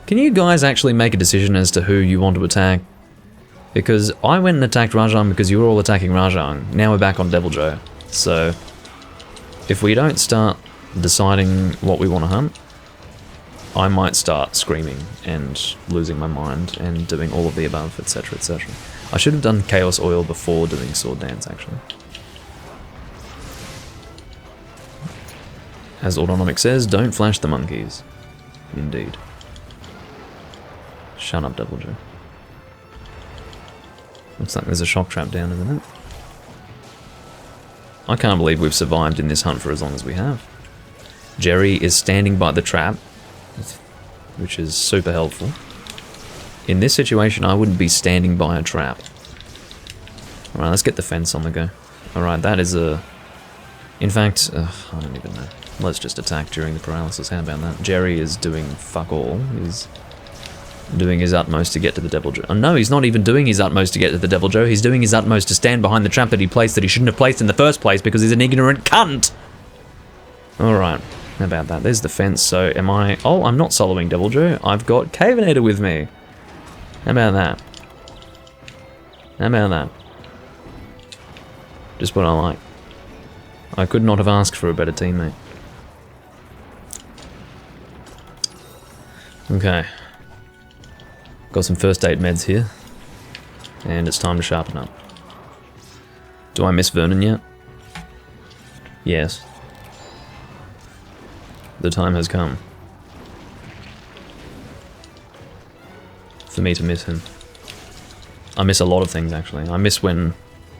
Can you guys actually make a decision as to who you want to attack? Because I went and attacked Rajang because you were all attacking Rajang. Now we're back on Deviljho. So, if we don't start deciding what we want to hunt, I might start screaming and losing my mind and doing all of the above, etc, etc. I should have done Chaos Oil before doing Sword Dance, actually. As Autonomic says, don't flash the monkeys. Indeed. Shut up, Deviljho. Looks like there's a shock trap down in it. I can't believe we've survived in this hunt for as long as we have. Jerry is standing by the trap, which is super helpful. In this situation, I wouldn't be standing by a trap. Alright, let's get the fence on the go. Alright, that is a... In fact, I don't even know. Let's just attack during the paralysis. How about that? Jerry is doing fuck all. He's doing his utmost to get to the Deviljho. Oh no, he's not even doing his utmost to get to the Deviljho. He's doing his utmost to stand behind the trap that he placed that he shouldn't have placed in the first place because he's an ignorant cunt! Alright, how about that? There's the fence, so am I... Oh, I'm not soloing Deviljho. I've got Cavenator with me. How about that? How about that? Just what I like. I could not have asked for a better teammate. Okay. Got some first aid meds here. And it's time to sharpen up. Do I miss Vernon yet? Yes. The time has come. For me to miss him. I miss a lot of things, actually. I miss when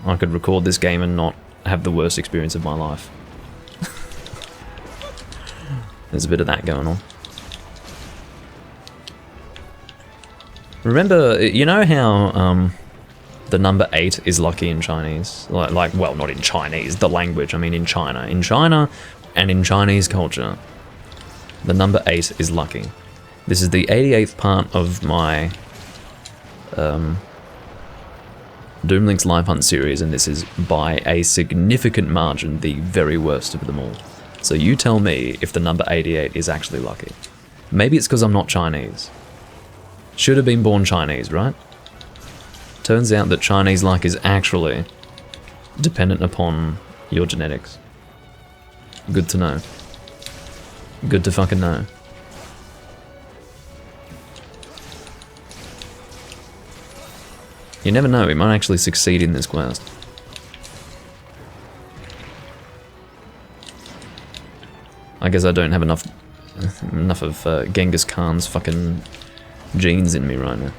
I could record this game and not have the worst experience of my life. There's a bit of that going on. Remember, you know how the number 8 is lucky in Chinese? Like, well, not in Chinese, the language, I mean in China. In China and in Chinese culture, the number 8 is lucky. This is the 88th part of my Doomlink's Live Hunt series, and this is by a significant margin the very worst of them all. So you tell me if the number 88 is actually lucky. Maybe it's because I'm not Chinese. Should have been born Chinese, right? Turns out that Chinese luck is actually dependent upon your genetics. Good to know. Good to fucking know. You never know, we might actually succeed in this quest. I guess I don't have enough of Genghis Khan's fucking genes in me right now.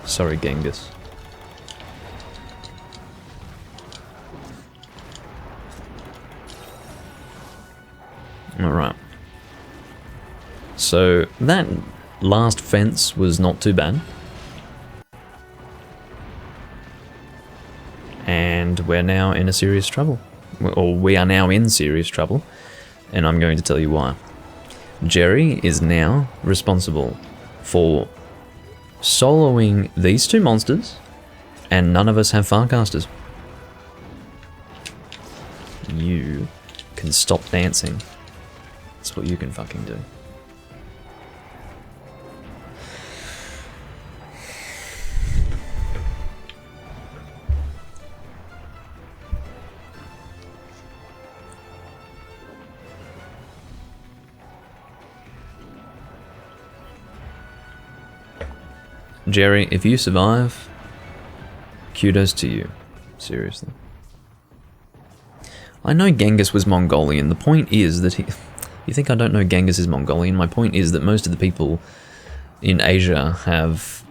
Sorry, Genghis. Alright. So, that last fence was not too bad. And we're now in a serious trouble. Or we are now in serious trouble. And I'm going to tell you why. Jerry is now responsible for soloing these two monsters, and none of us have Farcasters. You can stop dancing. That's what you can fucking do. Jerry, if you survive, kudos to you. Seriously. I know Genghis was Mongolian. The point is that he... You think I don't know Genghis is Mongolian? My point is that most of the people in Asia have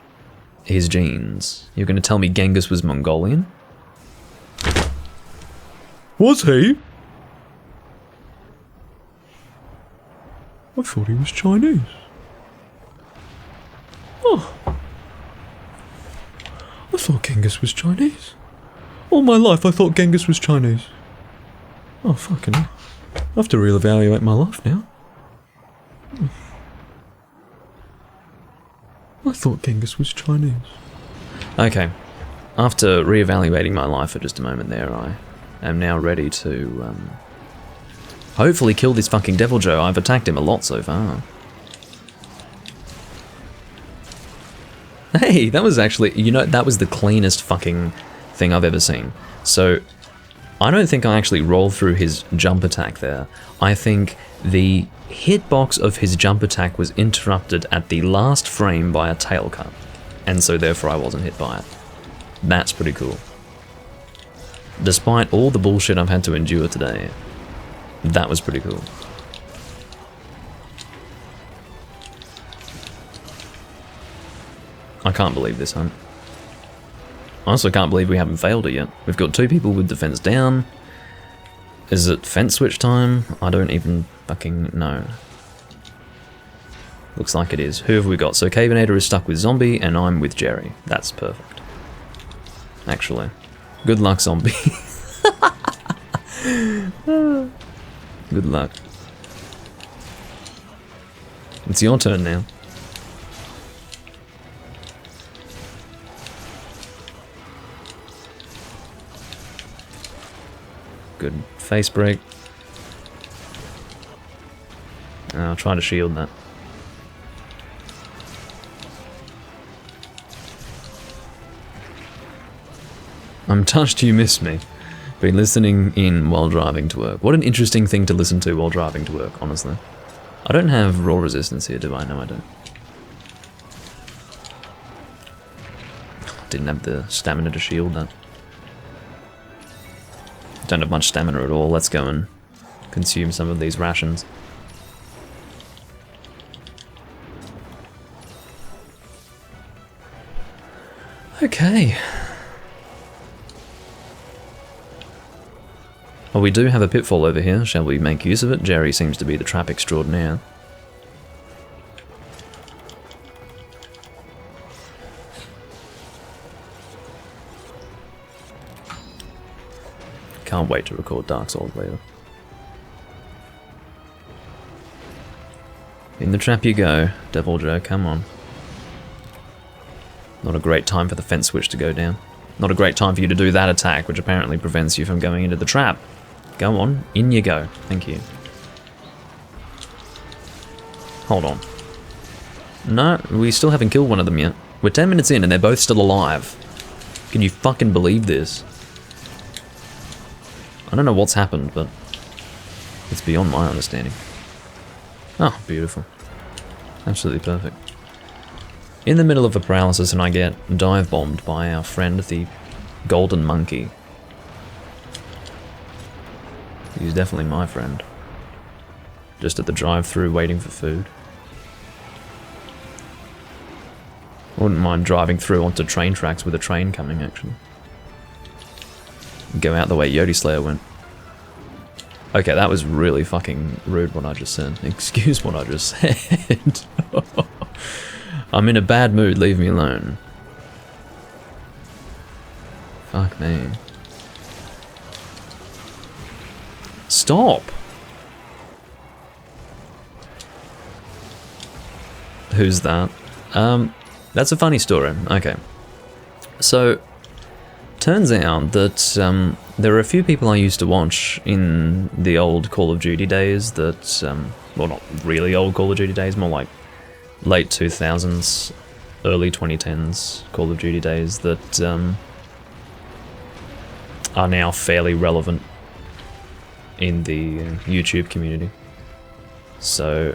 his genes. You're going to tell me Genghis was Mongolian? Was he? I thought he was Chinese. Oh. I thought Genghis was Chinese. All my life I thought Genghis was Chinese. Oh, fucking hell. I have to reevaluate my life now. I thought Genghis was Chinese. Okay. After reevaluating my life for just a moment there, I am now ready to hopefully kill this fucking Devil Joe. I've attacked him a lot so far. Hey, that was actually, you know, that was the cleanest fucking thing I've ever seen. So, I don't think I actually rolled through his jump attack there. I think the hitbox of his jump attack was interrupted at the last frame by a tail cut. And so therefore I wasn't hit by it. That's pretty cool. Despite all the bullshit I've had to endure today, that was pretty cool. I can't believe this hunt. I also can't believe we haven't failed it yet. We've got 2 people with defense down. Is it fence switch time? I don't even fucking know. Looks like it is. Who have we got? So Cavenator is stuck with Zombie, and I'm with Jerry. That's perfect. Actually. Good luck, Zombie. Good luck. It's your turn now. Good face break. I'll try to shield that. I'm touched you missed me. Been listening in while driving to work. What an interesting thing to listen to while driving to work, honestly. I don't have raw resistance here, do I? No, I don't. Didn't have the stamina to shield that. Don't have much stamina at all. Let's go and consume some of these rations. Okay. Well, we do have a pitfall over here. Shall we make use of it? Jerry seems to be the trap extraordinaire. Can't wait to record Dark Souls later. In the trap you go, Devil Joe, come on. Not a great time for the fence switch to go down. Not a great time for you to do that attack, which apparently prevents you from going into the trap. Go on, in you go. Thank you. Hold on. No, we still haven't killed one of them yet. We're 10 minutes in and they're both still alive. Can you fucking believe this? I don't know what's happened, but it's beyond my understanding. Oh, beautiful. Absolutely perfect. In the middle of a paralysis and I get dive bombed by our friend the golden monkey. He's definitely my friend. Just at the drive-thru waiting for food. Wouldn't mind driving through onto train tracks with a train coming, actually. Go out the way Yodi Slayer went. Okay, that was really fucking rude what I just said. Excuse what I just said. I'm in a bad mood, leave me alone. Fuck me. Stop! Who's that? That's a funny story. Okay. So, turns out that there are a few people I used to watch in the old Call of Duty days that, well, not really old Call of Duty days, more like late 2000s, early 2010s Call of Duty days that are now fairly relevant in the YouTube community. So,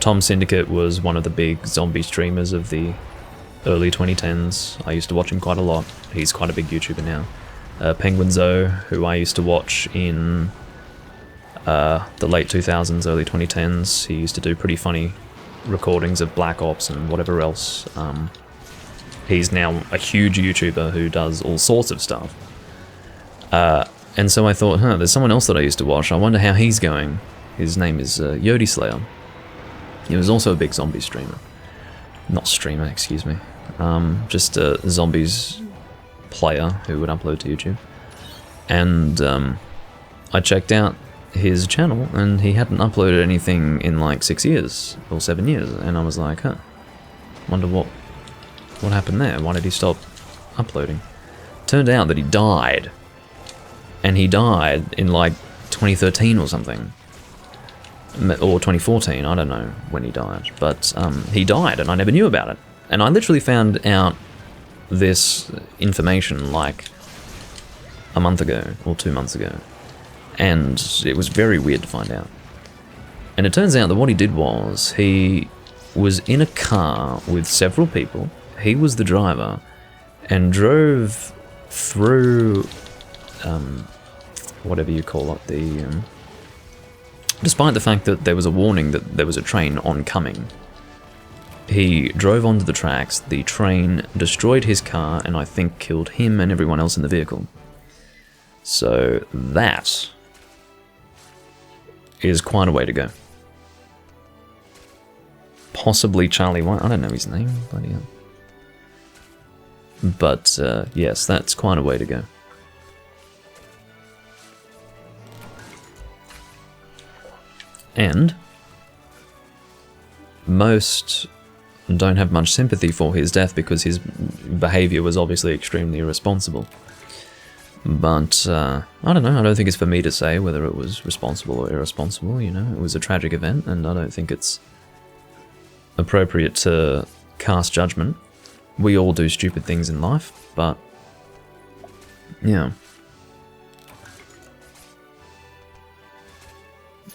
Tom Syndicate was one of the big zombie streamers of the early 2010s. I used to watch him quite a lot. He's quite a big YouTuber now. Penguin Zoe, who I used to watch in the late 2000s, early 2010s. He used to do pretty funny recordings of Black Ops and whatever else. He's now a huge YouTuber who does all sorts of stuff. And so I thought, there's someone else that I used to watch. I wonder how he's going. His name is Yodi Slayer. He was also a big zombie streamer. Not streamer, excuse me. Just a zombies player who would upload to YouTube. And I checked out his channel and he hadn't uploaded anything in like 6 years or 7 years. And I was like, wonder what happened there? Why did he stop uploading? Turned out that he died. And he died in like 2013 or something. Or 2014, I don't know when he died. But he died and I never knew about it. And I literally found out this information like a month ago or 2 months ago. And it was very weird to find out. And it turns out that what he did was he was in a car with several people. He was the driver and drove through whatever you call it, despite the fact that there was a warning that there was a train oncoming. He drove onto the tracks, the train destroyed his car, and I think killed him and everyone else in the vehicle. So that is quite a way to go. Possibly Charlie White, I don't know his name, bloody hell. But yes, that's quite a way to go. And most don't have much sympathy for his death because his behavior was obviously extremely irresponsible. But I don't know, I don't think it's for me to say whether it was responsible or irresponsible, you know. It was a tragic event and I don't think it's appropriate to cast judgment. We all do stupid things in life, but yeah.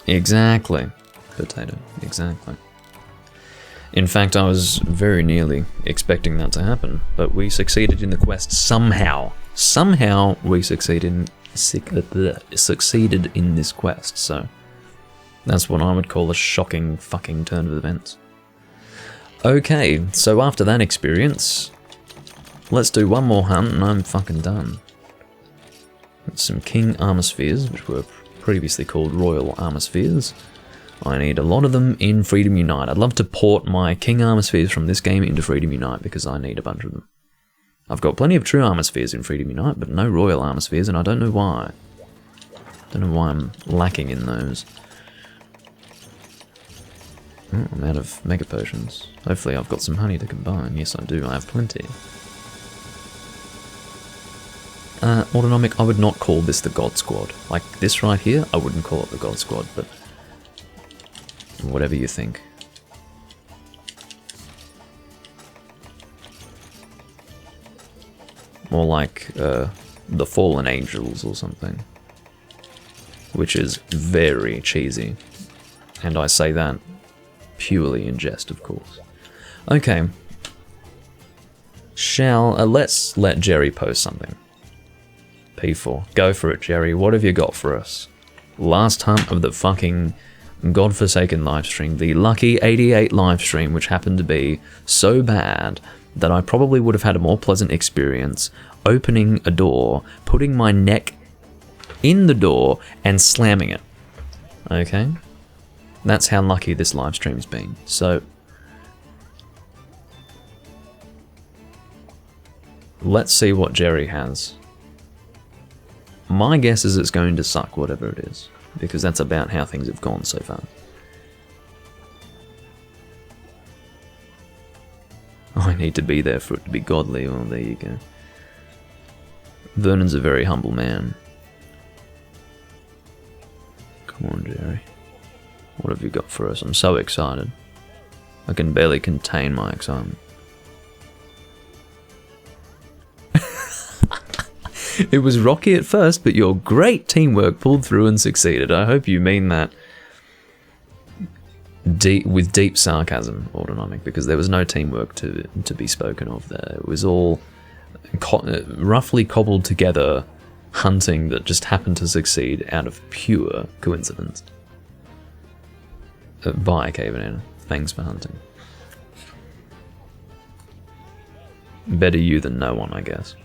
Exactly. Potato. Exactly. In fact, I was very nearly expecting that to happen, but we succeeded in the quest somehow. Somehow we succeeded in this quest, so that's what I would call a shocking fucking turn of events. Okay, so after that experience, let's do one more hunt and I'm fucking done. Some King Armor Spheres, which were previously called Royal Armor Spheres. I need a lot of them in Freedom Unite. I'd love to port my King Armor Spheres from this game into Freedom Unite because I need a bunch of them. I've got plenty of True Armor Spheres in Freedom Unite, but no Royal Armor Spheres, and I don't know why. Don't know why I'm lacking in those. Oh, I'm out of Mega Potions. Hopefully I've got some honey to combine. Yes, I do. I have plenty. Autonomic, I would not call this the God Squad. Like this right here, I wouldn't call it the God Squad, but whatever you think. More like the Fallen Angels or something. Which is very cheesy. And I say that purely in jest, of course. Okay. Let's let Jerry post something. P4. Go for it, Jerry. What have you got for us? Last hunt of the fucking godforsaken livestream. The lucky 88 livestream, which happened to be so bad that I probably would have had a more pleasant experience opening a door, putting my neck in the door, and slamming it. Okay? That's how lucky this livestream's been. So let's see what Jerry has. My guess is it's going to suck, whatever it is, because that's about how things have gone so far. I need to be there for it to be godly. Well, there you go. Vernon's a very humble man. Come on, Jerry. What have you got for us? I'm so excited. I can barely contain my excitement. It was rocky at first, but your great teamwork pulled through and succeeded. I hope you mean that with deep sarcasm, Autonomic, because there was no teamwork to be spoken of there. It was all roughly cobbled together hunting that just happened to succeed out of pure coincidence. Bye, Caveman. Thanks for hunting. Better you than no one, I guess.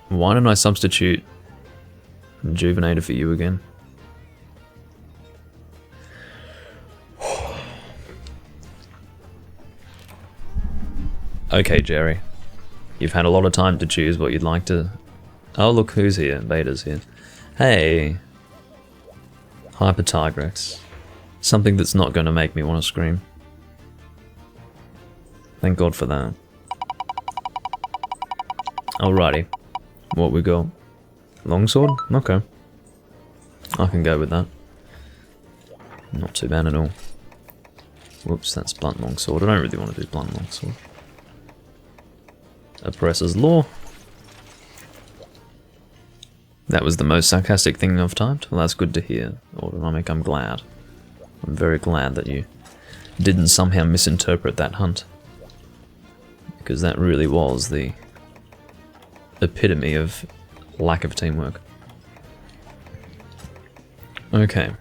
Why don't I substitute Rejuvenator for you again? Okay, Jerry. You've had a lot of time to choose what you'd like to... Oh, look who's here. Beta's here. Hey. Hyper Tigrex. Something that's not going to make me want to scream. Thank God for that. Alrighty. What we got? Longsword? Okay. I can go with that. Not too bad at all. Whoops, that's blunt longsword. I don't really want to do blunt longsword. Oppressor's Law. That was the most sarcastic thing I've typed. Well, that's good to hear, Autonomic. I'm glad. I'm very glad that you didn't somehow misinterpret that hunt. Because that really was the epitome of lack of teamwork. Okay.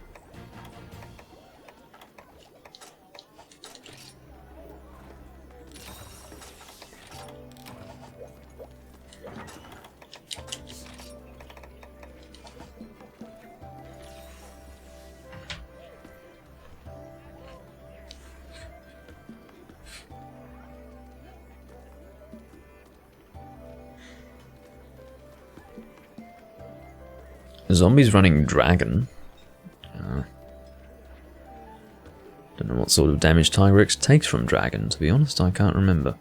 Zombies running dragon. Don't know what sort of damage Tigrex takes from dragon, to be honest, I can't remember.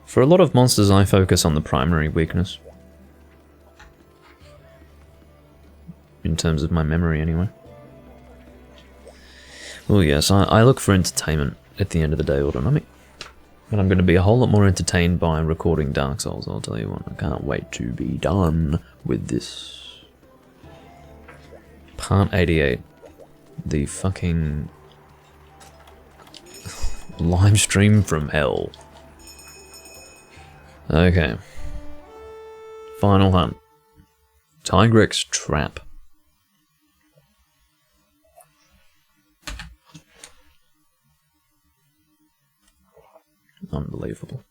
For a lot of monsters I focus on the primary weakness. In terms of my memory anyway. Well yes, I look for entertainment at the end of the day, Autonomic. And I'm going to be a whole lot more entertained by recording Dark Souls, I'll tell you what. I can't wait to be done with this. Part 88. The fucking live stream from hell. Okay. Final hunt. Tigrex Trap. Unbelievable.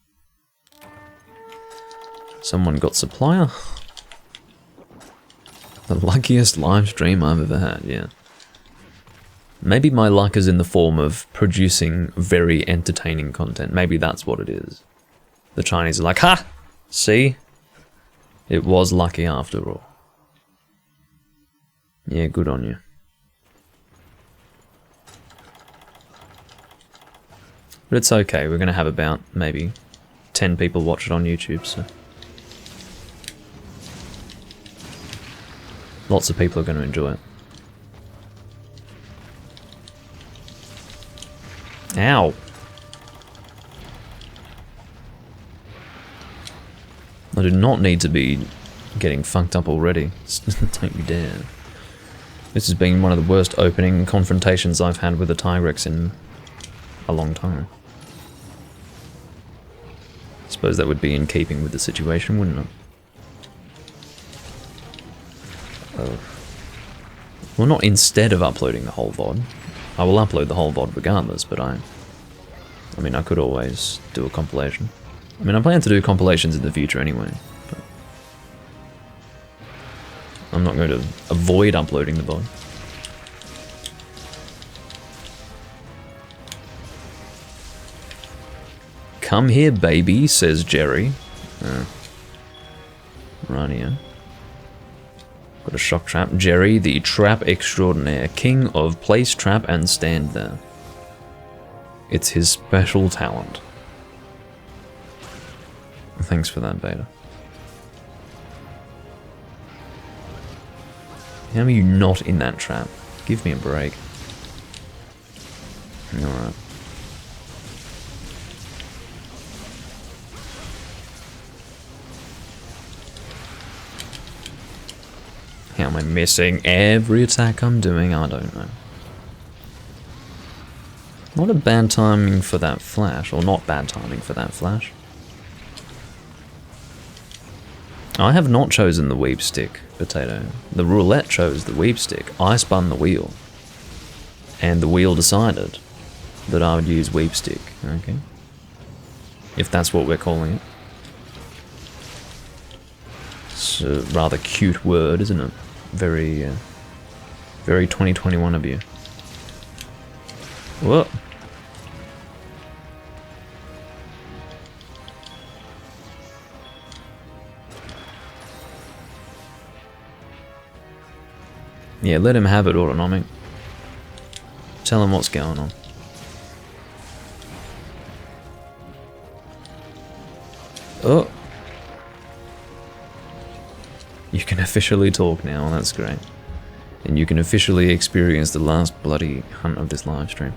Someone got supplier. The luckiest live stream I've ever had, yeah. Maybe my luck is in the form of producing very entertaining content. Maybe that's what it is. The Chinese are like, ha! See? It was lucky after all. Yeah, good on you. But it's okay, we're going to have about maybe 10 people watch it on YouTube, so... Lots of people are going to enjoy it. Ow! I do not need to be getting funked up already. Don't you dare. This has been one of the worst opening confrontations I've had with a Tigrex in a long time. I suppose that would be in keeping with the situation, wouldn't it? Oh. Well, not instead of uploading the whole VOD. I will upload the whole VOD regardless, but I mean, I could always do a compilation. I mean, I plan to do compilations in the future anyway, but I'm not going to avoid uploading the VOD. Come here, baby, says Jerry. Right here. Got a shock trap. Jerry, the trap extraordinaire, king of place trap and stand there. It's his special talent. Thanks for that, Beta. How are you not in that trap? Give me a break. Alright. How am I missing every attack I'm doing? I don't know. Not a bad timing for that flash, or not bad timing for that flash. I have not chosen the weep stick, Potato. The roulette chose the weep stick. I spun the wheel. And the wheel decided that I would use weep stick, okay? If that's what we're calling it. It's a rather cute word, isn't it? Very, very 2021 of you. Whoa. Yeah, let him have it, Autonomic. Tell him what's going on. Oh! You can officially talk now, that's great. And you can officially experience the last bloody hunt of this live stream.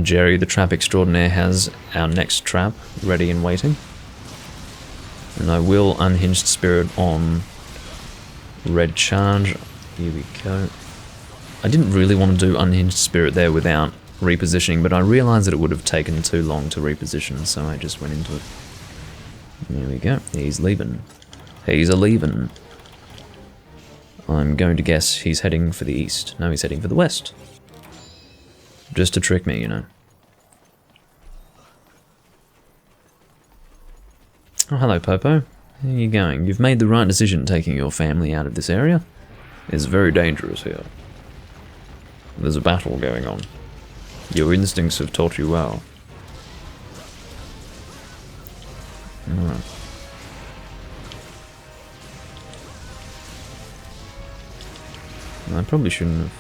Jerry, the trap extraordinaire, has our next trap ready and waiting. And I will unhinged spirit on red charge. Here we go. I didn't really want to do unhinged spirit there without repositioning, but I realised that it would have taken too long to reposition, so I just went into it. There we go. He's leaving. He's a-leaving. I'm going to guess he's heading for the east. No, he's heading for the west. Just to trick me, you know. Oh, hello, Popo. How are you going? You've made the right decision taking your family out of this area. It's very dangerous here. There's a battle going on. Your instincts have taught you well. Alright. I probably shouldn't have...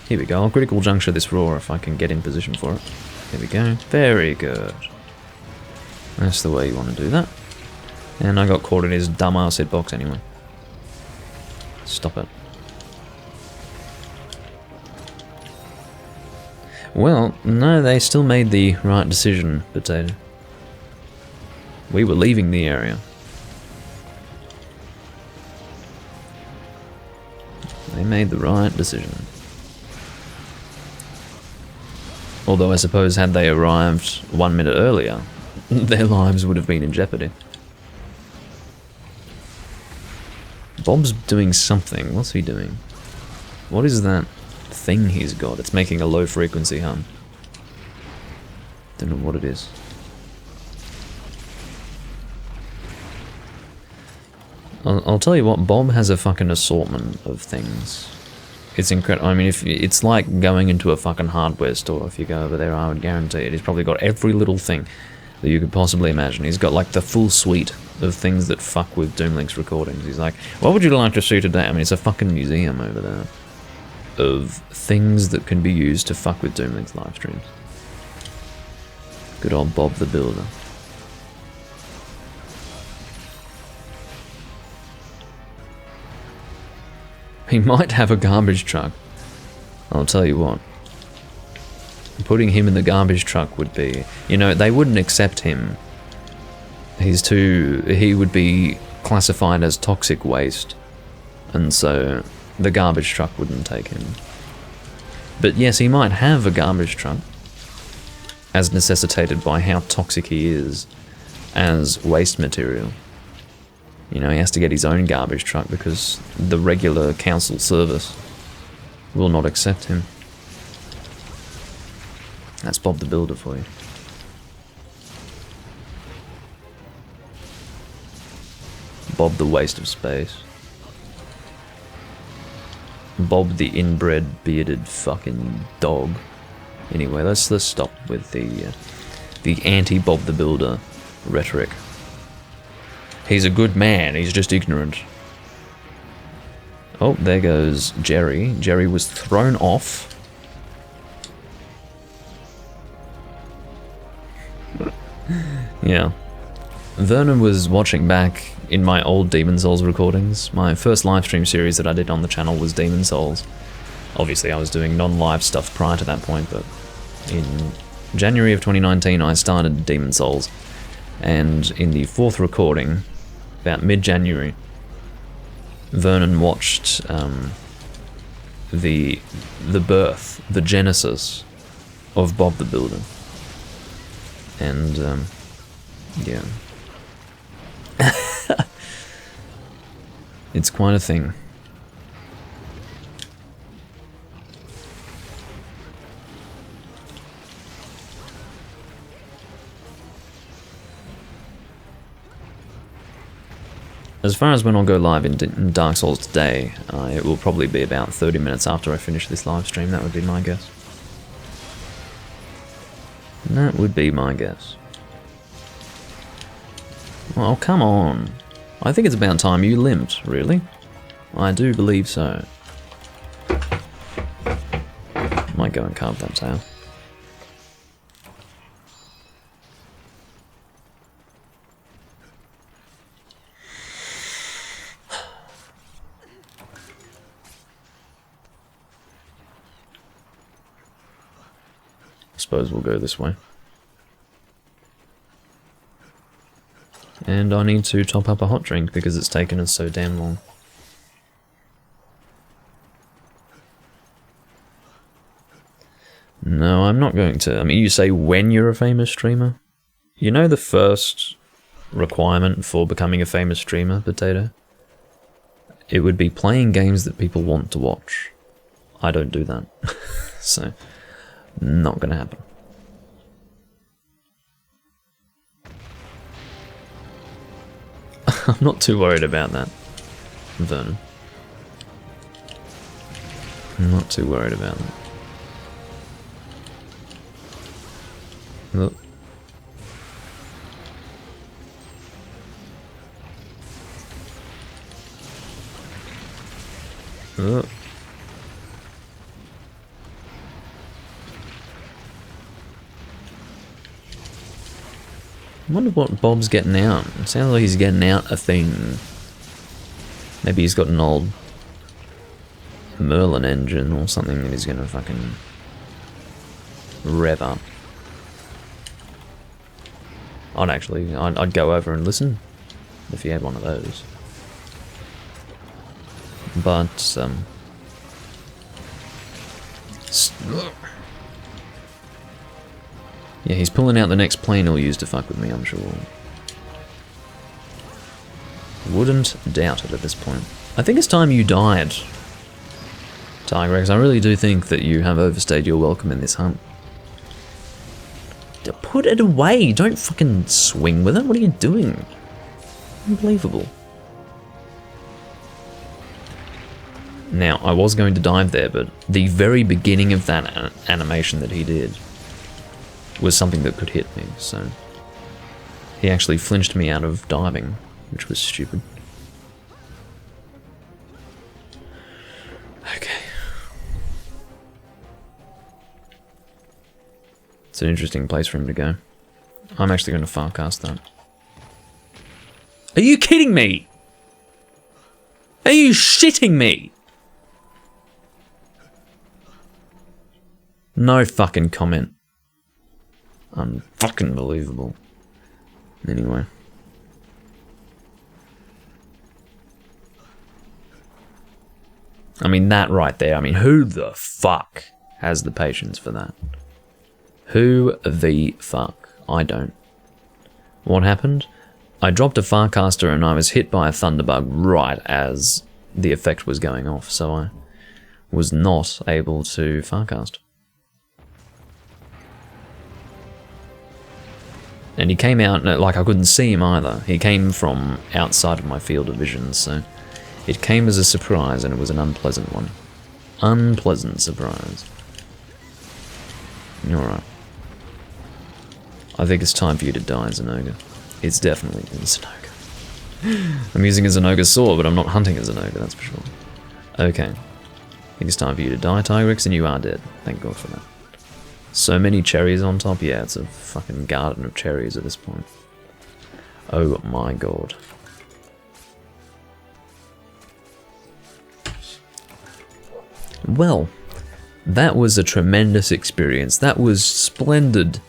Here we go, I'll critical juncture this roar if I can get in position for it. There we go. Very good. That's the way you want to do that. And I got caught in his dumbass hitbox anyway. Stop it. Well, no, they still made the right decision, Potato. We were leaving the area. They made the right decision. Although I suppose had they arrived 1 minute earlier, their lives would have been in jeopardy. Bob's doing something. What's he doing? What is that thing he's got? It's making a low frequency hum. Don't know what it is. I'll tell you what, Bob has a fucking assortment of things. It's incredible. I mean, if it's like going into a fucking hardware store. If you go over there, I would guarantee it. He's probably got every little thing that you could possibly imagine. He's got like the full suite of things that fuck with Doomlink's recordings. He's like, what would you like to see today? I mean, it's a fucking museum over there of things that can be used to fuck with Doomlink's live streams. Good old Bob the Builder. He might have a garbage truck. I'll tell you what. Putting him in the garbage truck would be... You know, they wouldn't accept him. He would be classified as toxic waste. And so the garbage truck wouldn't take him. But yes, he might have a garbage truck. As necessitated by how toxic he is as waste material. You know, he has to get his own garbage truck because the regular council service will not accept him. That's Bob the Builder for you. Bob the Waste of Space. Bob the inbred bearded fucking dog. Anyway, let's stop with the anti-Bob the Builder rhetoric. He's a good man, he's just ignorant. Oh, there goes Jerry. Jerry was thrown off. Yeah. Vernon was watching back in my old Demon Souls recordings. My first livestream series that I did on the channel was Demon Souls. Obviously I was doing non-live stuff prior to that point, but in January of 2019 I started Demon Souls. And in the fourth recording, about mid-January, Vernon watched the birth, the genesis of Bob the Builder. And, yeah. It's quite a thing. As far as when I'll go live in Dark Souls today, it will probably be about 30 minutes after I finish this live stream. That would be my guess. That would be my guess. Well, come on. I think it's about time you limped, really. I do believe so. Might go and carve that tail. I suppose we'll go this way. And I need to top up a hot drink because it's taken us so damn long. No, I'm not going to. I mean, you say when you're a famous streamer? You know the first requirement for becoming a famous streamer, Potato? It would be playing games that people want to watch. I don't do that. So, not gonna happen. I'm not too worried about that, Vernon. I'm not too worried about that. Look. Look. I wonder what Bob's getting out. It sounds like he's getting out a thing. Maybe he's got an old Merlin engine or something that he's gonna fucking rev up. I'd go over and listen if he had one of those. But yeah, he's pulling out the next plane he'll use to fuck with me, I'm sure. Wouldn't doubt it at this point. I think it's time you died, Tigrex. I really do think that you have overstayed your welcome in this hunt. Put it away! Don't fucking swing with it. What are you doing? Unbelievable. Now, I was going to dive there, but the very beginning of that animation that he did was something that could hit me, so he actually flinched me out of diving, which was stupid. Okay. It's an interesting place for him to go. I'm actually going to farcast that. Are you kidding me? Are you shitting me? No fucking comment. Unfucking believable. Anyway. I mean, that right there. I mean, who the fuck has the patience for that? Who the fuck? I don't. What happened? I dropped a Farcaster and I was hit by a Thunderbug right as the effect was going off, so I was not able to Farcast. And he came out, like I couldn't see him either. He came from outside of my field of vision, so it came as a surprise and it was an unpleasant one. Unpleasant surprise. Alright. I think it's time for you to die, Zenoga. It's definitely Zenoga. I'm using a Zenoga sword, but I'm not hunting a Zenoga, that's for sure. Okay. I think it's time for you to die, Tigrex, and you are dead. Thank God for that. So many cherries on top, yeah, it's a fucking garden of cherries at this point. Oh my god. Well, that was a tremendous experience. That was splendid.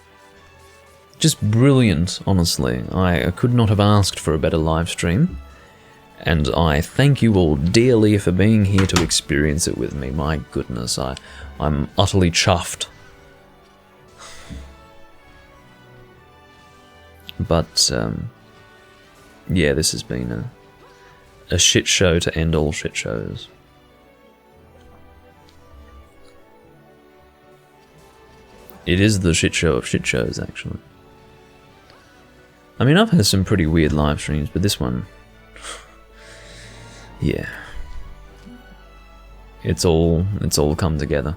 Just brilliant, honestly. I could not have asked for a better live stream. And I thank you all dearly for being here to experience it with me. My goodness, I'm utterly chuffed. But, yeah, this has been a shit show to end all shit shows. It is the shit show of shit shows, actually. I mean, I've had some pretty weird live streams, but this one... yeah. It's all come together.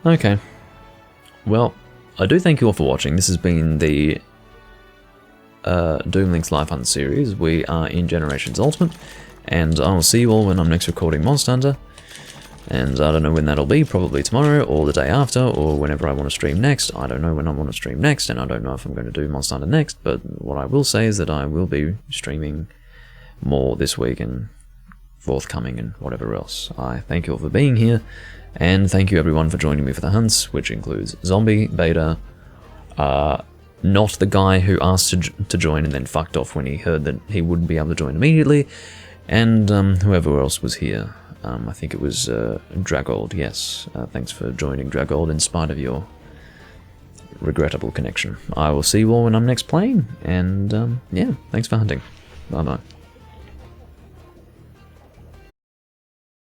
Okay. Well, I do thank you all for watching. This has been the Doomlink's Live Hunt series. We are in Generations Ultimate, And I will see you all when I'm next recording Monster Hunter. And I don't know when that'll be, probably tomorrow, or the day after, or whenever I want to stream next. I don't know when I want to stream next, and I don't know if I'm going to do Monster Hunter next, but what I will say is that I will be streaming more this week and forthcoming and whatever else. I thank you all for being here, and thank you everyone for joining me for the hunts, which includes Zombie, Beta, not the guy who asked to join and then fucked off when he heard that he wouldn't be able to join immediately, and whoever else was here. I think it was Dragold, yes. Thanks for joining, Dragold, in spite of your regrettable connection. I will see you all when I'm next playing, and yeah, thanks for hunting. Bye-bye.